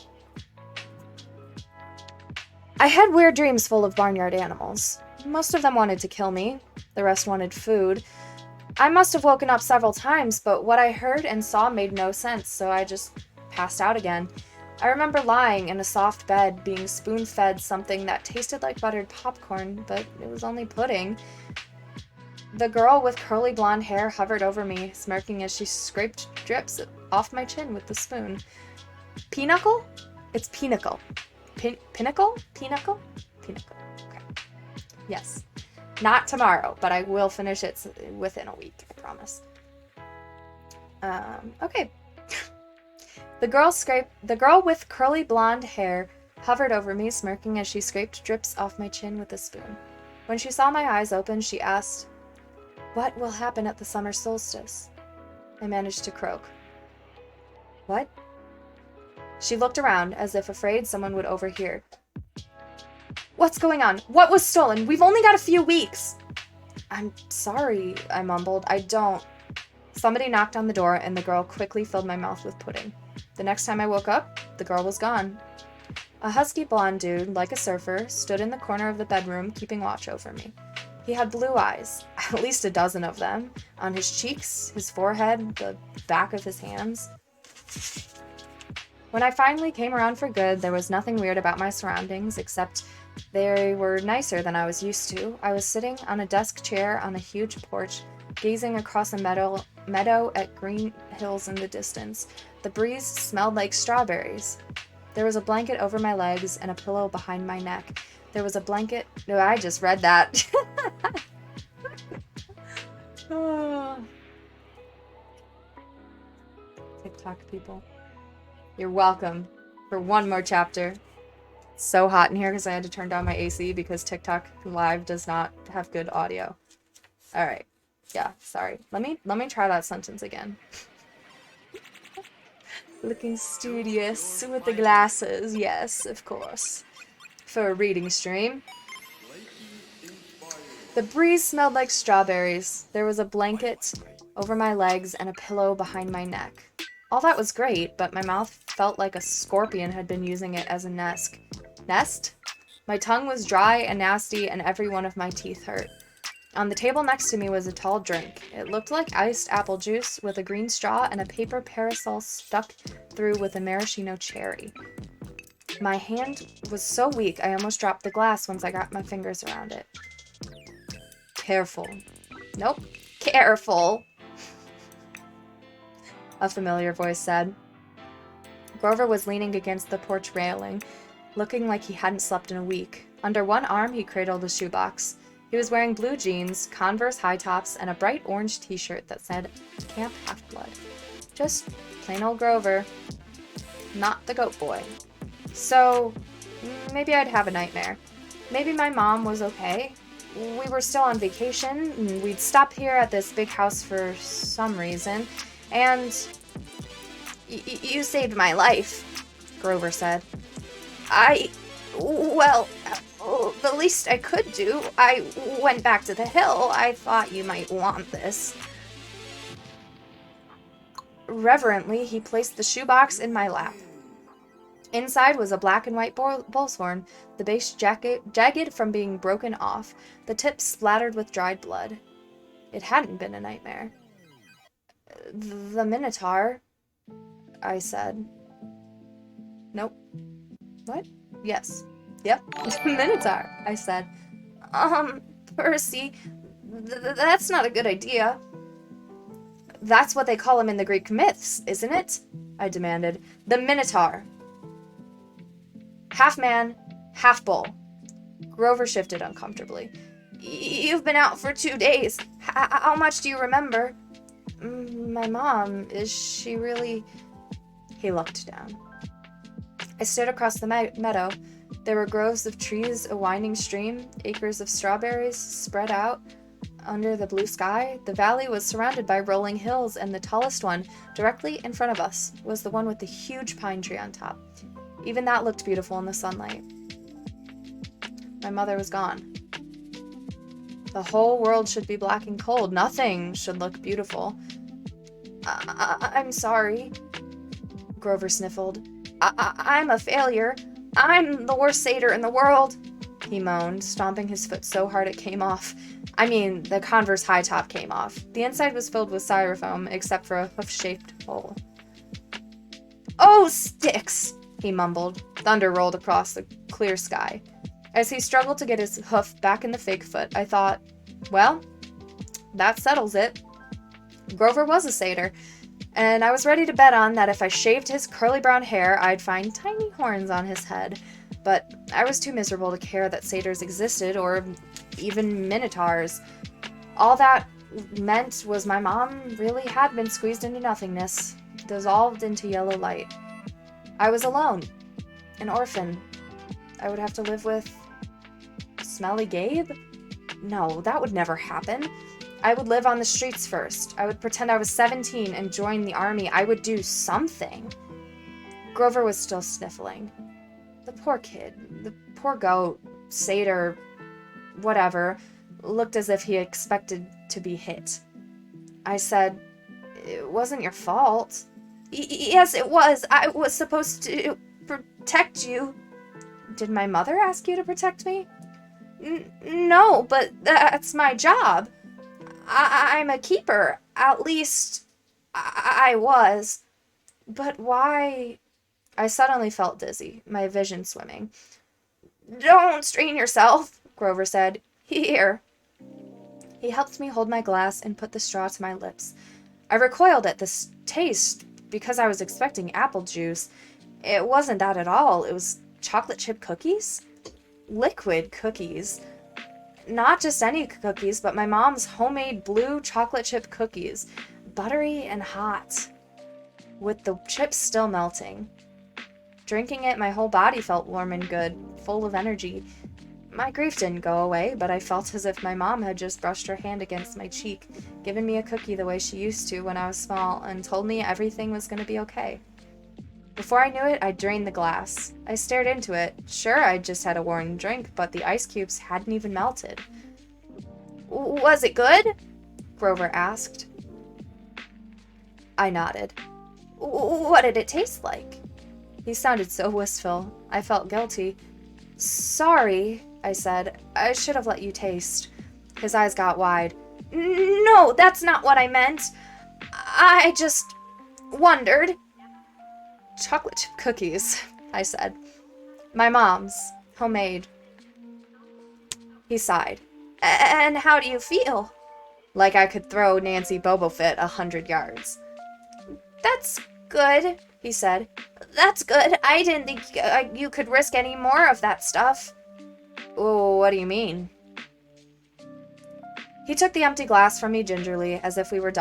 I had weird dreams full of barnyard animals. Most of them wanted to kill me. The rest wanted food. I must have woken up several times, but what I heard and saw made no sense, so I just passed out again. I remember lying in a soft bed, being spoon-fed something that tasted like buttered popcorn, but it was only pudding. The girl with curly blonde hair hovered over me, smirking as she scraped drips off my chin with the spoon. Pinochle? It's Pinnacle. Pinnacle? Pinnacle? Pinnacle. Okay. Yes. Not tomorrow, but I will finish it within a week, I promise. Okay. The girl with curly blonde hair hovered over me, smirking as she scraped drips off my chin with a spoon. When she saw my eyes open, she asked, "What will happen at the summer solstice?" I managed to croak. "What?" She looked around, as if afraid someone would overhear. "What's going on? What was stolen? We've only got a few weeks." "I'm sorry," I mumbled. "I don't." Somebody knocked on the door, and the girl quickly filled my mouth with pudding. The next time I woke up, the girl was gone. A husky blonde dude, like a surfer, stood in the corner of the bedroom, keeping watch over me. He had blue eyes, at least a dozen of them, on his cheeks, his forehead, the back of his hands. When I finally came around for good, there was nothing weird about my surroundings, except they were nicer than I was used to. I was sitting on a desk chair on a huge porch, gazing across a meadow at green hills in the distance. The breeze smelled like strawberries. There was a blanket over my legs and a pillow behind my neck. There was a blanket... No, I just read that. TikTok people. You're welcome for one more chapter. It's so hot in here because I had to turn down my AC because TikTok Live does not have good audio. All right. Yeah, sorry. Let me try that sentence again. Looking studious with the glasses. Yes, of course. For a reading stream. The breeze smelled like strawberries. There was a blanket over my legs and a pillow behind my neck. All that was great, but my mouth felt like a scorpion had been using it as a nest. Nest? My tongue was dry and nasty, and every one of my teeth hurt. On the table next to me was a tall drink. It looked like iced apple juice with a green straw and a paper parasol stuck through with a maraschino cherry. My hand was so weak I almost dropped the glass once I got my fingers around it. Careful. Nope. Careful, a familiar voice said. Grover was leaning against the porch railing, looking like he hadn't slept in a week. Under one arm, he cradled a shoebox. He was wearing blue jeans, Converse high tops, and a bright orange t-shirt that said Camp Half-Blood. Just plain old Grover. Not the goat boy. So, maybe I'd have a nightmare. Maybe my mom was okay. We were still on vacation, and we'd stop here at this big house for some reason, and you saved my life, Grover said. Well, the least I could do. I went back to the hill. I thought you might want this. Reverently, he placed the shoebox in my lap. Inside was a black and white bull's horn, the base jagged from being broken off, the tip splattered with dried blood. It hadn't been a nightmare. The Minotaur, I said. Nope. What? Yes. Yep. Minotaur, I said. Percy, that's not a good idea. That's what they call him in the Greek myths, isn't it? I demanded. The Minotaur. Half man, half bull. Grover shifted uncomfortably. You've been out for 2 days. How much do you remember? My mom, is she really... He looked down. I stood across the meadow. There were groves of trees, a winding stream, acres of strawberries spread out under the blue sky. The valley was surrounded by rolling hills, and the tallest one, directly in front of us, was the one with the huge pine tree on top. Even that looked beautiful in the sunlight. My mother was gone. The whole world should be black and cold. Nothing should look beautiful. I'm sorry, Grover sniffled. I'm a failure. I'm the worst satyr in the world, he moaned, stomping his foot so hard it came off. I mean, the Converse high top came off. The inside was filled with styrofoam, except for a hoof-shaped hole. Oh, sticks! He mumbled. Thunder rolled across the clear sky. As he struggled to get his hoof back in the fake foot, I thought, well, that settles it. Grover was a satyr, and I was ready to bet on that if I shaved his curly brown hair, I'd find tiny horns on his head. But I was too miserable to care that satyrs existed, or even minotaurs. All that meant was my mom really had been squeezed into nothingness, dissolved into yellow light. I was alone. An orphan. I would have to live with... Smelly Gabe? No, that would never happen. I would live on the streets first. I would pretend I was 17 and join the army. I would do something. Grover was still sniffling. The poor kid, the poor goat, satyr, whatever, looked as if he expected to be hit. I said, "It wasn't your fault." Yes, it was. I was supposed to protect you. Did my mother ask you to protect me? No, but that's my job. I'm a keeper. At least, I was. But why? I suddenly felt dizzy, my vision swimming. Don't strain yourself, Grover said. Here. He helped me hold my glass and put the straw to my lips. I recoiled at this taste because I was expecting apple juice. It wasn't that at all. It was chocolate chip cookies? Liquid cookies. Not just any cookies, but my mom's homemade blue chocolate chip cookies. Buttery and hot. With the chips still melting. Drinking it, my whole body felt warm and good, full of energy. My grief didn't go away, but I felt as if my mom had just brushed her hand against my cheek, given me a cookie the way she used to when I was small, and told me everything was going to be okay. Before I knew it, I drained the glass. I stared into it. Sure, I'd just had a warm drink, but the ice cubes hadn't even melted. Was it good? Grover asked. I nodded. What did it taste like? He sounded so wistful. I felt guilty. Sorry, I said. I should have let you taste. His eyes got wide. No, that's not what I meant. I just wondered. Chocolate chip cookies, I said. My mom's. Homemade. He sighed. And how do you feel? Like I could throw Nancy Bobofit 100 yards. That's good, he said. That's good. I didn't think you could risk any more of that stuff. Oh, what do you mean? He took the empty glass from me gingerly, as if it were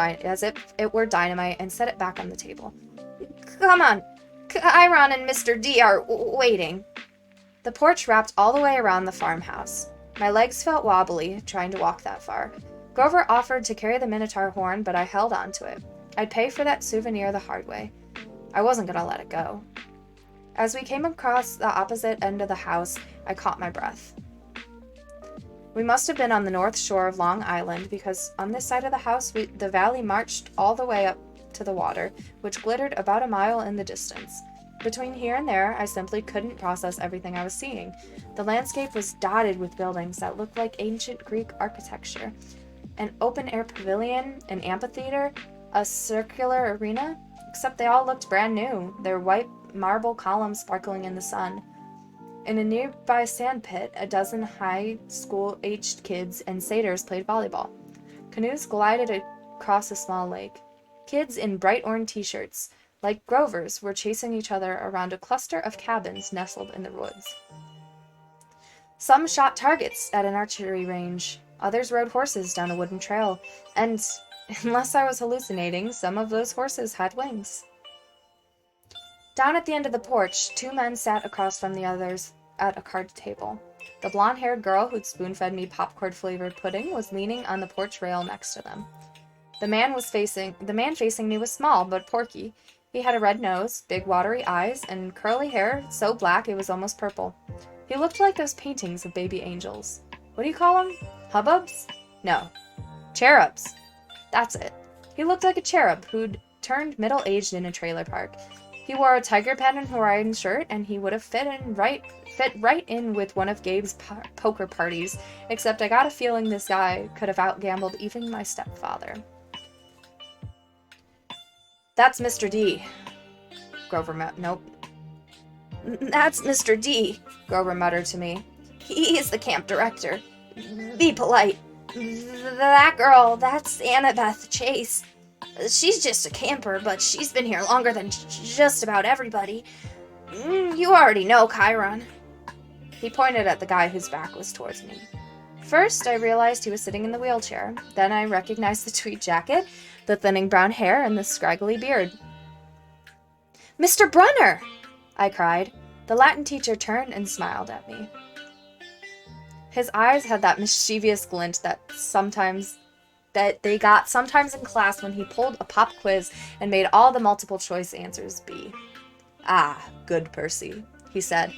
dynamite, and set it back on the table. Come on. Chiron and Mr. D are waiting. The porch wrapped all the way around the farmhouse. My legs felt wobbly, trying to walk that far. Grover offered to carry the Minotaur horn, but I held on to it. I'd pay for that souvenir the hard way. I wasn't going to let it go. As we came across the opposite end of the house, I caught my breath. We must have been on the north shore of Long Island, because on this side of the house, the valley marched all the way up to the water, which glittered about a mile in the distance. Between here and there, I simply couldn't process everything I was seeing. The landscape was dotted with buildings that looked like ancient Greek architecture. An open-air pavilion, an amphitheater, a circular arena, except they all looked brand new, their white marble columns sparkling in the sun. In a nearby sand pit, a dozen high school-aged kids and satyrs played volleyball. Canoes glided across a small lake. Kids in bright orange t-shirts, like Grover's, were chasing each other around a cluster of cabins nestled in the woods. Some shot targets at an archery range. Others rode horses down a wooden trail, and, unless I was hallucinating, some of those horses had wings. Down at the end of the porch, two men sat across from the others at a card table. The blonde-haired girl who'd spoon-fed me popcorn-flavored pudding was leaning on the porch rail next to them. The man facing me was small but porky. He had a red nose, big watery eyes, and curly hair so black it was almost purple. He looked like those paintings of baby angels. What do you call them? Hubbubs? No. Cherubs. That's it. He looked like a cherub who'd turned middle-aged in a trailer park. He wore a tiger pattern Hawaiian shirt, and he would have fit right in with one of Gabe's poker parties, except I got a feeling this guy could have outgambled even my stepfather. That's Mr. D. Nope. That's Mr. D, Grover muttered to me. He's the camp director. Be polite. That girl, that's Annabeth Chase. She's just a camper, but she's been here longer than just about everybody. You already know Chiron. He pointed at the guy whose back was towards me. First, I realized he was sitting in the wheelchair. Then I recognized the tweed jacket, the thinning brown hair, and the scraggly beard. Mr. Brunner! I cried. The Latin teacher turned and smiled at me. His eyes had that mischievous glint that they got sometimes in class when he pulled a pop quiz and made all the multiple choice answers B. Ah, good Percy, he said.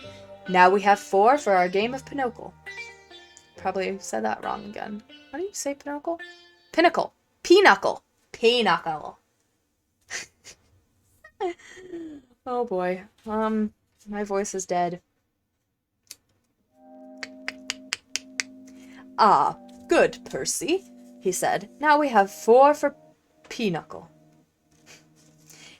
Now we have 4 for our game of Pinochle. Probably said that wrong again. How do you say Pinochle? Pinnacle. Pinochle. Pinochle. Oh boy. My voice is dead. Ah, good Percy, he said. Now we have 4 for Pinochle.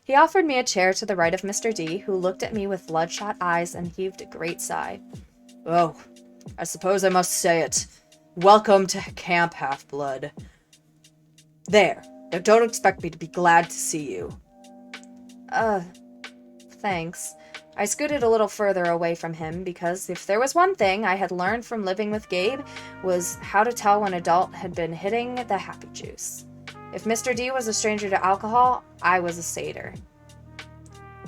He offered me a chair to the right of Mr. D, who looked at me with bloodshot eyes and heaved a great sigh. Oh, I suppose I must say it. Welcome to Camp Half-Blood. There. Now don't expect me to be glad to see you. Thanks. I scooted a little further away from him because if there was one thing I had learned from living with Gabe was how to tell when an adult had been hitting the happy juice. If Mr. D was a stranger to alcohol, I was a satyr.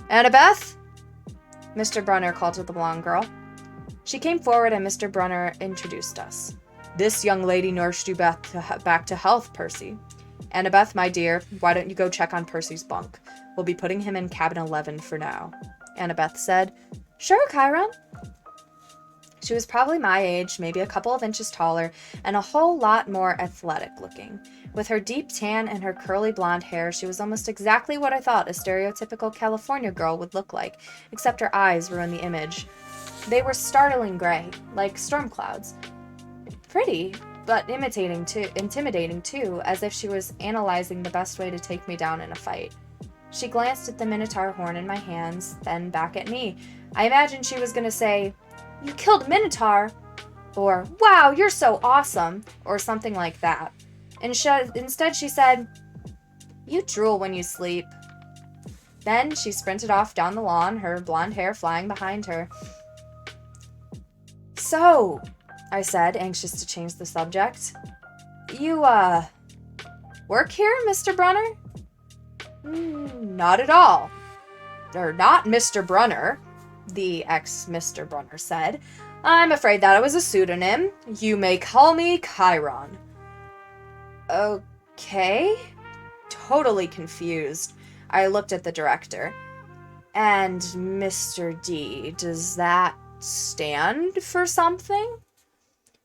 Annabeth? Mr. Brunner called to the blonde girl. She came forward and Mr. Brunner introduced us. This young lady nursed you back to health, Percy. Annabeth, my dear, why don't you go check on Percy's bunk? We'll be putting him in cabin 11 for now. Annabeth said, Sure, Chiron. She was probably my age, maybe a couple of inches taller, and a whole lot more athletic looking. With her deep tan and her curly blonde hair, she was almost exactly what I thought a stereotypical California girl would look like, except her eyes ruined the image. They were startling gray, like storm clouds. Pretty, but intimidating too, as if she was analyzing the best way to take me down in a fight. She glanced at the Minotaur horn in my hands, then back at me. I imagined she was going to say, You killed a Minotaur! Or, Wow, you're so awesome! Or something like that. Instead she said, You drool when you sleep. Then she sprinted off down the lawn, her blonde hair flying behind her. So, I said, anxious to change the subject. You, work here, Mr. Brunner? Not at all. Or not Mr. Brunner, the ex-Mr. Brunner said. I'm afraid that was a pseudonym. You may call me Chiron. Okay. Totally confused. I looked at the director. And Mr. D, does that stand for something?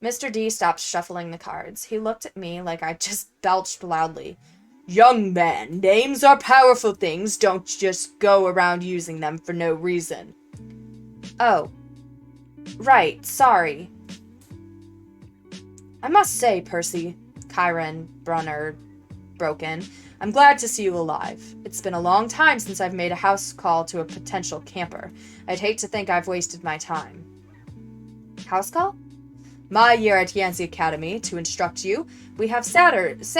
Mr. D stopped shuffling the cards. He looked at me like I just belched loudly. Young man, names are powerful things. Don't just go around using them for no reason. Oh. Right, sorry. I must say, Percy, Chiron Brunner broke in, I'm glad to see you alive. It's been a long time since I've made a house call to a potential camper. I'd hate to think I've wasted my time. House call? My year at Yancey Academy, to instruct you, we have satyrs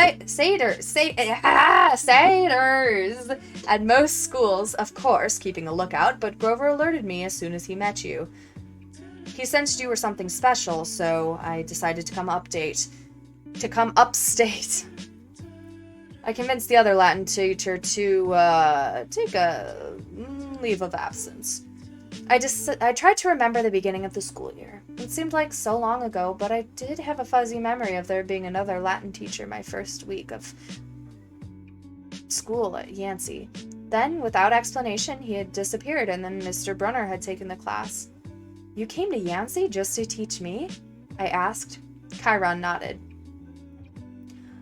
at most schools, of course, keeping a lookout, but Grover alerted me as soon as he met you. He sensed you were something special, so I decided to come upstate. I convinced the other Latin teacher to take a leave of absence. I tried to remember the beginning of the school year. It seemed like so long ago, but I did have a fuzzy memory of there being another Latin teacher my first week of school at Yancey. Then, without explanation, he had disappeared, and then Mr. Brunner had taken the class. You came to Yancey just to teach me? I asked. Chiron nodded.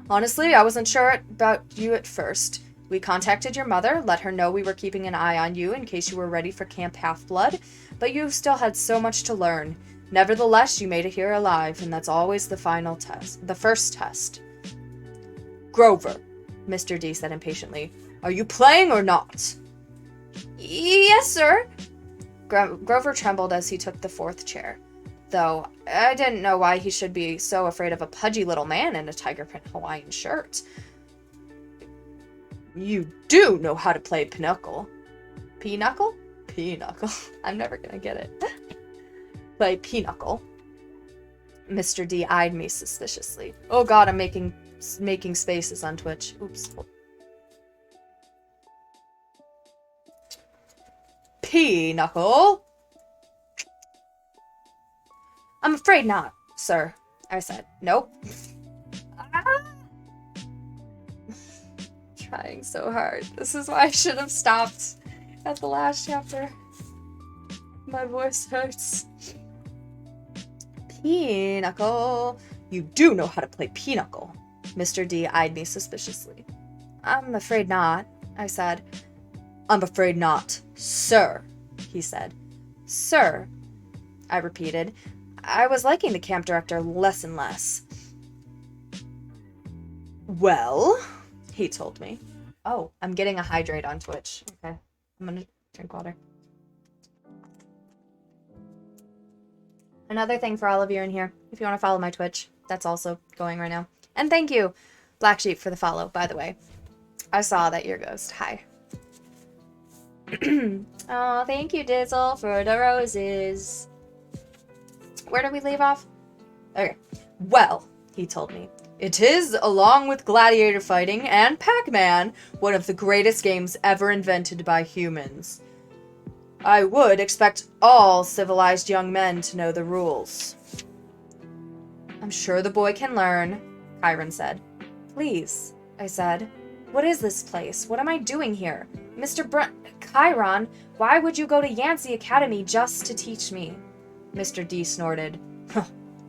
Honestly, I wasn't sure about you at first. We contacted your mother, let her know we were keeping an eye on you in case you were ready for Camp Half-Blood, but you still had so much to learn. Nevertheless, you made it here alive, and that's always the first test. Grover, Mr. D said impatiently, are you playing or not? Yes, sir. Grover trembled as he took the fourth chair. Though, I didn't know why he should be so afraid of a pudgy little man in a tiger print Hawaiian shirt. You do know how to play pinochle. Pinochle? Pinochle. I'm never gonna get it. Play pinochle. Mr. D eyed me suspiciously. Oh god, I'm making spaces on Twitch. Oops. Pinochle? I'm afraid not, sir, I said. Nope. Trying so hard. This is why I should have stopped at the last chapter. My voice hurts. Pinochle. You do know how to play pinochle. Mr. D eyed me suspiciously. I'm afraid not, I said. I'm afraid not, sir, he said. Sir, I repeated. I was liking the camp director less and less. Well, he told me. Oh, I'm getting a hydrate on Twitch. Okay, I'm gonna drink water. Another thing for all of you in here, if you want to follow my Twitch, that's also going right now. And thank you, Black Sheep, for the follow, by the way. I saw that you're Ghost. Hi. Oh, thank you, Dizzle, for the roses. Where did we leave off? Okay. Well, he told me, it is, along with gladiator fighting and Pac-Man, one of the greatest games ever invented by humans. I would expect all civilized young men to know the rules. I'm sure the boy can learn, Chiron said. Please, I said. What is this place? What am I doing here? Chiron, why would you go to Yancey Academy just to teach me? Mr. D snorted.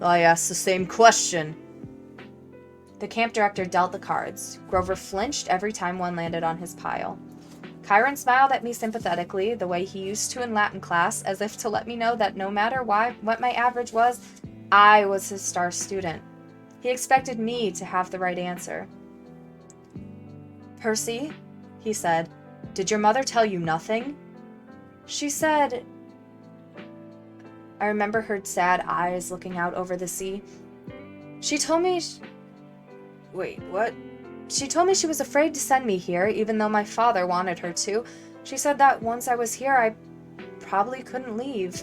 I asked the same question. The camp director dealt the cards. Grover flinched every time one landed on his pile. Chiron smiled at me sympathetically, the way he used to in Latin class, as if to let me know that no matter what my average was, I was his star student. He expected me to have the right answer. Percy, he said, did your mother tell you nothing? She said... I remember her sad eyes looking out over the sea. She told me... Wait, what? She told me she was afraid to send me here, even though my father wanted her to. She said that once I was here, I probably couldn't leave.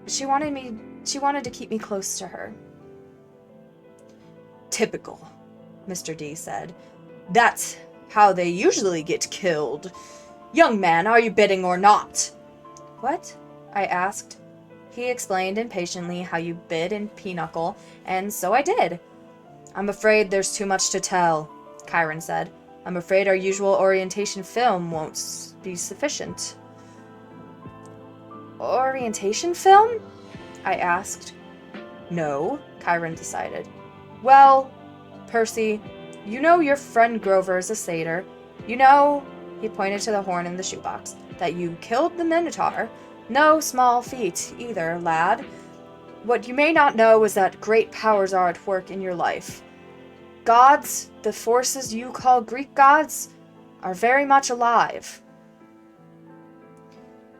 She wanted to keep me close to her. Typical, Mr. D said. That's how they usually get killed. Young man, are you bidding or not? What? I asked. He explained impatiently how you bid in pinochle, and so I did. I'm afraid there's too much to tell, Chiron said. I'm afraid our usual orientation film won't be sufficient. Orientation film? I asked. No, Chiron decided. Well, Percy, you know your friend Grover is a satyr. You know, he pointed to the horn in the shoebox, that you killed the Minotaur. No small feat either, lad. What you may not know is that great powers are at work in your life. Gods, the forces you call Greek gods, are very much alive.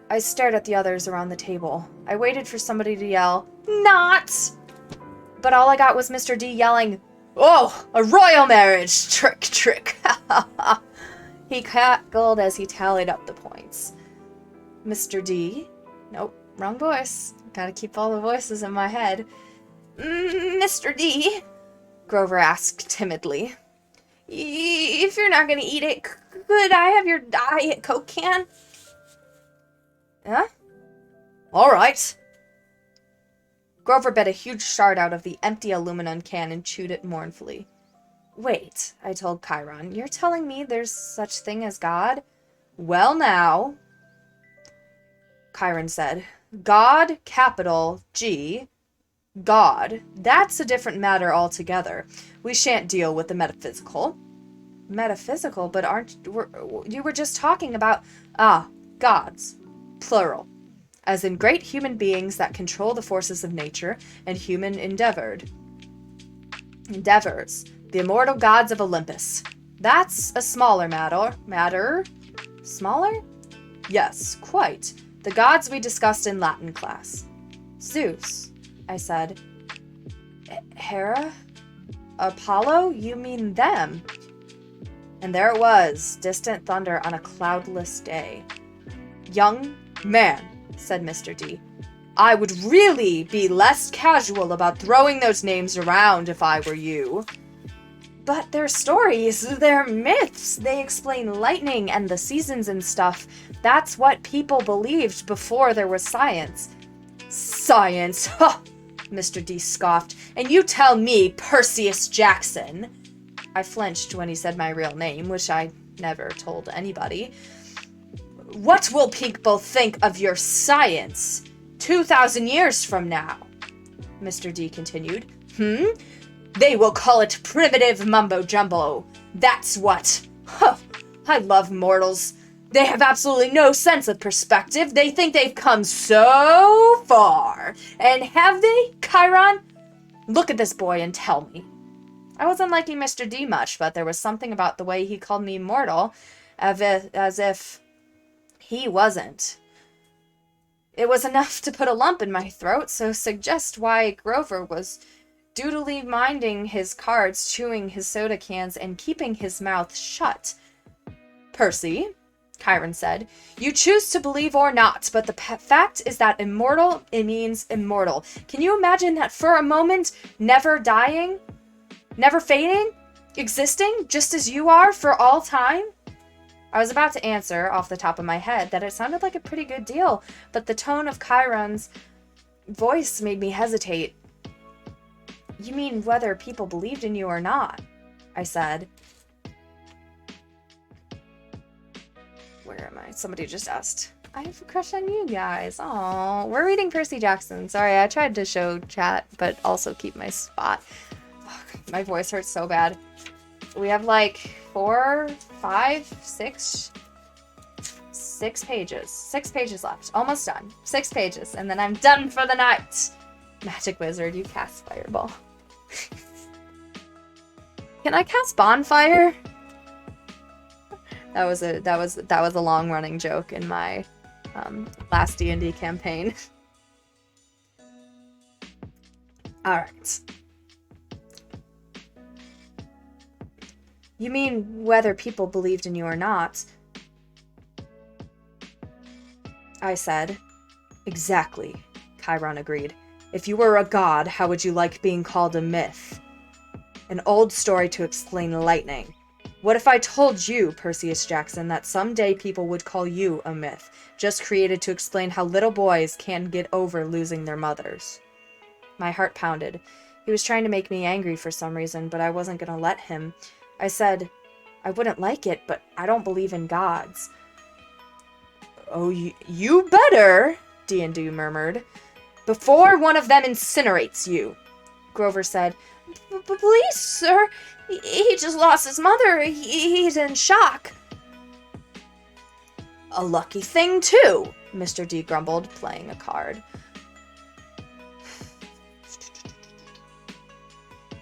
I stared at the others around the table. I waited for somebody to yell, "Not!" But all I got was Mr. D yelling, "Oh, a royal marriage! Trick, trick!" He cackled as he tallied up the points. Mr. D? Nope, wrong voice. Gotta keep all the voices in my head. Mr. D? Grover asked timidly. If you're not gonna eat it, could I have your Diet Coke can? Huh? All right. Grover bit a huge shard out of the empty aluminum can and chewed it mournfully. Wait, I told Chiron, you're telling me there's such thing as God? Well now, Chiron said, God, capital G, God. That's a different matter altogether. We shan't deal with the metaphysical. Metaphysical? But you were just talking about, gods, plural. As in great human beings that control the forces of nature and human endeavors. The immortal gods of Olympus. That's a smaller matter. Smaller? Yes, quite. The gods we discussed in Latin class. Zeus, I said. Hera? Apollo? You mean them? And there it was, distant thunder on a cloudless day. Young man, said Mr. D. I would really be less casual about throwing those names around if I were you. But they're stories, they're myths. They explain lightning and the seasons and stuff. That's what people believed before there was science. Science? Ha! Mr. D scoffed. And you tell me, Perseus Jackson. I flinched when he said my real name, which I never told anybody. What will people think of your science 2,000 years from now? Mr. D continued. They will call it primitive mumbo-jumbo. That's what. Huh. I love mortals. They have absolutely no sense of perspective. They think they've come so far. And have they, Chiron? Look at this boy and tell me. I wasn't liking Mr. D much, but there was something about the way he called me mortal, as if he wasn't. It was enough to put a lump in my throat, so suggest why Grover was doodly minding his cards, chewing his soda cans, and keeping his mouth shut. Percy, Chiron said, you choose to believe or not, but the fact is that immortal, it means immortal. Can you imagine that for a moment, never dying, never fading, existing, just as you are for all time? I was about to answer off the top of my head that it sounded like a pretty good deal, but the tone of Chiron's voice made me hesitate. You mean whether people believed in you or not? I said. Where am I? Somebody just asked. I have a crush on you guys. Aw, we're reading Percy Jackson. Sorry, I tried to show chat, but also keep my spot. Ugh, my voice hurts so bad. We have like 4, 5, 6 pages. 6 pages left. Almost done. 6 pages, and then I'm done for the night. Magic wizard, you cast fireball. Can I cast bonfire? That was a long running joke in my last D&D campaign. All right. You mean whether people believed in you or not? I said. Exactly, Chiron agreed. If you were a god, how would you like being called a myth? An old story to explain lightning. What if I told you, Perseus Jackson, that someday people would call you a myth, just created to explain how little boys can get over losing their mothers? My heart pounded. He was trying to make me angry for some reason, but I wasn't going to let him. I said, I wouldn't like it, but I don't believe in gods. Oh, you better, D&D murmured. Before one of them incinerates you. Grover said, Please, sir. He just lost his mother. He's in shock. A lucky thing, too, Mr. D grumbled, playing a card.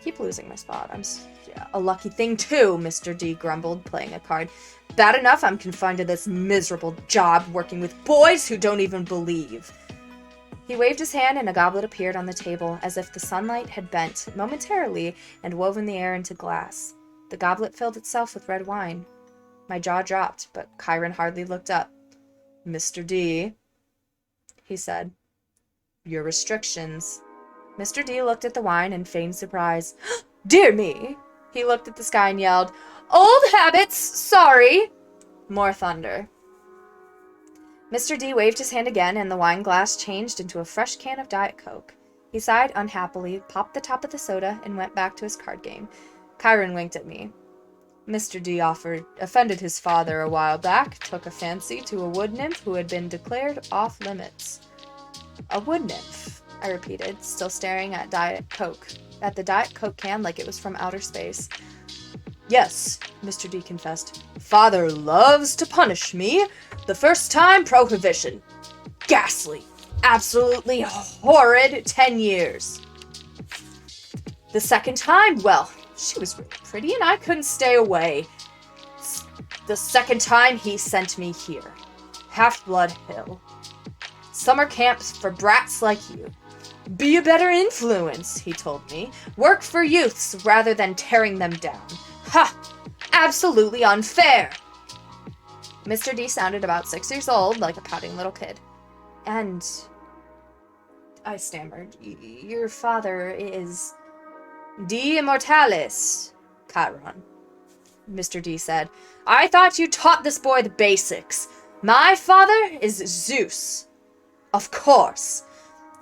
Keep losing my spot. Yeah, a lucky thing, too, Mr. D grumbled, playing a card. Bad enough I'm confined to this miserable job working with boys who don't even believe. He waved his hand and a goblet appeared on the table, as if the sunlight had bent momentarily and woven the air into glass. The goblet filled itself with red wine. My jaw dropped, but Chiron hardly looked up. Mr. D, he said. Your restrictions. Mr. D looked at the wine in feigned surprise. Dear me! He looked at the sky and yelled, Old habits! Sorry! More thunder. Mr. D waved his hand again, and the wine glass changed into a fresh can of Diet Coke. He sighed unhappily, popped the top of the soda, and went back to his card game. Chiron winked at me. Mr. D offended his father a while back, took a fancy to a wood nymph who had been declared off-limits. A wood nymph, I repeated, still staring at the Diet Coke can like it was from outer space. Yes, Mr. D confessed. Father loves to punish me. The first time, prohibition. Ghastly. Absolutely horrid 10 years. The second time, well, she was really pretty and I couldn't stay away. The second time, he sent me here. Half-Blood Hill. Summer camps for brats like you. Be a better influence, he told me. Work for youths rather than tearing them down. Ha! Absolutely unfair! Mr. D sounded about 6 years old, like a pouting little kid. And... I stammered. Your father is... De Immortalis, Chiron. Mr. D said. I thought you taught this boy the basics. My father is Zeus. Of course.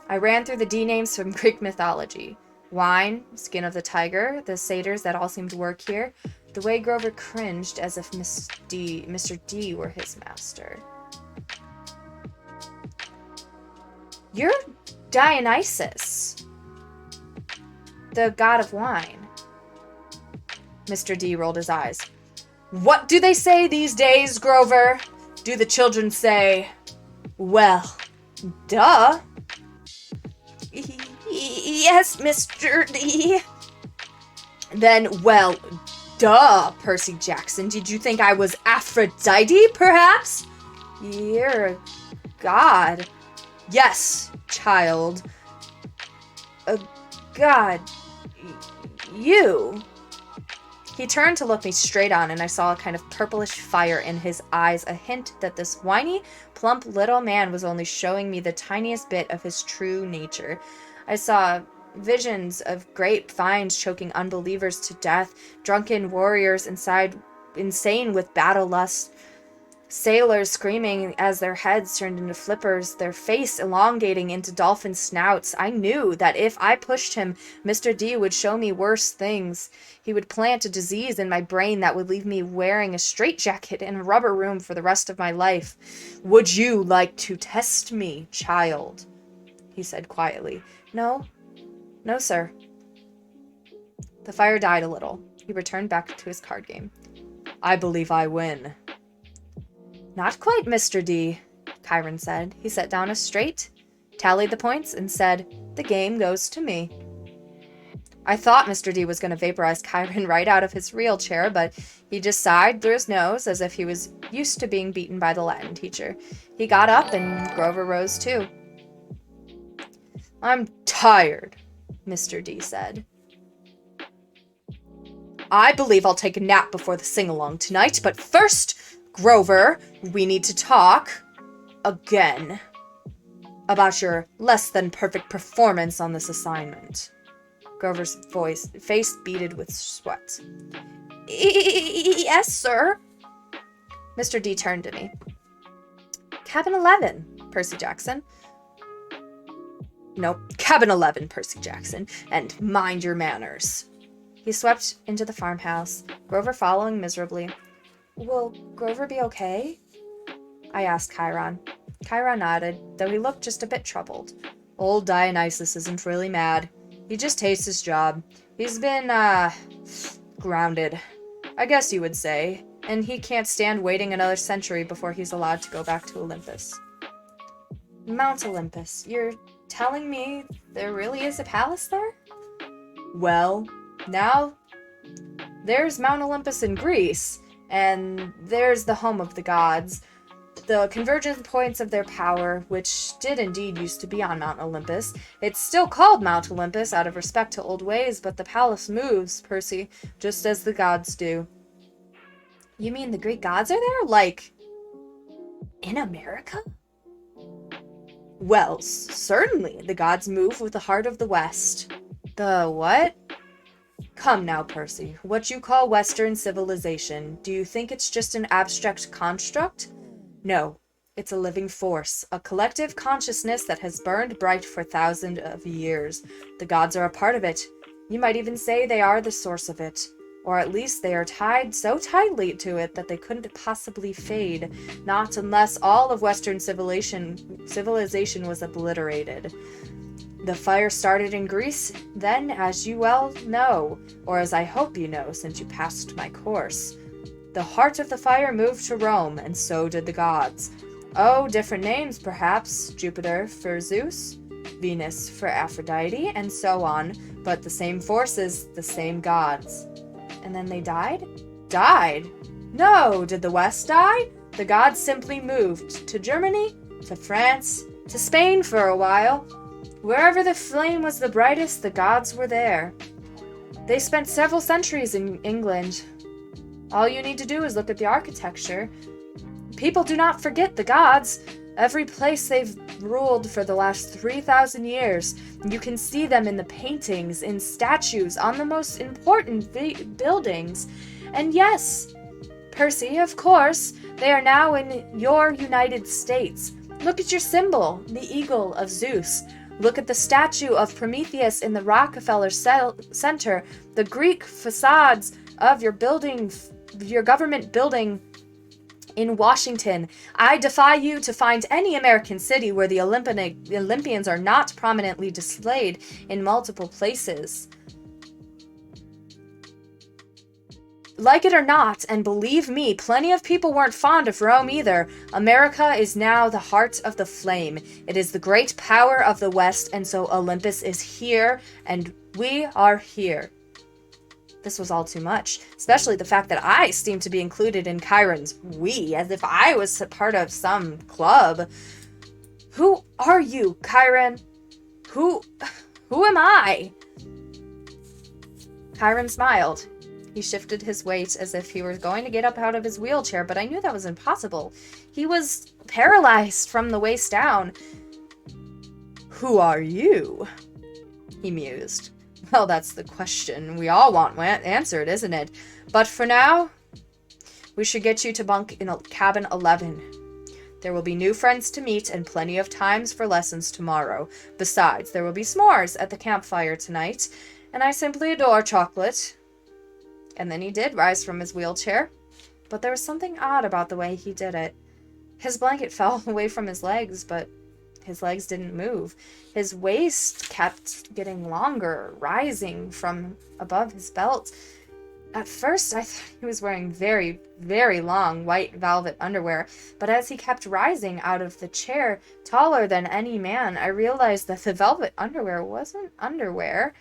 I ran through the D names from Greek mythology. Wine, skin of the tiger, the satyrs that all seemed to work here. The way Grover cringed as if Mr. D were his master. You're Dionysus, the god of wine. Mr. D rolled his eyes. What do they say these days, Grover? Do the children say, well, duh? Yes, Mr. D. Then, well, duh, Percy Jackson. Did you think I was Aphrodite, perhaps? You're a god. Yes, child. A god. You. He turned to look me straight on, and I saw a kind of purplish fire in his eyes, a hint that this whiny, plump little man was only showing me the tiniest bit of his true nature. I saw visions of grapevines choking unbelievers to death, drunken warriors insane with battle lust, Sailors screaming as their heads turned into flippers, their face elongating into dolphin snouts. I knew that if I pushed him, Mr. D would show me worse things. He would plant a disease in my brain that would leave me wearing a straitjacket in a rubber room for the rest of my life. "Would you like to test me, child?" he said quietly. No, sir." The fire died a little. He returned back to his card game. "I believe I win." "Not quite, Mr. D," Chiron said. He sat down straight, tallied the points, and said, "The game goes to me." I thought Mr. D was going to vaporize Chiron right out of his wheelchair, but he just sighed through his nose as if he was used to being beaten by the Latin teacher. He got up, and Grover rose too. "I'm tired," Mr. D said. "I believe I'll take a nap before the sing-along tonight, but first, Grover, we need to talk again about your less-than-perfect performance on this assignment." Grover's face beaded with sweat. Yes, sir." Mr. D turned to me. "Cabin 11, Percy Jackson." "Nope, Cabin 11, Percy Jackson, and mind your manners." He swept into the farmhouse, Grover following miserably. "Will Grover be okay?" I asked Chiron. Chiron nodded, though he looked just a bit troubled. "Old Dionysus isn't really mad. He just hates his job. He's been, grounded, I guess you would say, and he can't stand waiting another century before he's allowed to go back to Olympus." "Mount Olympus? You're telling me there really is a palace there?" "Well, now, there's Mount Olympus in Greece, and there's the home of the gods, the convergence points of their power, which did indeed used to be on Mount Olympus. It's still called Mount Olympus out of respect to old ways, but the palace moves, Percy, just as the gods do." "You mean the Greek gods are there? Like, in America?" "Well, certainly. The gods move with the heart of the West." "The what?" "Come now, Percy. What you call Western civilization, do you think it's just an abstract construct? No, it's a living force, a collective consciousness that has burned bright for thousands of years. The gods are a part of it. You might even say they are the source of it. Or at least they are tied so tightly to it that they couldn't possibly fade, not unless all of Western civilization was obliterated. The fire started in Greece, then, as you well know, or as I hope you know since you passed my course. The heart of the fire moved to Rome, and so did the gods. Oh, different names, perhaps. Jupiter for Zeus, Venus for Aphrodite, and so on, but the same forces, the same gods." "And then they died?" "Died? No, did the West die? The gods simply moved to Germany, to France, to Spain for a while. Wherever the flame was the brightest, the gods were there. They spent several centuries in England. All you need to do is look at the architecture. People do not forget the gods. Every place they've ruled for the last 3,000 years. You can see them in the paintings, in statues, on the most important buildings. And yes, Percy, of course, they are now in your United States. Look at your symbol, the eagle of Zeus. Look at the statue of Prometheus in the Rockefeller Center, the Greek facades of your government building in Washington. I defy you to find any American city where the Olympians are not prominently displayed in multiple places. Like it or not, and believe me, plenty of people weren't fond of Rome either, America is now the heart of the flame. It is the great power of the West, and so Olympus is here, and we are here. This was all too much, especially the fact that I seemed to be included in Chiron's we, as if I was a part of some club. Who are you, Chiron? Who am I? Chiron smiled. He shifted his weight as if he were going to get up out of his wheelchair, but I knew that was impossible. He was paralyzed from the waist down. Who are you? He mused. Well, that's the question we all want answered, isn't it? But for now, We should get you to bunk in cabin 11. There will be new friends to meet and plenty of times for lessons tomorrow. Besides, there will be s'mores at the campfire tonight, and I simply adore chocolate." And then he did rise from his wheelchair, but there was something odd about the way he did it. His blanket fell away from his legs, but his legs didn't move. His waist kept getting longer, rising from above his belt. At first, I thought he was wearing very, very long white velvet underwear, but as he kept rising out of the chair, taller than any man, I realized that the velvet underwear wasn't underwear.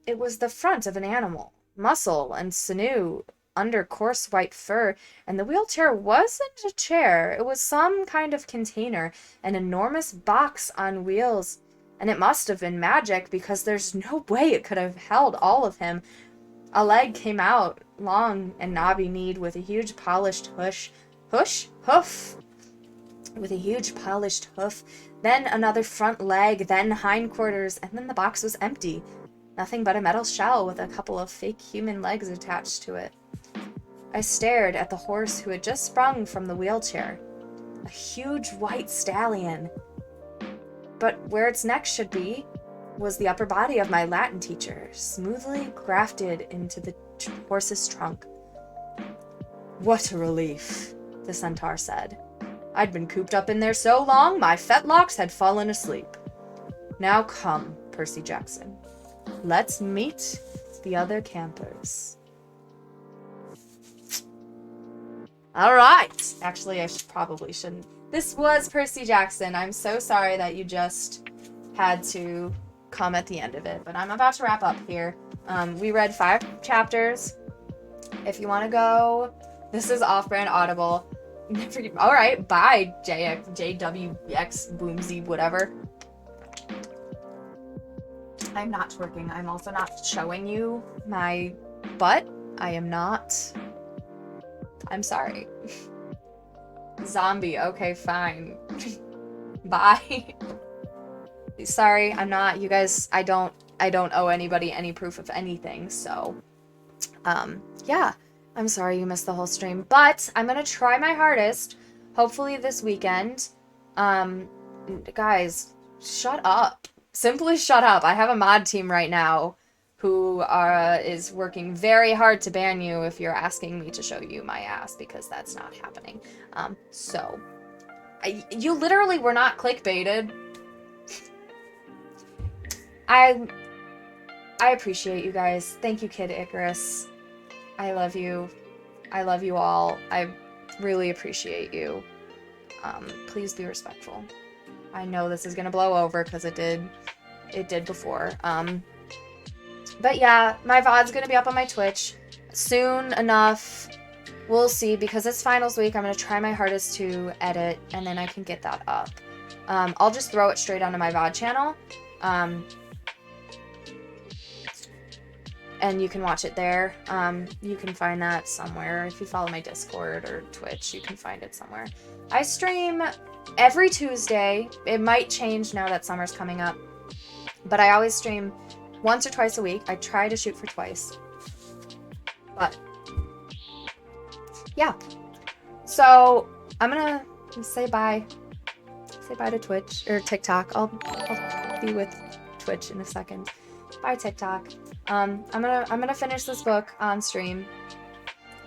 It was the front of an animal, muscle and sinew under coarse white fur, and the wheelchair wasn't a chair. It was some kind of container, an enormous box on wheels, and it must have been magic because there's no way it could have held all of him. A leg came out, long and knobby-kneed, with a huge polished hoof. With a huge polished hoof, then another front leg, then hindquarters, and then the box was empty. Nothing but a metal shell with a couple of fake human legs attached to it. I stared at the horse who had just sprung from the wheelchair. A huge white stallion. But where its neck should be was the upper body of my Latin teacher, smoothly grafted into the horse's trunk. "What a relief," the centaur said. "I'd been cooped up in there so long, my fetlocks had fallen asleep. Now come, Percy Jackson. Let's meet the other campers." All right. Actually, I probably shouldn't. This was Percy Jackson. I'm so sorry that you just had to come at the end of it, but I'm about to wrap up here. We read 5 chapters. If you want to go, this is off-brand Audible. All right, bye, JWX, Boomsy, whatever. I'm not twerking. I'm also not showing you my butt. I am not. I'm sorry. Zombie. Okay, fine. Bye. Sorry, I'm not. You guys, I don't owe anybody any proof of anything, so yeah. I'm sorry you missed the whole stream, but I'm gonna try my hardest, hopefully this weekend. Guys, shut up. Simply shut up. I have a mod team right now who is working very hard to ban you if you're asking me to show you my ass, because that's not happening. So you literally were not clickbaited. I appreciate you guys. Thank you, Kid Icarus. I love you. I love you all. I really appreciate you. Please be respectful. I know this is gonna blow over because it did before. But yeah, my VOD's gonna be up on my Twitch soon enough. We'll see, because it's finals week. I'm gonna try my hardest to edit, and then I can get that up. I'll just throw it straight onto my VOD channel. And you can watch it there. You can find that somewhere. If you follow my Discord or Twitch, you can find it somewhere. I stream every Tuesday. It might change now that summer's coming up, but I always stream once or twice a week. I try to shoot for twice. But yeah. So I'm gonna say bye. Say bye to Twitch or TikTok. I'll be with Twitch in a second. Bye, TikTok. I'm gonna finish this book on stream,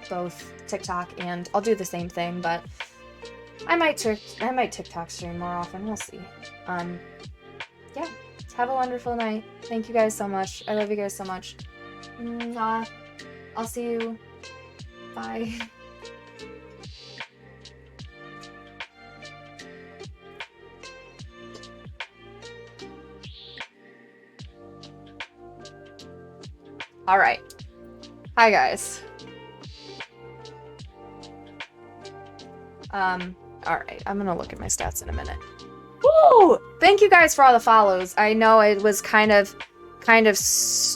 both TikTok, and I'll do the same thing, but I might TikTok stream more often. We'll see. Yeah. Have a wonderful night. Thank you guys so much. I love you guys so much. I'll see you. Bye. All right. Hi, guys. All right. I'm gonna look at my stats in a minute. Woo! Thank you guys for all the follows. I know it was kind of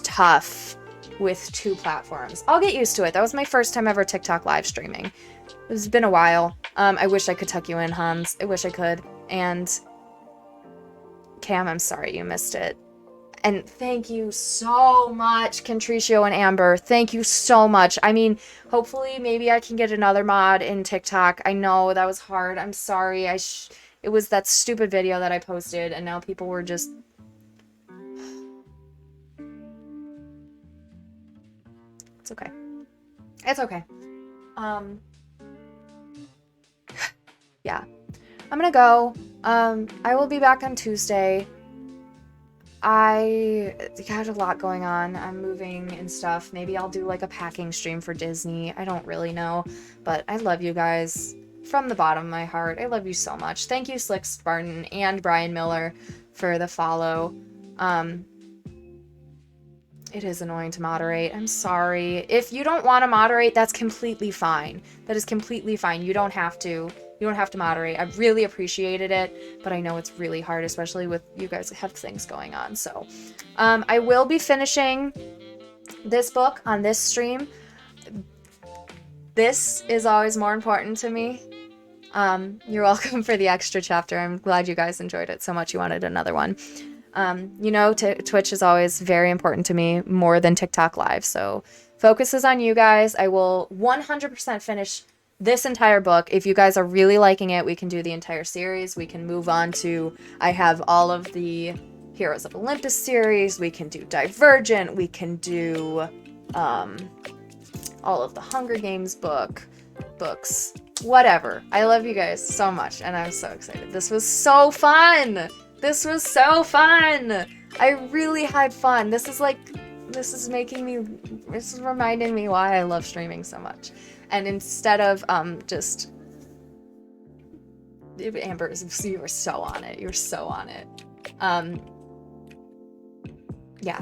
tough with 2 platforms. I'll get used to it. That was my first time ever TikTok live streaming. It's been a while. I wish I could tuck you in, Hans. I wish I could. And Cam, I'm sorry you missed it. And thank you so much, Contricio and Amber. Thank you so much. I mean, hopefully maybe I can get another mod in TikTok. I know that was hard. I'm sorry. It was that stupid video that I posted, and now people were just... It's okay. It's okay. Yeah. I'm gonna go. I will be back on Tuesday. I got a lot going on. I'm moving and stuff. Maybe I'll do like a packing stream for Disney. I don't really know, but I love you guys from the bottom of my heart. I love you so much. Thank you, Slick Spartan and Brian Miller, for the follow. It is annoying to moderate. I'm sorry. If you don't want to moderate, that's completely fine. That is completely fine. You don't have to. You don't have to moderate. I really appreciated it, but I know it's really hard, especially with you guys have things going on. So, I will be finishing this book on this stream. This is always more important to me. You're welcome for the extra chapter. I'm glad you guys enjoyed it so much. You wanted another one. You know, Twitch is always very important to me, more than TikTok Live. So focus is on you guys. I will 100% finish this entire book. If you guys are really liking it, we can do the entire series. We can move on to, I have all of the Heroes of Olympus series. We can do Divergent. We can do all of the Hunger Games books, whatever. I love you guys so much, and I'm so excited. This was so fun. This was so fun. I really had fun. This is reminding me why I love streaming so much. And instead of just Amber, you were so on it. You were so on it. Yeah.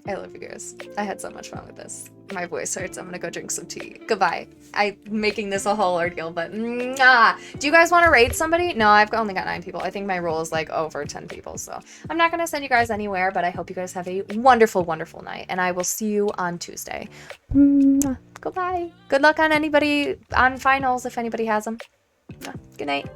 I love you guys. I had so much fun with this. My voice hurts. I'm gonna go drink some tea. Goodbye. I'm making this a whole ordeal, but mwah. Do you guys want to raid somebody? No, I've only got 9 people. I think my role is like over 10 people, so I'm not gonna send you guys anywhere, but I hope you guys have a wonderful, wonderful night, and I will see you on Tuesday. Mwah. Goodbye. Good luck on anybody on finals if anybody has them. Good night.